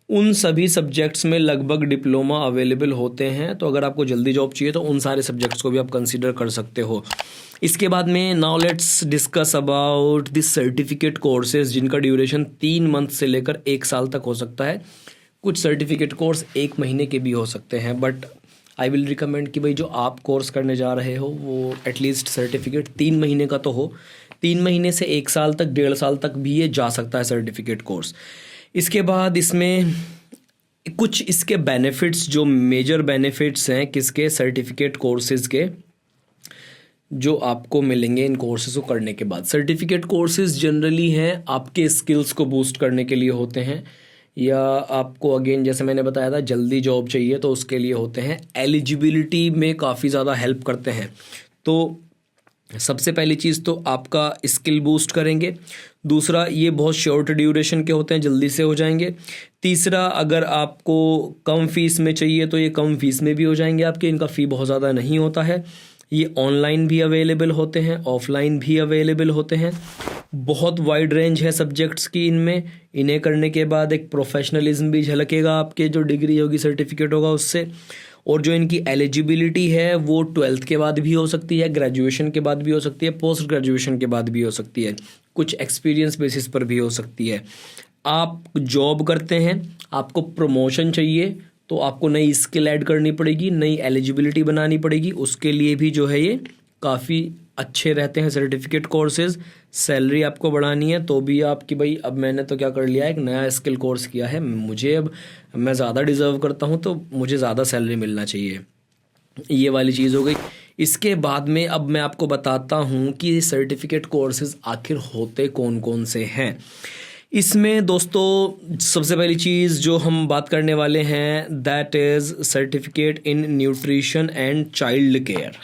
उन सभी सब्जेक्ट्स में लगभग डिप्लोमा अवेलेबल होते हैं। तो अगर आपको जल्दी जॉब चाहिए तो उन सारे सब्जेक्ट्स को भी आप कंसीडर कर सकते हो। इसके बाद में now let's discuss about this certificate courses, जिनका ड्यूरेशन 3 मंथ से लेकर 1 साल तक हो सकता है। कुछ सर्टिफिकेट कोर्स 1 महीने के भी हो सकते हैं, बट आई विल रिकमेंड कि भाई जो आप कोर्स करने जा रहे हो वो एटलीस्ट सर्टिफिकेट 3 महीने का तो हो। 3 महीने से 1 साल तक, 1.5 साल तक भी ये जा सकता है सर्टिफिकेट कोर्स। इसके बाद इसमें कुछ इसके बेनिफिट्स, जो मेजर बेनिफिट्स हैं किसके, सर्टिफिकेट कोर्सेज़ के, जो आपको मिलेंगे इन कोर्सेज़ को करने के बाद। सर्टिफिकेट कोर्सेज़ जनरली हैं आपके स्किल्स को बूस्ट करने के लिए होते हैं, या आपको अगेन जैसे मैंने बताया था जल्दी जॉब चाहिए तो उसके लिए होते हैं। एलिजिबिलिटी में काफ़ी ज़्यादा हेल्प करते हैं। तो सबसे पहली चीज़ तो आपका स्किल बूस्ट करेंगे। दूसरा, ये बहुत शॉर्ट ड्यूरेशन के होते हैं, जल्दी से हो जाएंगे। तीसरा, अगर आपको कम फीस में चाहिए तो ये कम फीस में भी हो जाएंगे आपके, इनका फ़ी बहुत ज़्यादा नहीं होता है। ये ऑनलाइन भी अवेलेबल होते हैं, ऑफलाइन भी अवेलेबल होते हैं। बहुत वाइड रेंज है सब्जेक्ट्स की इनमें। इन्हें करने के बाद एक प्रोफेशनलिज्म भी झलकेगा आपके जो डिग्री होगी, सर्टिफिकेट होगा उससे। और जो इनकी एलिजिबिलिटी है वो 12th के बाद भी हो सकती है, ग्रेजुएशन के बाद भी हो सकती है, पोस्ट ग्रेजुएशन के बाद भी हो सकती है, कुछ एक्सपीरियंस बेसिस पर भी हो सकती है। आप जॉब करते हैं, आपको प्रमोशन चाहिए तो आपको नई स्किल ऐड करनी पड़ेगी, नई एलिजिबिलिटी बनानी पड़ेगी। उसके लिए भी जो है ये काफ़ी अच्छे रहते हैं सर्टिफिकेट कोर्सेज। सैलरी आपको बढ़ानी है तो भी आपकी, भाई अब मैंने तो क्या कर लिया, एक नया स्किल कोर्स किया है, मुझे अब मैं ज़्यादा डिज़र्व करता हूँ तो मुझे ज़्यादा सैलरी मिलना चाहिए, ये वाली चीज़ हो गई। इसके बाद में अब मैं आपको बताता हूँ कि सर्टिफिकेट कोर्सेज आखिर होते कौन कौन से हैं। इसमें दोस्तों सबसे पहली चीज़ जो हम बात करने वाले हैं that is certificate in nutrition and child care.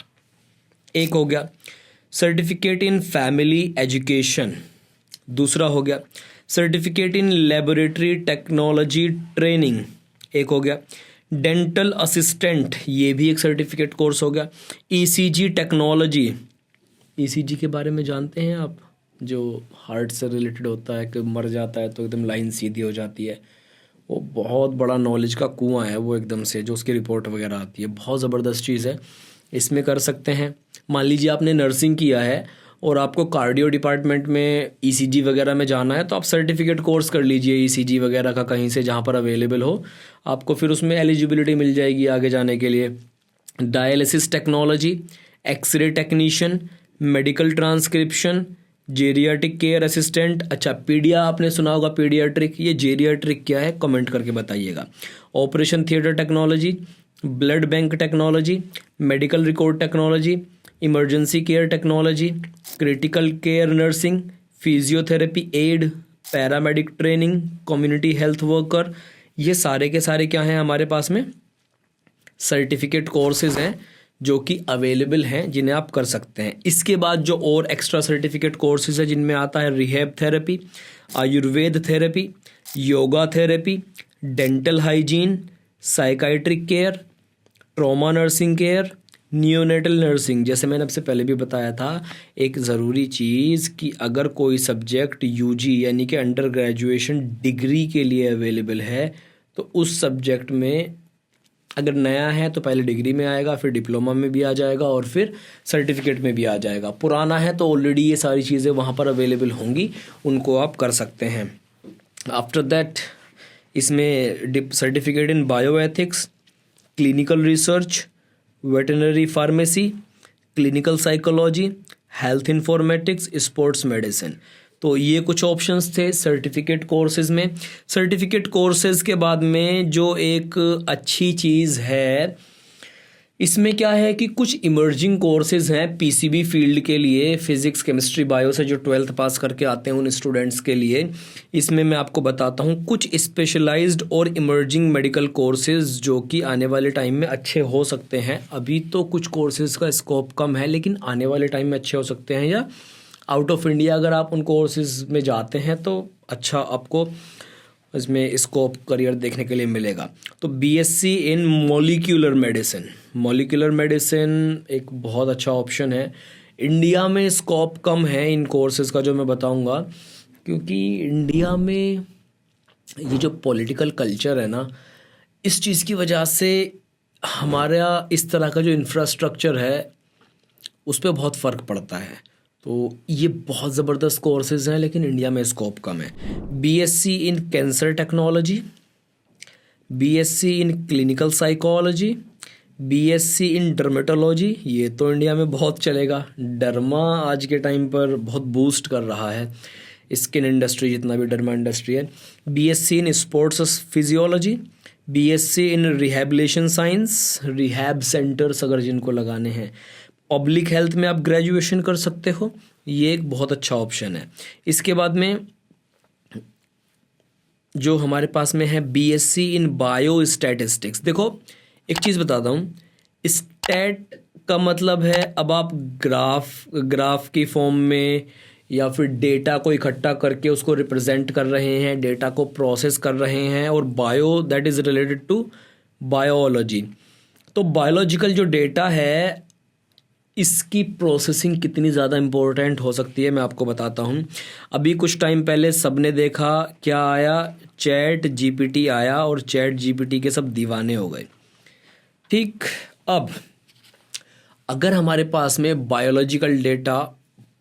एक हो गया सर्टिफिकेट इन फैमिली एजुकेशन। दूसरा हो गया certificate in laboratory technology training. एक हो गया डेंटल असिस्टेंट, ये भी एक सर्टिफिकेट कोर्स हो गया। ईसीजी टेक्नोलॉजी, ईसीजी के बारे में जानते हैं आप, जो हार्ट से रिलेटेड होता है कि मर जाता है तो एकदम लाइन सीधी हो जाती है, वो बहुत बड़ा नॉलेज का कुआं है वो एकदम से, जो उसकी रिपोर्ट वगैरह आती है, बहुत ज़बरदस्त चीज़ है, इसमें कर सकते हैं। मान लीजिए आपने नर्सिंग किया है और आपको कार्डियो डिपार्टमेंट में ईसीजी वगैरह में जाना है तो आप सर्टिफिकेट कोर्स कर लीजिए ईसीजी वगैरह का कहीं से जहाँ पर अवेलेबल हो, आपको फिर उसमें एलिजिबिलिटी मिल जाएगी आगे जाने के लिए। Dialysis technology, X ray technician, medical transcription, geriatric care assistant. अच्छा, पीडिया आपने सुना होगा, पीडियाट्रिक, ये जेरियाट्रिक क्या है कमेंट करके बताइएगा। Operation theatre technology, blood bank technology, medical record technology, emergency care technology, critical care nursing, physiotherapy aid, paramedic training, community health worker, ये सारे के सारे क्या हैं हमारे पास में सर्टिफिकेट कोर्सेज हैं जो कि अवेलेबल हैं, जिन्हें आप कर सकते हैं। इसके बाद जो और एक्स्ट्रा सर्टिफिकेट कोर्सेज है जिनमें आता है rehab therapy, Ayurveda therapy, yoga therapy, dental hygiene, psychiatric care, trauma nursing care, neonatal nursing. जैसे मैंने आपसे पहले भी बताया था, एक ज़रूरी चीज़ कि अगर कोई सब्जेक्ट यूजी यानी कि अंडर ग्रेजुएशन डिग्री के लिए अवेलेबल है तो उस सब्जेक्ट में अगर नया है तो पहले डिग्री में आएगा, फिर डिप्लोमा में भी आ जाएगा और फिर सर्टिफिकेट में भी आ जाएगा। पुराना है तो ऑलरेडी ये सारी चीज़ें वहाँ पर अवेलेबल होंगी, उनको आप कर सकते हैं। आफ्टर दैट इसमें certificate in bioethics, clinical research, veterinary pharmacy, clinical psychology, health informatics, sports medicine. तो ये कुछ ऑप्शंस थे सर्टिफिकेट कोर्सेज में। सर्टिफिकेट कोर्सेज के बाद में जो एक अच्छी चीज़ है इसमें क्या है कि कुछ इमर्जिंग कोर्सेज हैं पीसीबी फील्ड के लिए, फिजिक्स केमिस्ट्री बायो से जो 12th पास करके आते हैं उन स्टूडेंट्स के लिए। इसमें मैं आपको बताता हूँ कुछ स्पेशलाइज्ड और इमर्जिंग मेडिकल कोर्सेज जो कि आने वाले टाइम में अच्छे हो सकते हैं। अभी तो कुछ कोर्सेज का स्कोप कम है लेकिन आने वाले टाइम में अच्छे हो सकते हैं, या आउट ऑफ इंडिया अगर आप उन कोर्सेज में जाते हैं तो अच्छा आपको इसमें स्कोप करियर देखने के लिए मिलेगा। तो BSc in molecular medicine, molecular medicine एक बहुत अच्छा ऑप्शन है। इंडिया में स्कोप कम है इन कोर्सेज का जो मैं बताऊंगा, क्योंकि इंडिया में ये जो पॉलिटिकल कल्चर है ना, इस चीज़ की वजह से हमारा इस तरह का जो इंफ्रास्ट्रक्चर है उस पर बहुत फ़र्क पड़ता है। तो ये बहुत ज़बरदस्त कोर्सेज हैं लेकिन इंडिया में स्कोप कम है। BSc in cancer technology, BSc in clinical psychology, BSc in dermatology, ये तो इंडिया में बहुत चलेगा, डर्मा आज के टाइम पर बहुत बूस्ट कर रहा है स्किन इंडस्ट्री, जितना भी डर्मा इंडस्ट्री है। BSc in sports physiology, BSc in rehabilitation science, rehab centres अगर जिनको लगाने हैं। पब्लिक हेल्थ में आप ग्रेजुएशन कर सकते हो, ये एक बहुत अच्छा ऑप्शन है। इसके बाद में जो हमारे पास में है बीएससी इन बायो स्टैटिस्टिक्स। देखो एक चीज़ बताता हूँ, स्टैट का मतलब है अब आप ग्राफ की फॉर्म में या फिर डेटा को इकट्ठा करके उसको रिप्रेजेंट कर रहे हैं, डेटा को प्रोसेस कर रहे हैं। और bio that is related to biology. तो बायोलॉजिकल जो डेटा है इसकी प्रोसेसिंग कितनी ज़्यादा इम्पोर्टेंट हो सकती है मैं आपको बताता हूँ। अभी कुछ टाइम पहले सबने देखा क्या आया, चैट जीपीटी आया और चैट जीपीटी के सब दीवाने हो गए। ठीक, अब अगर हमारे पास में बायोलॉजिकल डेटा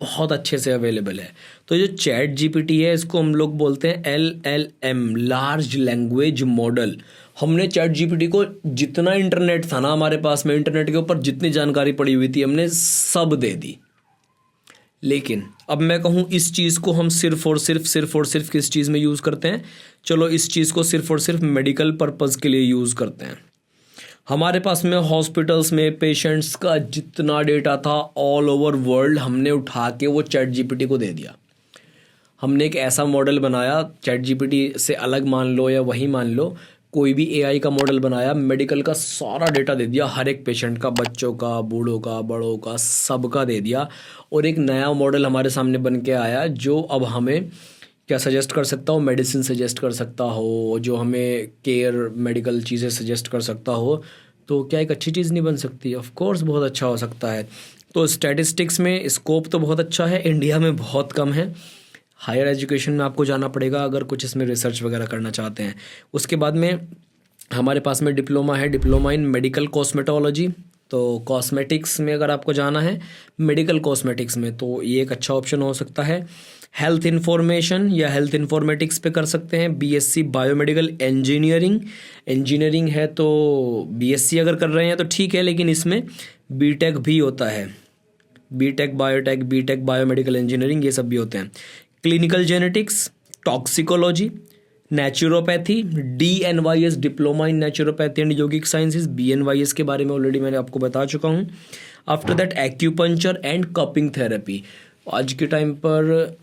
बहुत अच्छे से अवेलेबल है तो जो चैट जीपीटी है इसको हम लोग बोलते हैं LLM, लार्ज लैंग्वेज मॉडल। हमने चैट जीपीटी को जितना इंटरनेट था ना हमारे पास में, इंटरनेट के ऊपर जितनी जानकारी पड़ी हुई थी हमने सब दे दी। लेकिन अब मैं कहूँ इस चीज़ को हम सिर्फ और सिर्फ किस चीज़ में यूज़ करते हैं, चलो इस चीज़ को सिर्फ और सिर्फ मेडिकल पर्पज़ के लिए यूज़ करते हैं। हमारे पास में हॉस्पिटल्स में पेशेंट्स का जितना डेटा था ऑल ओवर वर्ल्ड हमने उठा के वो चैट जीपीटी को दे दिया। हमने एक ऐसा मॉडल बनाया, चैट जीपीटी से अलग मान लो या वही मान लो, कोई भी एआई का मॉडल बनाया, मेडिकल का सारा डेटा दे दिया, हर एक पेशेंट का, बच्चों का, बूढ़ों का, बड़ों का, सबका दे दिया। और एक नया मॉडल हमारे सामने बन के आया जो अब हमें क्या सजेस्ट कर सकता हो, मेडिसिन सजेस्ट कर सकता हो, जो हमें केयर मेडिकल चीज़ें सजेस्ट कर सकता हो। तो क्या एक अच्छी चीज़ नहीं बन सकती? ऑफ कोर्स बहुत अच्छा हो सकता है। तो स्टैटिस्टिक्स में स्कोप तो बहुत अच्छा है, इंडिया में बहुत कम है। हायर एजुकेशन में आपको जाना पड़ेगा अगर कुछ इसमें रिसर्च वगैरह करना चाहते हैं। उसके बाद में हमारे पास में डिप्लोमा है, डिप्लोमा इन मेडिकल कॉस्मेटोलॉजी। तो कॉस्मेटिक्स में अगर आपको जाना है मेडिकल कॉस्मेटिक्स में तो ये एक अच्छा ऑप्शन हो सकता है। हेल्थ इन्फॉर्मेशन या हेल्थ इन्फॉर्मेटिक्स पे कर सकते हैं। बीएससी बायोमेडिकल इंजीनियरिंग है तो बीएससी अगर कर रहे हैं तो ठीक है, लेकिन इसमें बीटेक भी होता है, B Tech biotech, B Tech biomedical engineering, ये सब भी होते हैं। Clinical genetics, toxicology, naturopathy, DNYS diploma in naturopathy and yogic sciences, BNYS के बारे में ऑलरेडी मैंने आपको बता चुका हूँ। After that acupuncture and cupping therapy. आज के टाइम पर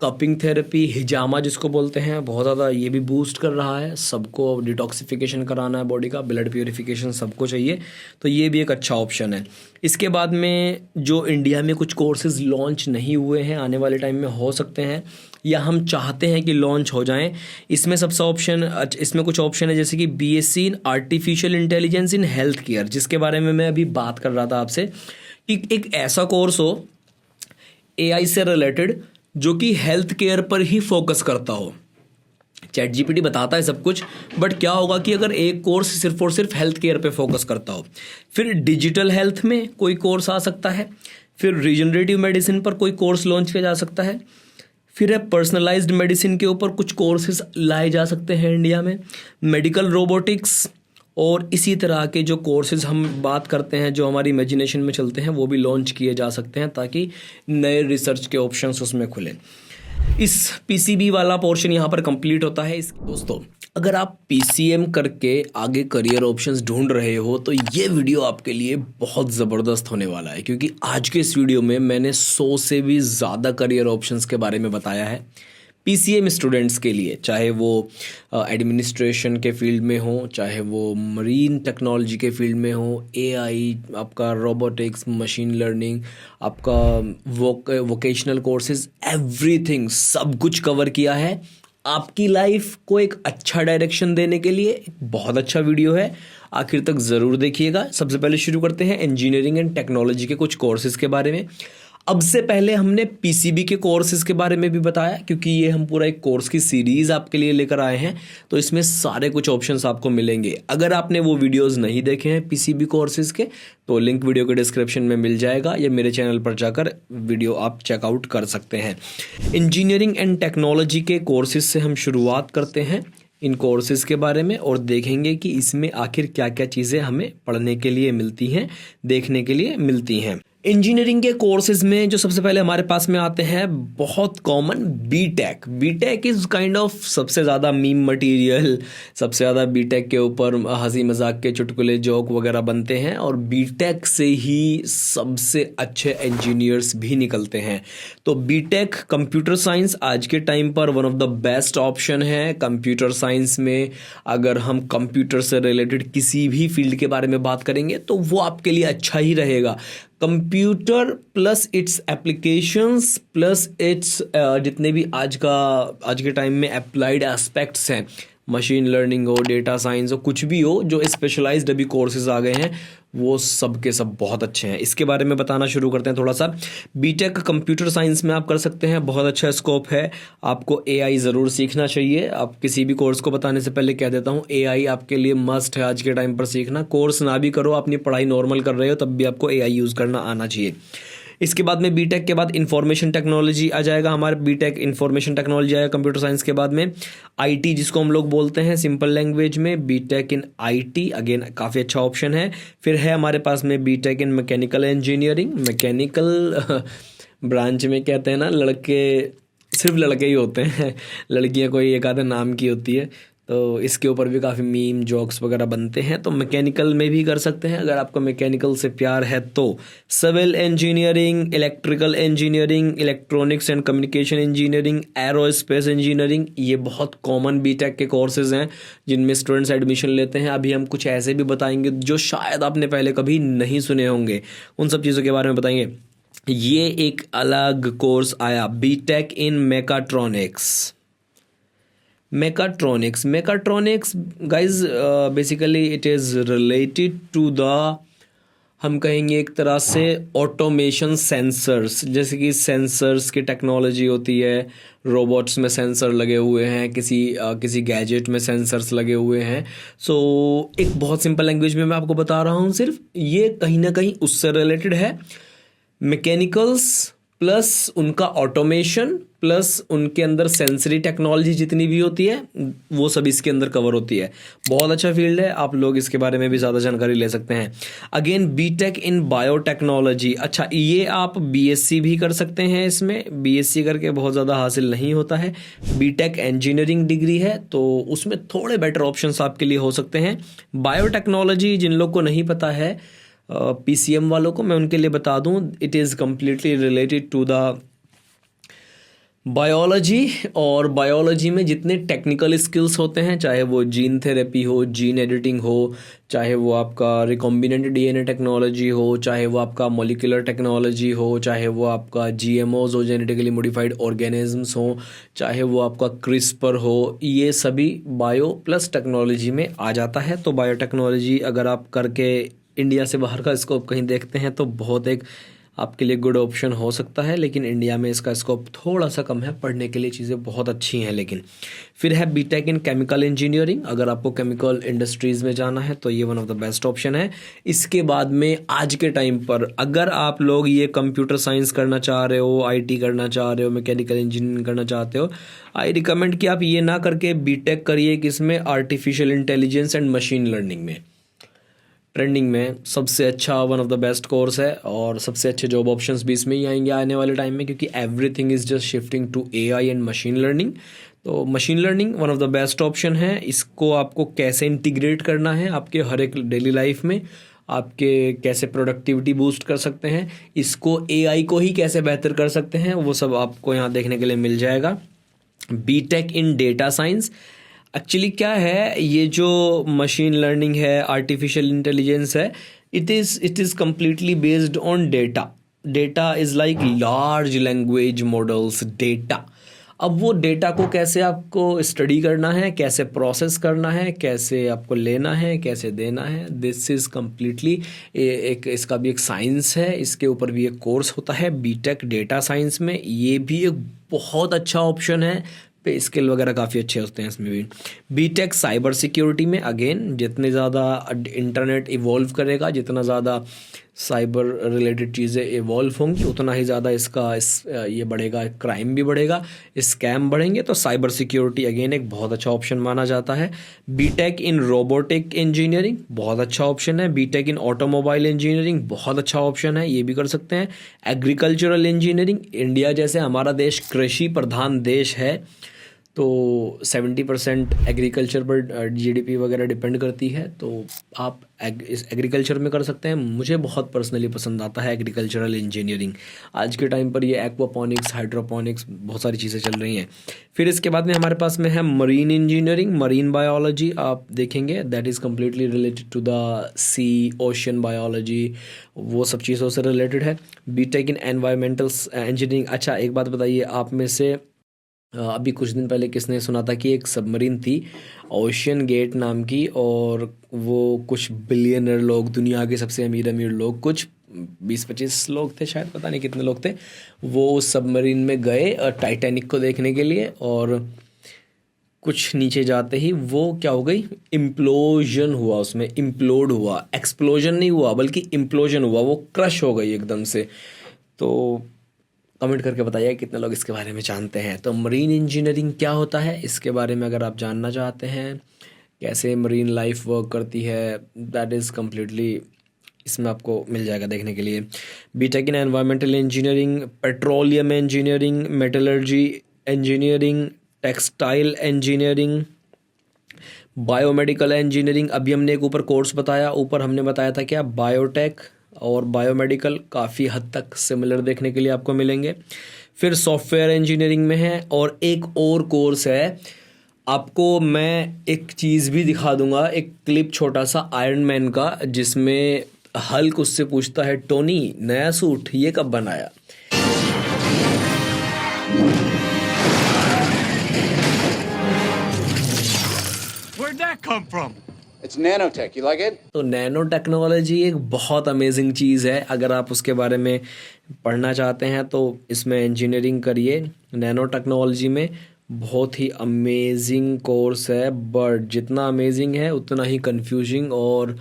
कपिंग थेरेपी, हिजामा जिसको बोलते हैं, बहुत ज़्यादा ये भी बूस्ट कर रहा है। सबको डिटॉक्सिफिकेशन कराना है बॉडी का, ब्लड प्योरीफिकेशन सबको चाहिए, तो ये भी एक अच्छा ऑप्शन है। इसके बाद में जो इंडिया में कुछ कोर्सेज लॉन्च नहीं हुए हैं, आने वाले टाइम में हो सकते हैं या हम चाहते हैं कि लॉन्च हो जाएं, इसमें सबसे ऑप्शन, इसमें कुछ ऑप्शन है जैसे कि BSc in artificial intelligence in health care, जिसके बारे में मैं अभी बात कर रहा था आपसे, कि एक ऐसा कोर्स हो एआई से रिलेटेड जो कि हेल्थ केयर पर ही फोकस करता हो। चैट जीपीटी बताता है सब कुछ, बट क्या होगा कि अगर एक कोर्स सिर्फ और सिर्फ हेल्थ केयर पे फोकस करता हो। फिर डिजिटल हेल्थ में कोई कोर्स आ सकता है, फिर रीजनरेटिव मेडिसिन पर कोई कोर्स लॉन्च किया जा सकता है, फिर पर्सनलाइज्ड मेडिसिन के ऊपर कुछ कोर्सेज लाए जा सकते हैं इंडिया में, मेडिकल रोबोटिक्स और इसी तरह के जो कोर्सेज हम बात करते हैं जो हमारी इमेजिनेशन में चलते हैं वो भी लॉन्च किए जा सकते हैं ताकि नए रिसर्च के ऑप्शंस उसमें खुलें। इस पीसीबी वाला पोर्शन यहाँ पर कंप्लीट होता है। दोस्तों अगर आप पीसीएम करके आगे करियर ऑप्शंस ढूंढ रहे हो तो ये वीडियो आपके लिए बहुत ज़बरदस्त होने वाला है, क्योंकि आज के इस वीडियो में मैंने 100 से भी ज़्यादा करियर ऑप्शंस के बारे में बताया है पीसीएम स्टूडेंट्स के लिए, चाहे वो एडमिनिस्ट्रेशन के फील्ड में हो, चाहे वो मरीन टेक्नोलॉजी के फील्ड में हो, एआई, आपका रोबोटिक्स, मशीन लर्निंग, आपका वोकेशनल कोर्सेज, एवरीथिंग, सब कुछ कवर किया है आपकी लाइफ को एक अच्छा डायरेक्शन देने के लिए। एक बहुत अच्छा वीडियो है, आखिर तक ज़रूर देखिएगा। सबसे पहले शुरू करते हैं इंजीनियरिंग एंड टेक्नोलॉजी के कुछ कोर्सेज़ के बारे में। अब से पहले हमने पीसीबी के कोर्सेज़ के बारे में भी बताया, क्योंकि ये हम पूरा एक कोर्स की सीरीज़ आपके लिए लेकर आए हैं, तो इसमें सारे कुछ ऑप्शंस आपको मिलेंगे। अगर आपने वो वीडियोस नहीं देखे हैं पीसीबी कोर्सेज़ के तो लिंक वीडियो के डिस्क्रिप्शन में मिल जाएगा, या मेरे चैनल पर जाकर वीडियो आप चेकआउट कर सकते हैं। इंजीनियरिंग एंड टेक्नोलॉजी के कोर्सेज से हम शुरुआत करते हैं। इन कोर्सेज़ के बारे में और देखेंगे कि इसमें आखिर क्या क्या चीज़ें हमें पढ़ने के लिए मिलती हैं, देखने के लिए मिलती हैं। इंजीनियरिंग के कोर्सेज में जो सबसे पहले हमारे पास में आते हैं, बहुत common, B Tech. B Tech is kind of सबसे ज़्यादा मीम मटेरियल, सबसे ज़्यादा बीटेक के ऊपर हंसी मजाक के चुटकुले जोक वगैरह बनते हैं और बीटेक से ही सबसे अच्छे इंजीनियर्स भी निकलते हैं। तो बीटेक कंप्यूटर साइंस आज के टाइम पर one of the best option है। कंप्यूटर साइंस में अगर हम कंप्यूटर से रिलेटेड किसी भी फील्ड के बारे में बात करेंगे तो वो आपके लिए अच्छा ही रहेगा। Computer plus it's applications plus it's जितने भी आज के टाइम में अप्लाइड एस्पेक्ट्स हैं, मशीन लर्निंग हो, डेटा साइंस हो, कुछ भी हो, जो स्पेशलाइज्ड अभी कोर्सेज आ गए हैं वो सब के सब बहुत अच्छे हैं। इसके बारे में बताना शुरू करते हैं थोड़ा सा। बीटेक कंप्यूटर साइंस में आप कर सकते हैं, बहुत अच्छा स्कोप है। आपको एआई ज़रूर सीखना चाहिए। आप किसी भी कोर्स को बताने से पहले कह देता हूँ, एआई आपके लिए मस्ट है आज के टाइम पर सीखना। कोर्स ना भी करो, अपनी पढ़ाई नॉर्मल कर रहे हो, तब भी आपको एआई यूज़ करना आना चाहिए। इसके बाद में बीटेक के बाद इंफॉर्मेशन टेक्नोलॉजी आ जाएगा हमारे। बीटेक इंफॉर्मेशन टेक्नोलॉजी आएगा कंप्यूटर साइंस के बाद में। आईटी जिसको हम लोग बोलते हैं सिंपल लैंग्वेज में, बीटेक इन आईटी अगेन काफ़ी अच्छा ऑप्शन है। फिर है हमारे पास में B Tech in mechanical engineering. Mechanical branch में कहते हैं ना, लड़के सिर्फ लड़के ही होते हैं, लड़कियां कोई एक आधे नाम की होती है। तो इसके ऊपर भी काफ़ी मीम जोक्स वगैरह बनते हैं। तो मैकेनिकल में भी कर सकते हैं अगर आपको मैकेनिकल से प्यार है तो। Civil engineering, electrical engineering, electronics and communication engineering, aerospace engineering, ये बहुत कॉमन बीटेक के कोर्सेज हैं जिनमें स्टूडेंट्स एडमिशन लेते हैं। अभी हम कुछ ऐसे भी बताएंगे जो शायद आपने पहले कभी नहीं सुने होंगे, उन सब चीज़ों के बारे में बताएंगे। ये एक अलग कोर्स आया, B Tech in mechatronics. Mechatronics guys basically it is related to the, हम कहेंगे एक तरह से ऑटोमेशन सेंसर्स। जैसे कि सेंसर्स की टेक्नोलॉजी होती है, रोबोट्स में सेंसर लगे हुए हैं, किसी गैजेट में सेंसर्स लगे हुए हैं। सो एक बहुत सिंपल लैंग्वेज में मैं आपको बता रहा हूँ, सिर्फ ये कहीं ना कहीं उससे रिलेटेड है। मैकेनिकल्स प्लस उनका ऑटोमेशन प्लस उनके अंदर सेंसरी टेक्नोलॉजी जितनी भी होती है वो सब इसके अंदर कवर होती है। बहुत अच्छा फील्ड है, आप लोग इसके बारे में भी ज़्यादा जानकारी ले सकते हैं। अगेन बीटेक इन बायोटेक्नोलॉजी, अच्छा ये आप बीएससी भी कर सकते हैं। इसमें बीएससी करके बहुत ज़्यादा हासिल नहीं होता है। बीटेक इंजीनियरिंग डिग्री है तो उसमें थोड़े बेटर ऑप्शंस आपके लिए हो सकते हैं। बायोटेक्नोलॉजी जिन लोग को नहीं पता है, पीसीएम वालों को मैं उनके लिए बता दूं, it is completely related to the biology. और बायोलॉजी में जितने टेक्निकल स्किल्स होते हैं, चाहे वो जीन थेरेपी हो, जीन एडिटिंग हो, चाहे वो आपका रिकॉम्बिनेंट डीएनए टेक्नोलॉजी हो, चाहे वो आपका मॉलिक्यूलर टेक्नोलॉजी हो, चाहे वो आपका जीएमओज हो, जेनेटिकली मॉडिफाइड ऑर्गेनिजम्स हो, चाहे वो आपका क्रिस्पर हो, ये सभी बायो प्लस टेक्नोलॉजी में आ जाता है। तो बायोटेक्नोलॉजी अगर आप करके इंडिया से बाहर का स्कोप कहीं देखते हैं तो बहुत एक आपके लिए गुड ऑप्शन हो सकता है, लेकिन इंडिया में इसका स्कोप थोड़ा सा कम है। पढ़ने के लिए चीज़ें बहुत अच्छी हैं लेकिन। फिर है बीटेक इन केमिकल इंजीनियरिंग, अगर आपको केमिकल इंडस्ट्रीज़ में जाना है तो ये one of the best option है। इसके बाद में आज के टाइम पर अगर आप लोग ये कंप्यूटर साइंस करना चाह रहे हो, आईटी करना चाह रहे हो, मैकेनिकल इंजीनियरिंग करना चाहते हो, आई रिकमेंड कि आप ये ना करके बीटेक करिए किसमें, artificial intelligence and machine learning में। ट्रेंडिंग में सबसे अच्छा one of the best course है और सबसे अच्छे जॉब ऑप्शंस भी इसमें ही आएंगे आने वाले टाइम में, क्योंकि everything is just shifting to AI and machine learning. तो machine learning one of the best option है। इसको आपको कैसे इंटीग्रेट करना है आपके हर एक डेली लाइफ में, आपके कैसे प्रोडक्टिविटी बूस्ट कर सकते हैं, इसको एआई को ही कैसे बेहतर कर सकते हैं, वो सब आपको यहाँ देखने के लिए मिल जाएगा। बीटेक इन डेटा साइंस, एक्चुअली क्या है, ये जो मशीन लर्निंग है, आर्टिफिशियल इंटेलिजेंस है, it is completely based on data. Data is like large language models data. अब वो डेटा को कैसे आपको स्टडी करना है, कैसे प्रोसेस करना है, कैसे आपको लेना है, कैसे देना है, दिस इज़ कम्प्लीटली एक इसका भी एक साइंस है। इसके ऊपर भी एक कोर्स होता है बीटेक डेटा साइंस में, ये भी एक बहुत अच्छा ऑप्शन है। पे स्किल वगैरह काफ़ी अच्छे होते हैं इसमें भी। बीटेक साइबर सिक्योरिटी में अगेन जितने ज़्यादा इंटरनेट इवॉल्व करेगा, जितना ज़्यादा साइबर रिलेटेड चीज़ें इवॉल्व होंगी उतना ही ज़्यादा ये बढ़ेगा, क्राइम भी बढ़ेगा, स्कैम बढ़ेंगे। तो साइबर सिक्योरिटी अगेन एक बहुत अच्छा ऑप्शन माना जाता है। बीटेक इन रोबोटिक इंजीनियरिंग बहुत अच्छा ऑप्शन है। बीटेक इन ऑटोमोबाइल इंजीनियरिंग बहुत अच्छा ऑप्शन है, ये भी कर सकते हैं। एग्रीकल्चरल इंजीनियरिंग, इंडिया जैसे हमारा देश कृषि प्रधान देश है तो 70% एग्रीकल्चर पर जीडीपी वगैरह डिपेंड करती है, तो आप इस एग्रीकल्चर में कर सकते हैं। मुझे बहुत पर्सनली पसंद आता है एग्रीकल्चरल इंजीनियरिंग। आज के टाइम पर ये एक्वापॉनिक्स, हाइड्रोपॉनिक्स, बहुत सारी चीज़ें चल रही हैं। फिर इसके बाद में हमारे पास में है मरीन इंजीनियरिंग, मरीन बायोलॉजी। आप देखेंगे that is completely related to the sea, ocean biology, वो सब चीज़ों से रिलेटेड है। B Tech in environmental engineering. अच्छा एक बात बताइए, आप में से अभी कुछ दिन पहले किसने सुना था कि एक सबमरीन थी ओशियन गेट नाम की, और वो कुछ बिलियनर लोग, दुनिया के सबसे अमीर अमीर लोग, कुछ 20-25 लोग थे शायद, पता नहीं कितने लोग थे, वो उस सबमरीन में गए टाइटैनिक को देखने के लिए, और कुछ नीचे जाते ही वो क्या हो गई, इम्प्लोजन हुआ, उसमें इम्प्लोड हुआ, एक्सप्लोजन नहीं हुआ बल्कि इम्प्लोजन हुआ, वो क्रश हो गई एकदम से। तो कमेंट करके बताइए कितने लोग इसके बारे में जानते हैं। तो मरीन इंजीनियरिंग क्या होता है, इसके बारे में अगर आप जानना चाहते हैं, कैसे मरीन लाइफ वर्क करती है, दैट इज़ कम्प्लीटली इसमें आपको मिल जाएगा देखने के लिए। BTech in environmental engineering, petroleum engineering, metallurgy engineering, textile engineering, biomedical engineering. अभी हमने एक ऊपर कोर्स बताया, ऊपर हमने बताया था क्या, बायोटेक और बायोमेडिकल काफ़ी हद तक सिमिलर देखने के लिए आपको मिलेंगे। फिर सॉफ्टवेयर इंजीनियरिंग में है, और एक और कोर्स है, आपको मैं एक चीज़ भी दिखा दूंगा, एक क्लिप छोटा सा आयरन मैन का, जिसमें हल्क उससे पूछता है, टोनी नया सूट ये कब बनाया। Where'd that come from? It's nanotech. You like it? तो नैनो टेक्नोलॉजी एक बहुत अमेजिंग चीज़ है। अगर आप उसके बारे में पढ़ना चाहते हैं तो इसमें इंजीनियरिंग करिए। नैनो टेक्नोलॉजी में बहुत ही अमेजिंग कोर्स है, बट जितना अमेजिंग है उतना ही कंफ्यूजिंग और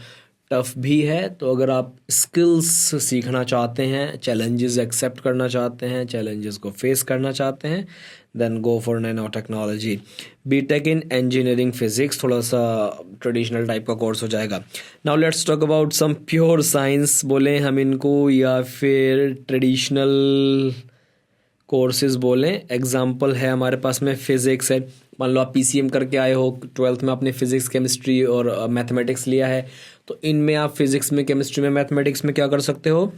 टफ भी है। तो अगर आप स्किल्स सीखना चाहते हैं, चैलेंजेस एक्सेप्ट करना चाहते हैं, चैलेंजेस को फेस करना चाहते हैं, then go for nanotechnology. B Tech in engineering physics थोड़ा सा ट्रेडिशनल टाइप का कोर्स हो जाएगा। Now let's talk about some pure science बोलें हम इनको, या फिर ट्रेडिशनल कोर्सेज बोलें। एग्जाम्पल है हमारे पास में फिज़िक्स है। मान लो आप पीसीएम करके आए हो, 12th में आपने फिज़िक्स, केमिस्ट्री और मैथमेटिक्स लिया है, तो इनमें आप फिज़िक्स में, केमिस्ट्री में, मैथमेटिक्स में क्या कर सकते हो,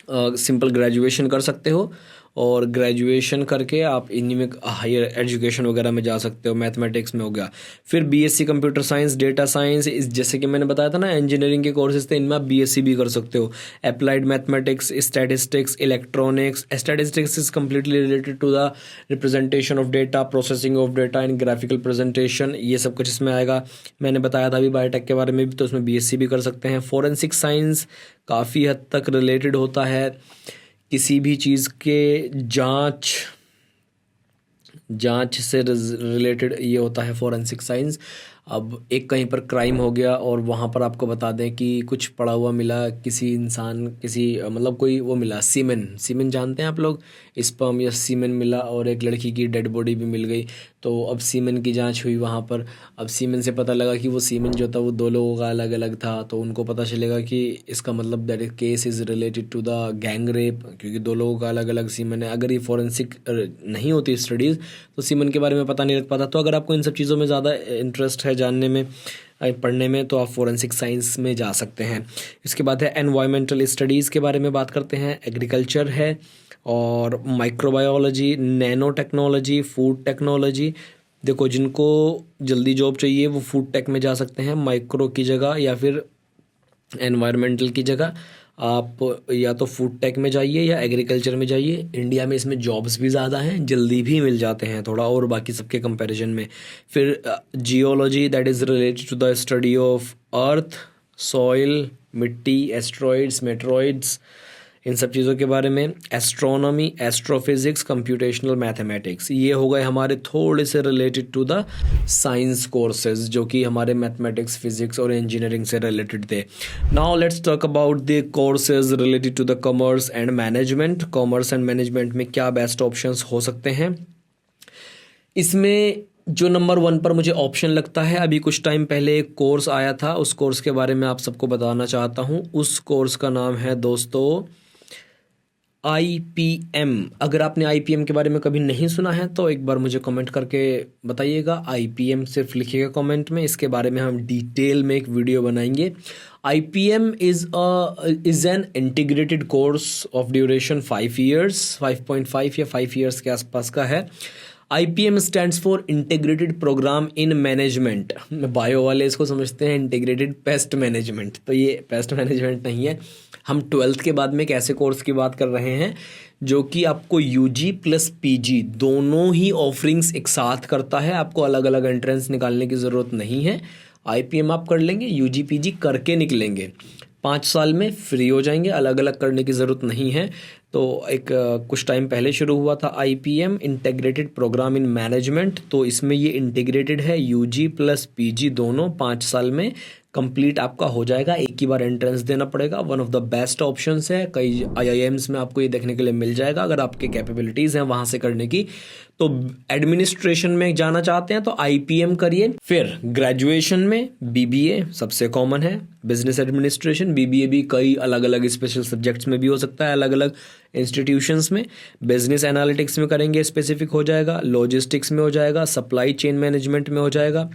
सिंपल ग्रेजुएशन कर सकते हो, और ग्रेजुएशन करके आप इन्हीं में हायर एजुकेशन वगैरह में जा सकते हो। मैथमेटिक्स में हो गया। फिर BSc computer science, data science, इस जैसे कि मैंने बताया था ना इंजीनियरिंग के कोर्सेज थे, इनमें आप बीएससी भी कर सकते हो। Applied mathematics, statistics, electronics. Statistics is completely related to the representation of data, processing of data in graphical presentation, ये सब कुछ इसमें आएगा। मैंने बताया था अभी बायोटेक के बारे में भी, तो उसमें बीएससी भी कर सकते हैं। फोरेंसिक साइंस काफ़ी हद तक रिलेटेड होता है, किसी भी चीज़ के जांच से रिलेटेड ये होता है फोरेंसिक साइंस। अब एक कहीं पर क्राइम हो गया और वहाँ पर आपको बता दें कि कुछ पड़ा हुआ मिला, किसी इंसान, किसी मतलब कोई वो मिला, सीमेन जानते हैं आप लोग, स्पर्म या सीमेन मिला, और एक लड़की की डेड बॉडी भी मिल गई। तो अब सीमेन की जांच हुई वहाँ पर। अब सीमेन से पता लगा कि वो सीमेन जो था वो 2 लोगों का अलग अलग था, तो उनको पता चलेगा कि इसका मतलब that case is related to the gang rape, क्योंकि 2 लोगों का अलग अलग सीमेन है। अगर ये फॉरेंसिक नहीं होती स्टडीज़ तो सीमेन के बारे में पता नहीं लग पाता। तो अगर आपको इन सब चीज़ों में ज़्यादा इंटरेस्ट है जानने में, पढ़ने में, तो आप फोरेंसिक साइंस में जा सकते हैं। इसके बाद है एनवायरमेंटल स्टडीज़ के बारे में बात करते हैं। एग्रीकल्चर है, और microbiology, nano technology, food technology. देखो जिनको जल्दी जॉब चाहिए वो फूड टेक में जा सकते हैं माइक्रो की जगह, या फिर एनवायरमेंटल की जगह आप या तो फूड टेक में जाइए या एग्रीकल्चर में जाइए। इंडिया में इसमें जॉब्स भी ज़्यादा हैं, जल्दी भी मिल जाते हैं थोड़ा और बाकी सबके कंपैरिजन में। फिर geology, that is related to the study of earth, soil, मिट्टी, एस्ट्रॉइड्स, मेट्रॉइड्स, इन सब चीज़ों के बारे में। एस्ट्रोनॉमी, एस्ट्रोफिज़िक्स, कंप्यूटेशनल मैथमेटिक्स, ये हो गए हमारे थोड़े से related to the science courses जो कि हमारे मैथमेटिक्स, फिजिक्स और इंजीनियरिंग से रिलेटेड थे। Now let's talk about the courses related to the commerce and management. Commerce and management में क्या बेस्ट ऑप्शंस हो सकते हैं? इसमें जो नंबर 1 पर मुझे ऑप्शन लगता है, अभी कुछ टाइम पहले एक कोर्स आया था, उस कोर्स के बारे में आप सबको बताना चाहता हूँ। उस कोर्स का नाम है दोस्तों IPM। अगर आपने IPM के बारे में कभी नहीं सुना है तो एक बार मुझे कमेंट करके बताइएगा। IPM सिर्फ लिखिएगा कमेंट में, इसके बारे में हम डिटेल में एक वीडियो बनाएंगे। IPM is an integrated course of duration 5 years, 5.5 या 5 ईयर्स के आसपास का है। IPM stands for integrated program in management. Bio वाले इसको समझते हैं इंटीग्रेटेड पेस्ट मैनेजमेंट, तो ये पेस्ट मैनेजमेंट नहीं है। हम 12th के बाद में एक ऐसे कोर्स की बात कर रहे हैं जो कि आपको UG प्लस PG दोनों ही ऑफरिंग्स एक साथ करता है। आपको अलग अलग एंट्रेंस निकालने की ज़रूरत नहीं है। IPM आप कर लेंगे, UG PG करके निकलेंगे, 5 साल में फ्री हो जाएंगे, अलग अलग करने की ज़रूरत नहीं है। तो एक कुछ टाइम पहले शुरू हुआ था IPM, integrated program in management. तो इसमें ये इंटीग्रेटेड है, UG प्लस PG दोनों 5 साल में कंप्लीट आपका हो जाएगा। एक ही बार एंट्रेंस देना पड़ेगा। One of the best options है, कई IIMs में आपको ये देखने के लिए मिल जाएगा अगर आपके कैपेबिलिटीज़ हैं वहाँ से करने की। तो एडमिनिस्ट्रेशन में जाना चाहते हैं तो IPM करिए। फिर ग्रेजुएशन में BBA सबसे कॉमन है, बिजनेस एडमिनिस्ट्रेशन। BBA भी कई अलग अलग स्पेशल सब्जेक्ट्स में भी हो सकता है, अलग अलग इंस्टीट्यूशंस में। बिजनेस एनालिटिक्स में करेंगे स्पेसिफिक हो जाएगा, लॉजिस्टिक्स में हो जाएगा, सप्लाई चेन मैनेजमेंट में हो जाएगा,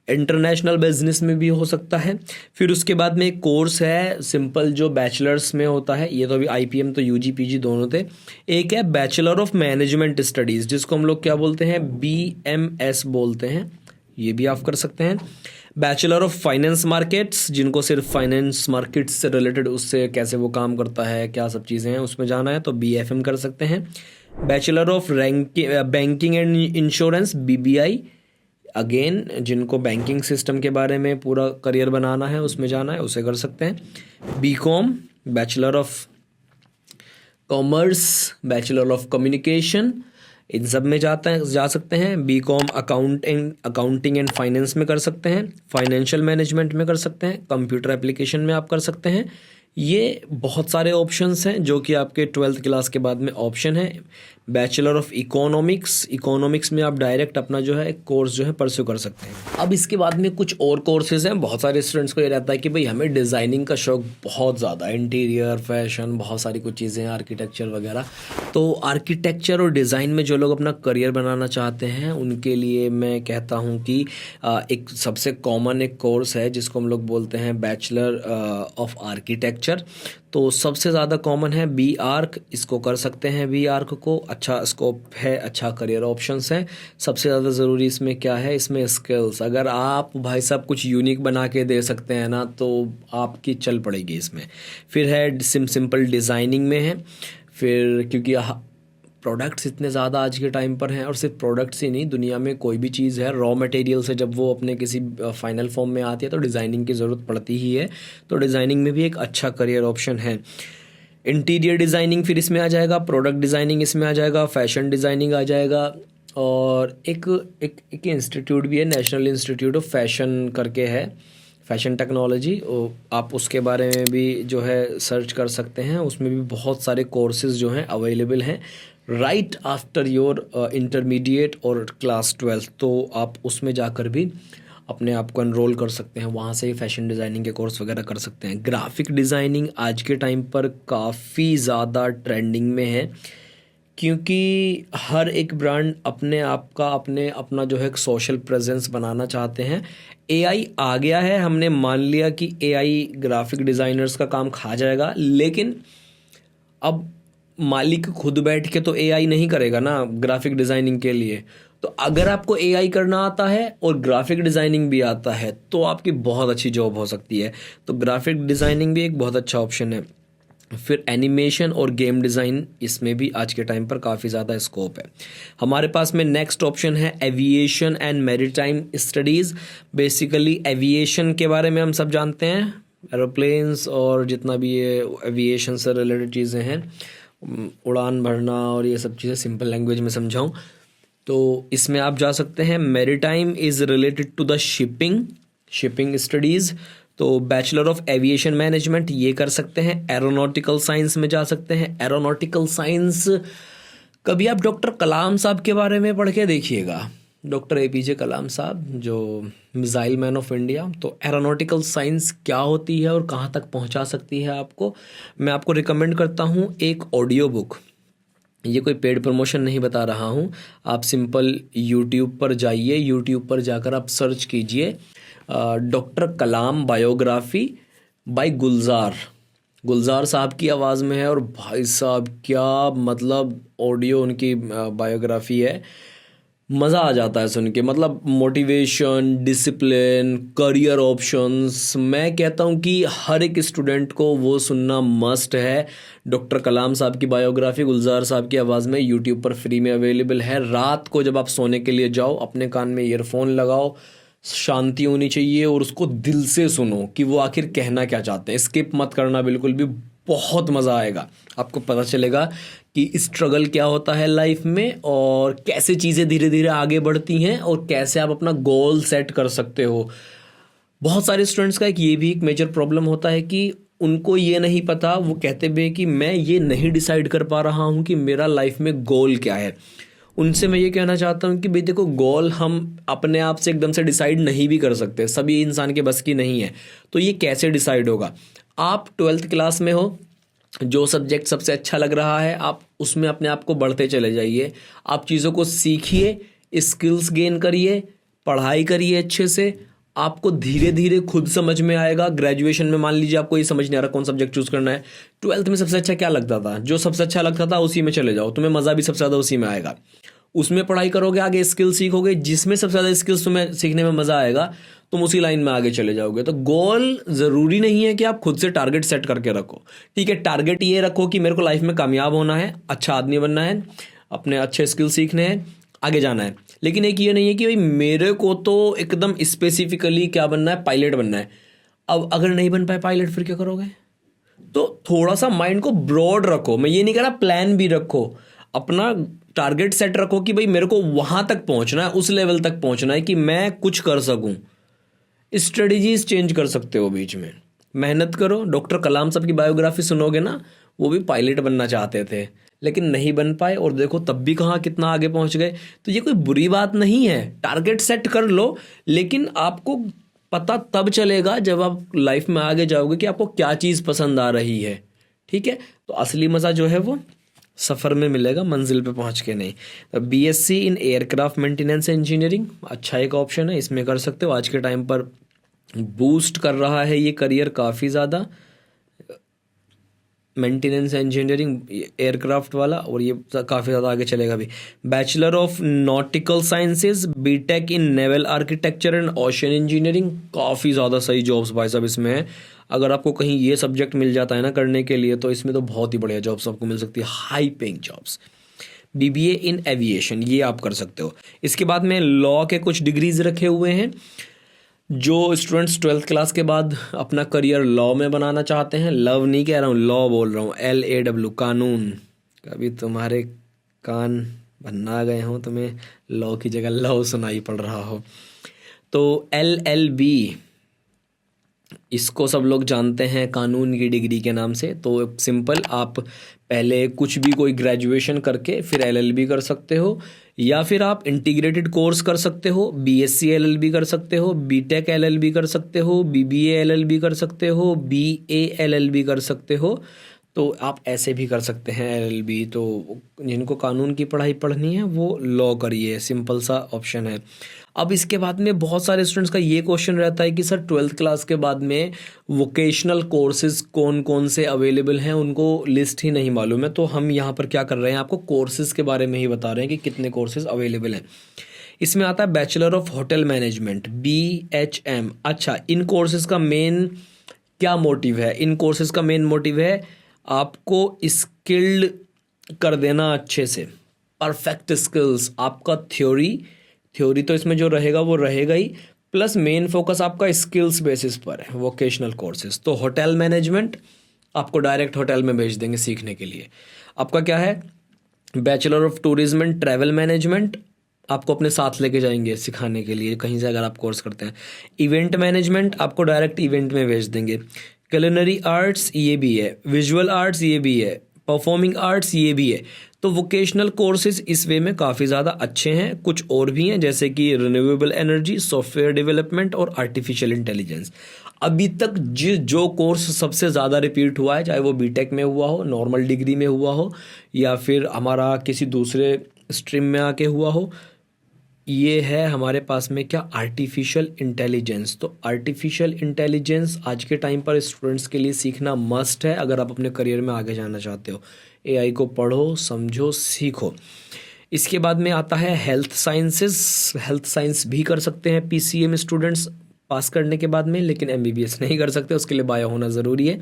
इंटरनेशनल बिजनेस में भी हो सकता है। फिर उसके बाद में एक कोर्स है सिंपल जो बैचलर्स में होता है, ये तो अभी IPM तो UG PG दोनों थे। एक है बैचलर ऑफ मैनेजमेंट स्टडीज़, जिसको हम लोग क्या बोलते हैं, BMS बोलते हैं, ये भी आप कर सकते हैं। बैचलर ऑफ फाइनेंस मार्केट्स, जिनको सिर्फ फाइनेंस मार्केट्स से रिलेटेड, उससे कैसे वो काम करता है, क्या सब चीज़ें हैं, उसमें जाना है तो BFM कर सकते हैं। Bachelor of banking and insurance, BBI, again जिनको बैंकिंग सिस्टम के बारे में पूरा करियर बनाना है, उसमें जाना है, उसे कर सकते हैं। BCom, bachelor of commerce, bachelor of communication, इन सब में जा सकते हैं। BCom अकाउंटिंग एंड फाइनेंस में कर सकते हैं, फाइनेंशियल मैनेजमेंट में कर सकते हैं, कंप्यूटर एप्लीकेशन में आप कर सकते हैं। ये बहुत सारे ऑप्शंस हैं जो कि आपके 12th क्लास के बाद में ऑप्शन है। बैचलर ऑफ इकोनॉमिक्स में आप डायरेक्ट अपना जो है कोर्स जो है परस्यू कर सकते हैं। अब इसके बाद में कुछ और कोर्सेज हैं। बहुत सारे स्टूडेंट्स को ये रहता है कि भाई हमें डिज़ाइनिंग का शौक बहुत ज़्यादा, इंटीरियर, फैशन, बहुत सारी कुछ चीज़ें हैं, आर्किटेक्चर वगैरह। तो आर्किटेक्चर और डिज़ाइन में जो लोग अपना करियर बनाना चाहते हैं उनके लिए मैं कहता हूँ कि एक सबसे कॉमन एक कोर्स है जिसको हम लोग बोलते हैं बैचलर ऑफ आर्किटेक्चर। तो सबसे ज़्यादा कॉमन है BArch, इसको कर सकते हैं। BArch को अच्छा स्कोप है, अच्छा करियर ऑप्शंस हैं। सबसे ज़्यादा ज़रूरी इसमें क्या है, इसमें स्किल्स। अगर आप भाई साहब कुछ यूनिक बना के दे सकते हैं ना तो आपकी चल पड़ेगी इसमें। फिर है सिंपल डिज़ाइनिंग में है। फिर क्योंकि प्रोडक्ट्स इतने ज़्यादा आज के टाइम पर हैं, और सिर्फ प्रोडक्ट्स ही नहीं, दुनिया में कोई भी चीज़ है रॉ मटेरियल से जब वो अपने किसी फाइनल फॉर्म में आती है तो डिज़ाइनिंग की ज़रूरत पड़ती ही है। तो डिज़ाइनिंग में भी एक अच्छा करियर ऑप्शन है। इंटीरियर डिज़ाइनिंग फिर इसमें आ जाएगा, प्रोडक्ट डिज़ाइनिंग इसमें आ जाएगा, फैशन डिज़ाइनिंग आ जाएगा, और एक इंस्टीट्यूट भी है, नेशनल इंस्टीट्यूट ऑफ फैशन करके है, फैशन टेक्नोलॉजी। आप उसके बारे में भी जो है सर्च कर सकते हैं। उसमें भी बहुत सारे कोर्सेज जो हैं अवेलेबल हैं राइट आफ्टर योर इंटरमीडिएट और क्लास 12th। तो आप उसमें जाकर भी अपने आप को एनरोल कर सकते हैं, वहाँ से ही फैशन डिज़ाइनिंग के कोर्स वगैरह कर सकते हैं। ग्राफिक डिज़ाइनिंग आज के टाइम पर काफ़ी ज़्यादा ट्रेंडिंग में है, क्योंकि हर एक ब्रांड अपना जो है एक सोशल प्रेजेंस बनाना चाहते हैं। AI आ गया है, हमने मान लिया कि AI ग्राफिक डिज़ाइनर्स का काम खा जाएगा, लेकिन अब मालिक खुद बैठ के तो AI नहीं करेगा ना ग्राफिक डिज़ाइनिंग के लिए। तो अगर आपको AI करना आता है और ग्राफिक डिज़ाइनिंग भी आता है तो आपकी बहुत अच्छी जॉब हो सकती है। तो ग्राफिक डिज़ाइनिंग भी एक बहुत अच्छा ऑप्शन है। फिर एनिमेशन और गेम डिज़ाइन, इसमें भी आज के टाइम पर काफ़ी ज़्यादा स्कोप है। हमारे पास में नेक्स्ट ऑप्शन है aviation and maritime studies. Basically aviation के बारे में हम सब जानते हैं, एरोप्लेन्स और जितना भी ये एविएशन से रिलेटेड चीज़ें हैं, उड़ान भरना और ये सब चीज़ें सिंपल लैंग्वेज में समझाऊँ तो इसमें आप जा सकते हैं maritime is related to the shipping studies, तो बैचलर ऑफ एविएशन मैनेजमेंट ये कर सकते हैं। एरोनॉटिकल साइंस में जा सकते हैं। एरोनॉटिकल साइंस कभी आप डॉक्टर कलाम साहब के बारे में पढ़ के देखिएगा, डॉक्टर APJ कलाम साहब जो मिसाइल मैन ऑफ इंडिया, तो एरोनॉटिकल साइंस क्या होती है और कहाँ तक पहुँचा सकती है आपको, मैं आपको रिकमेंड करता हूँ एक ऑडियो बुक। ये कोई पेड प्रमोशन नहीं बता रहा हूँ, आप सिंपल यूट्यूब पर जाइए, यूट्यूब पर जाकर आप सर्च कीजिए डॉक्टर कलाम बायोग्राफी बाय गुलजार साहब की आवाज़ में है। और भाई साहब क्या मतलब ऑडियो उनकी बायोग्राफी है, मज़ा आ जाता है सुन के। मतलब मोटिवेशन, डिसिप्लिन, करियर ऑप्शंस, मैं कहता हूँ कि हर एक स्टूडेंट को वो सुनना मस्ट है। डॉक्टर कलाम साहब की बायोग्राफी गुलजार साहब की आवाज़ में यूट्यूब पर फ्री में अवेलेबल है। रात को जब आप सोने के लिए जाओ अपने कान में ईयरफोन लगाओ, शांति होनी चाहिए और उसको दिल से सुनो कि वो आखिर कहना क्या चाहते हैं। स्किप मत करना बिल्कुल भी, बहुत मज़ा आएगा। आपको पता चलेगा कि स्ट्रगल क्या होता है लाइफ में और कैसे चीज़ें धीरे धीरे आगे बढ़ती हैं और कैसे आप अपना गोल सेट कर सकते हो। बहुत सारे स्टूडेंट्स का ये भी एक मेजर प्रॉब्लम होता है कि उनको ये नहीं पता, वो कहते भी कि मैं ये नहीं डिसाइड कर पा रहा हूँ कि मेरा लाइफ में गोल क्या है। उनसे मैं ये कहना चाहता हूँ कि भाई देखो, गोल हम अपने आप से एकदम से डिसाइड नहीं भी कर सकते, सभी इंसान के बस की नहीं है। तो ये कैसे डिसाइड होगा? आप 12th क्लास में हो, जो सब्जेक्ट सबसे अच्छा लग रहा है आप उसमें अपने आप को बढ़ते चले जाइए। आप चीज़ों को सीखिए, स्किल्स गेन करिए, पढ़ाई करिए अच्छे से, आपको धीरे धीरे खुद समझ में आएगा। ग्रेजुएशन में मान लीजिए आपको ये समझ नहीं आ रहा कौन सब्जेक्ट चूज़ करना है, 12th में सबसे अच्छा क्या लगता था, जो सबसे अच्छा लगता था उसी में चले जाओ, तुम्हें मज़ा भी सबसे ज़्यादा उसी में आएगा। उसमें पढ़ाई करोगे, आगे स्किल सीखोगे, जिसमें सबसे ज़्यादा स्किल्स तुम्हें सीखने में मज़ा आएगा तुम उसी लाइन में आगे चले जाओगे। तो गोल ज़रूरी नहीं है कि आप खुद से टारगेट सेट करके रखो, ठीक है। टारगेट ये रखो कि मेरे को लाइफ में कामयाब होना है, अच्छा आदमी बनना है, अपने अच्छे स्किल सीखने हैं, आगे जाना है। लेकिन एक ये नहीं है कि भाई मेरे को तो एकदम स्पेसिफिकली क्या बनना है, पायलट बनना है। अब अगर नहीं बन पाए पायलट फिर क्या करोगे? तो थोड़ा सा माइंड को ब्रॉड रखो। मैं ये नहीं कह रहा प्लान भी रखो, अपना टारगेट सेट रखो कि भाई मेरे को वहां तक पहुंचना है, उस लेवल तक पहुंचना है कि मैं कुछ कर सकूं। स्ट्रेटजीज चेंज कर सकते हो बीच में, मेहनत करो। डॉक्टर कलाम साहब की बायोग्राफी सुनोगे ना, वो भी पायलट बनना चाहते थे लेकिन नहीं बन पाए, और देखो तब भी कहाँ कितना आगे पहुंच गए। तो ये कोई बुरी बात नहीं है, टारगेट सेट कर लो, लेकिन आपको पता तब चलेगा जब आप लाइफ में आगे जाओगे कि आपको क्या चीज़ पसंद आ रही है, ठीक है। तो असली मज़ा जो है वो सफ़र में मिलेगा, मंजिल पे पहुंच के नहीं। तो BSc in aircraft maintenance engineering अच्छा एक ऑप्शन है, इसमें कर सकते हो। आज के टाइम पर बूस्ट कर रहा है ये करियर काफ़ी ज़्यादा, मेंटेनेंस इंजीनियरिंग एयरक्राफ्ट वाला, और ये काफ़ी ज़्यादा आगे चलेगा भी। Bachelor of nautical sciences, BTech in naval architecture and ocean engineering, काफ़ी ज़्यादा सही जॉब्स भाई साहब इसमें है। अगर आपको कहीं ये सब्जेक्ट मिल जाता है ना करने के लिए, तो इसमें तो बहुत ही बढ़िया जॉब्स आपको मिल सकती है, हाई पेइंग जॉब्स। BBA इन एविएशन ये आप कर सकते हो। इसके बाद में लॉ के कुछ डिग्रीज रखे हुए हैं। जो स्टूडेंट्स 12th क्लास के बाद अपना करियर लॉ में बनाना चाहते हैं, लव नहीं कह रहा हूँ, लॉ बोल रहा हूँ, LAW कानून, कभी तुम्हारे कान बनना गए हों, तुम्हें लॉ की जगह लव सुनाई पड़ रहा हो, तो LLB इसको सब लोग जानते हैं कानून की डिग्री के नाम से। तो सिंपल, आप पहले कुछ भी कोई ग्रेजुएशन करके फिर LLB कर सकते हो, या फिर आप इंटीग्रेटेड कोर्स कर सकते हो, BSc LLB कर सकते हो, BTech LLB कर सकते हो, BBA LLB कर सकते हो, BA LLB कर सकते हो। तो आप ऐसे भी कर सकते हैं LLB। तो जिनको कानून की पढ़ाई पढ़नी है वो लॉ करिए, सिंपल सा ऑप्शन है। अब इसके बाद में बहुत सारे स्टूडेंट्स का ये क्वेश्चन रहता है कि सर 12th क्लास के बाद में वोकेशनल कोर्सेज कौन कौन से अवेलेबल हैं, उनको लिस्ट ही नहीं मालूम है। तो हम यहाँ पर क्या कर रहे हैं, आपको कोर्सेज़ के बारे में ही बता रहे हैं कि कितने कोर्सेज अवेलेबल हैं। इसमें आता है bachelor of hotel management, BHM। अच्छा, इन कोर्सेज का मेन क्या मोटिव है? इन कोर्सेज का मेन मोटिव है आपको स्किल्ड कर देना अच्छे से, परफेक्ट स्किल्स। आपका थ्योरी तो इसमें जो रहेगा वो रहेगा ही, प्लस मेन फोकस आपका स्किल्स बेसिस पर है, वोकेशनल कोर्सेज। तो होटल मैनेजमेंट आपको डायरेक्ट होटल में भेज देंगे सीखने के लिए। आपका क्या है, bachelor of tourism and travel management आपको अपने साथ लेके जाएंगे सिखाने के लिए कहीं से अगर आप कोर्स करते हैं। इवेंट मैनेजमेंट आपको डायरेक्ट इवेंट में भेज देंगे। culinary आर्ट्स ये भी है, विजुअल आर्ट्स ये भी है, परफॉर्मिंग आर्ट्स ये भी है। तो वोकेशनल कोर्सेज इस वे में काफ़ी ज़्यादा अच्छे हैं। कुछ और भी हैं जैसे कि रिन्यूएबल एनर्जी, सॉफ्टवेयर डेवलपमेंट और आर्टिफिशियल इंटेलिजेंस। अभी तक जो कोर्स सबसे ज़्यादा रिपीट हुआ है, चाहे वो बीटेक में हुआ हो, नॉर्मल डिग्री में हुआ हो, या फिर हमारा किसी दूसरे स्ट्रीम में आके हुआ हो, ये है हमारे पास में क्या, आर्टिफिशियल इंटेलिजेंस। तो आर्टिफिशियल इंटेलिजेंस आज के टाइम पर स्टूडेंट्स के लिए सीखना मस्ट है अगर आप अपने करियर में आगे जाना चाहते हो। एआई को पढ़ो, समझो, सीखो। इसके बाद में आता है हेल्थ साइंसेस। हेल्थ साइंस भी कर सकते हैं पीसीएम स्टूडेंट्स पास करने के बाद में, लेकिन एमबीबीएस नहीं कर सकते, उसके लिए बायो होना ज़रूरी है।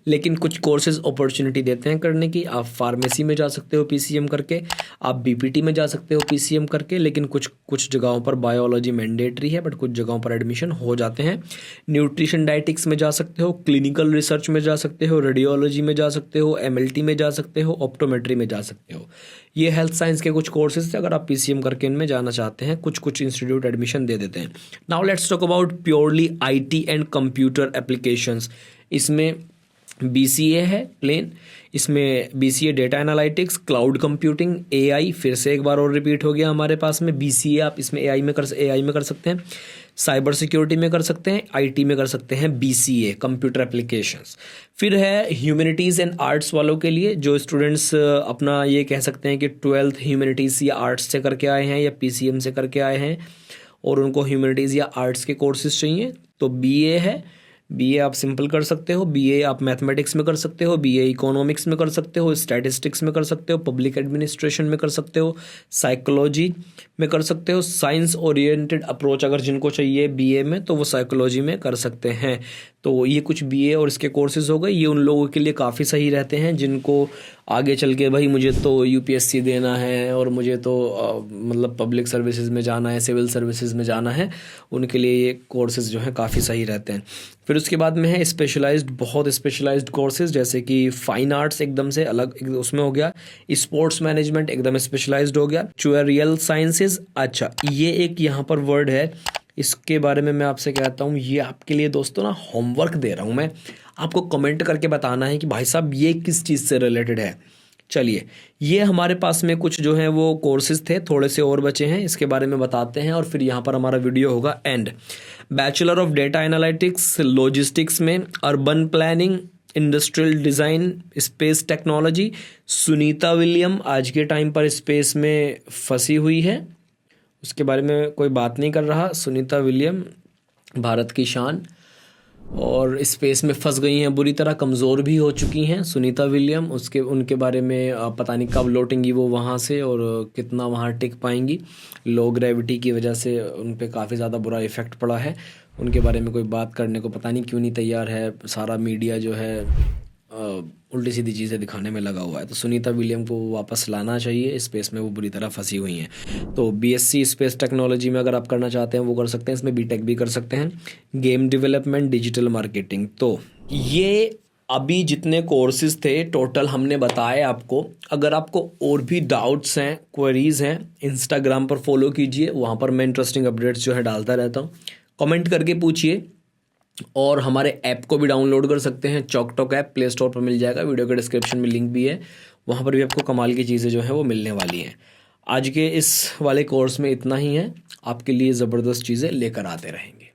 लेकिन कुछ कोर्सेज अपॉर्चुनिटी देते हैं करने की। आप फार्मेसी में जा सकते हो पीसीएम करके, आप बीपीटी में जा सकते हो पीसीएम करके, लेकिन कुछ जगहों पर बायोलॉजी मैंडेटरी है, बट कुछ जगहों पर एडमिशन हो जाते हैं। न्यूट्रिशन डाइटिक्स में जा सकते हो, क्लिनिकल रिसर्च में जा सकते हो, रेडियोलॉजी में जा सकते हो, एमएलटी में जा सकते हो, ऑप्टोमेट्री में जा सकते हो। ये हेल्थ साइंस के कुछ कोर्सेज थे, अगर आप पीसीएम करके इनमें जाना चाहते हैं। कुछ इंस्टीट्यूट एडमिशन दे देते हैं। Now let's talk about purely IT and computer applications. इसमें बीसीए है प्लेन, इसमें BCA data analytics, cloud computing, AI, फिर से एक बार और रिपीट हो गया हमारे पास में बीसीए। आप इसमें एआई में कर सकते हैं, साइबर सिक्योरिटी में कर सकते हैं, आईटी में कर सकते हैं बीसीए कंप्यूटर एप्लीकेशंस। फिर है ह्यूमैनिटीज़ एंड आर्ट्स वालों के लिए, जो स्टूडेंट्स अपना ये कह सकते हैं कि 12th ह्यूमैनिटीज़ या आर्ट्स से करके आए हैं या पीसीएम से करके आए हैं और उनको ह्यूमैनिटीज़ या आर्ट्स के कोर्सेज चाहिए, तो बीए है। बीए आप सिंपल कर सकते हो, बीए आप मैथमेटिक्स में कर सकते हो, बीए इकोनॉमिक्स में कर सकते हो, स्टैटिस्टिक्स में कर सकते हो, पब्लिक एडमिनिस्ट्रेशन में कर सकते हो, साइकोलॉजी में कर सकते हो। साइंस ओरिएंटेड अप्रोच अगर जिनको चाहिए बीए में, तो वो साइकोलॉजी में कर सकते हैं। तो ये कुछ बीए और इसके कोर्सेज हो गए। ये उन लोगों के लिए काफ़ी सही रहते हैं जिनको आगे चल के भाई मुझे तो यूपीएससी देना है और मुझे तो मतलब पब्लिक सर्विसेज में जाना है, सिविल सर्विसेज में जाना है, उनके लिए ये कोर्सेज जो हैं काफ़ी सही रहते हैं। फिर उसके बाद में है स्पेशलाइज्ड, बहुत स्पेशलाइज्ड कोर्सेज, जैसे कि फाइन आर्ट्स एकदम से अलग उसमें हो गया, स्पोर्ट्स मैनेजमेंट एकदम स्पेशलाइज्ड हो गया, एक्चुअरियल साइंसेज। अच्छा, ये एक यहाँ पर वर्ड है, इसके बारे में मैं आपसे कहता हूँ, ये आपके लिए दोस्तों ना होमवर्क दे रहा हूँ मैं, आपको कमेंट करके बताना है कि भाई साहब ये किस चीज़ से रिलेटेड है। चलिए, ये हमारे पास में कुछ जो हैं वो कोर्सेज थे, थोड़े से और बचे हैं, इसके बारे में बताते हैं और फिर यहाँ पर हमारा वीडियो होगा end. Bachelor of data analytics logistics में, urban planning, industrial design, space technology. Sunita William आज के टाइम पर स्पेस में फंसी हुई है, उसके बारे में कोई बात नहीं कर रहा। सुनीता विलियम भारत की शान, और स्पेस में फंस गई हैं, बुरी तरह कमज़ोर भी हो चुकी हैं सुनीता विलियम। उनके बारे में पता नहीं कब लौटेंगी वो वहाँ से और कितना वहाँ टिक पाएंगी। लो ग्रेविटी की वजह से उन पे काफ़ी ज़्यादा बुरा इफ़ेक्ट पड़ा है। उनके बारे में कोई बात करने को पता नहीं क्यों नहीं तैयार है। सारा मीडिया जो है उल्टी सीधी चीज़ें दिखाने में लगा हुआ है। तो सुनीता विलियम को वापस लाना चाहिए, स्पेस में वो बुरी तरह फंसी हुई हैं। तो बीएससी स्पेस टेक्नोलॉजी में अगर आप करना चाहते हैं वो कर सकते हैं, इसमें बीटेक भी कर सकते हैं। Game development, digital marketing. तो ये अभी जितने कोर्सेज थे टोटल हमने बताए आपको। अगर आपको और भी डाउट्स हैं, क्वेरीज हैं, इंस्टाग्राम पर फॉलो कीजिए, वहाँ पर मैं इंटरेस्टिंग अपडेट्स जो है डालता रहता हूँ। कमेंट करके पूछिए और हमारे ऐप को भी डाउनलोड कर सकते हैं, chalk talk app play store पर मिल जाएगा, वीडियो के डिस्क्रिप्शन में लिंक भी है, वहाँ पर भी आपको कमाल की चीज़ें जो हैं वो मिलने वाली हैं। आज के इस वाले कोर्स में इतना ही है, आपके लिए ज़बरदस्त चीज़ें लेकर आते रहेंगे।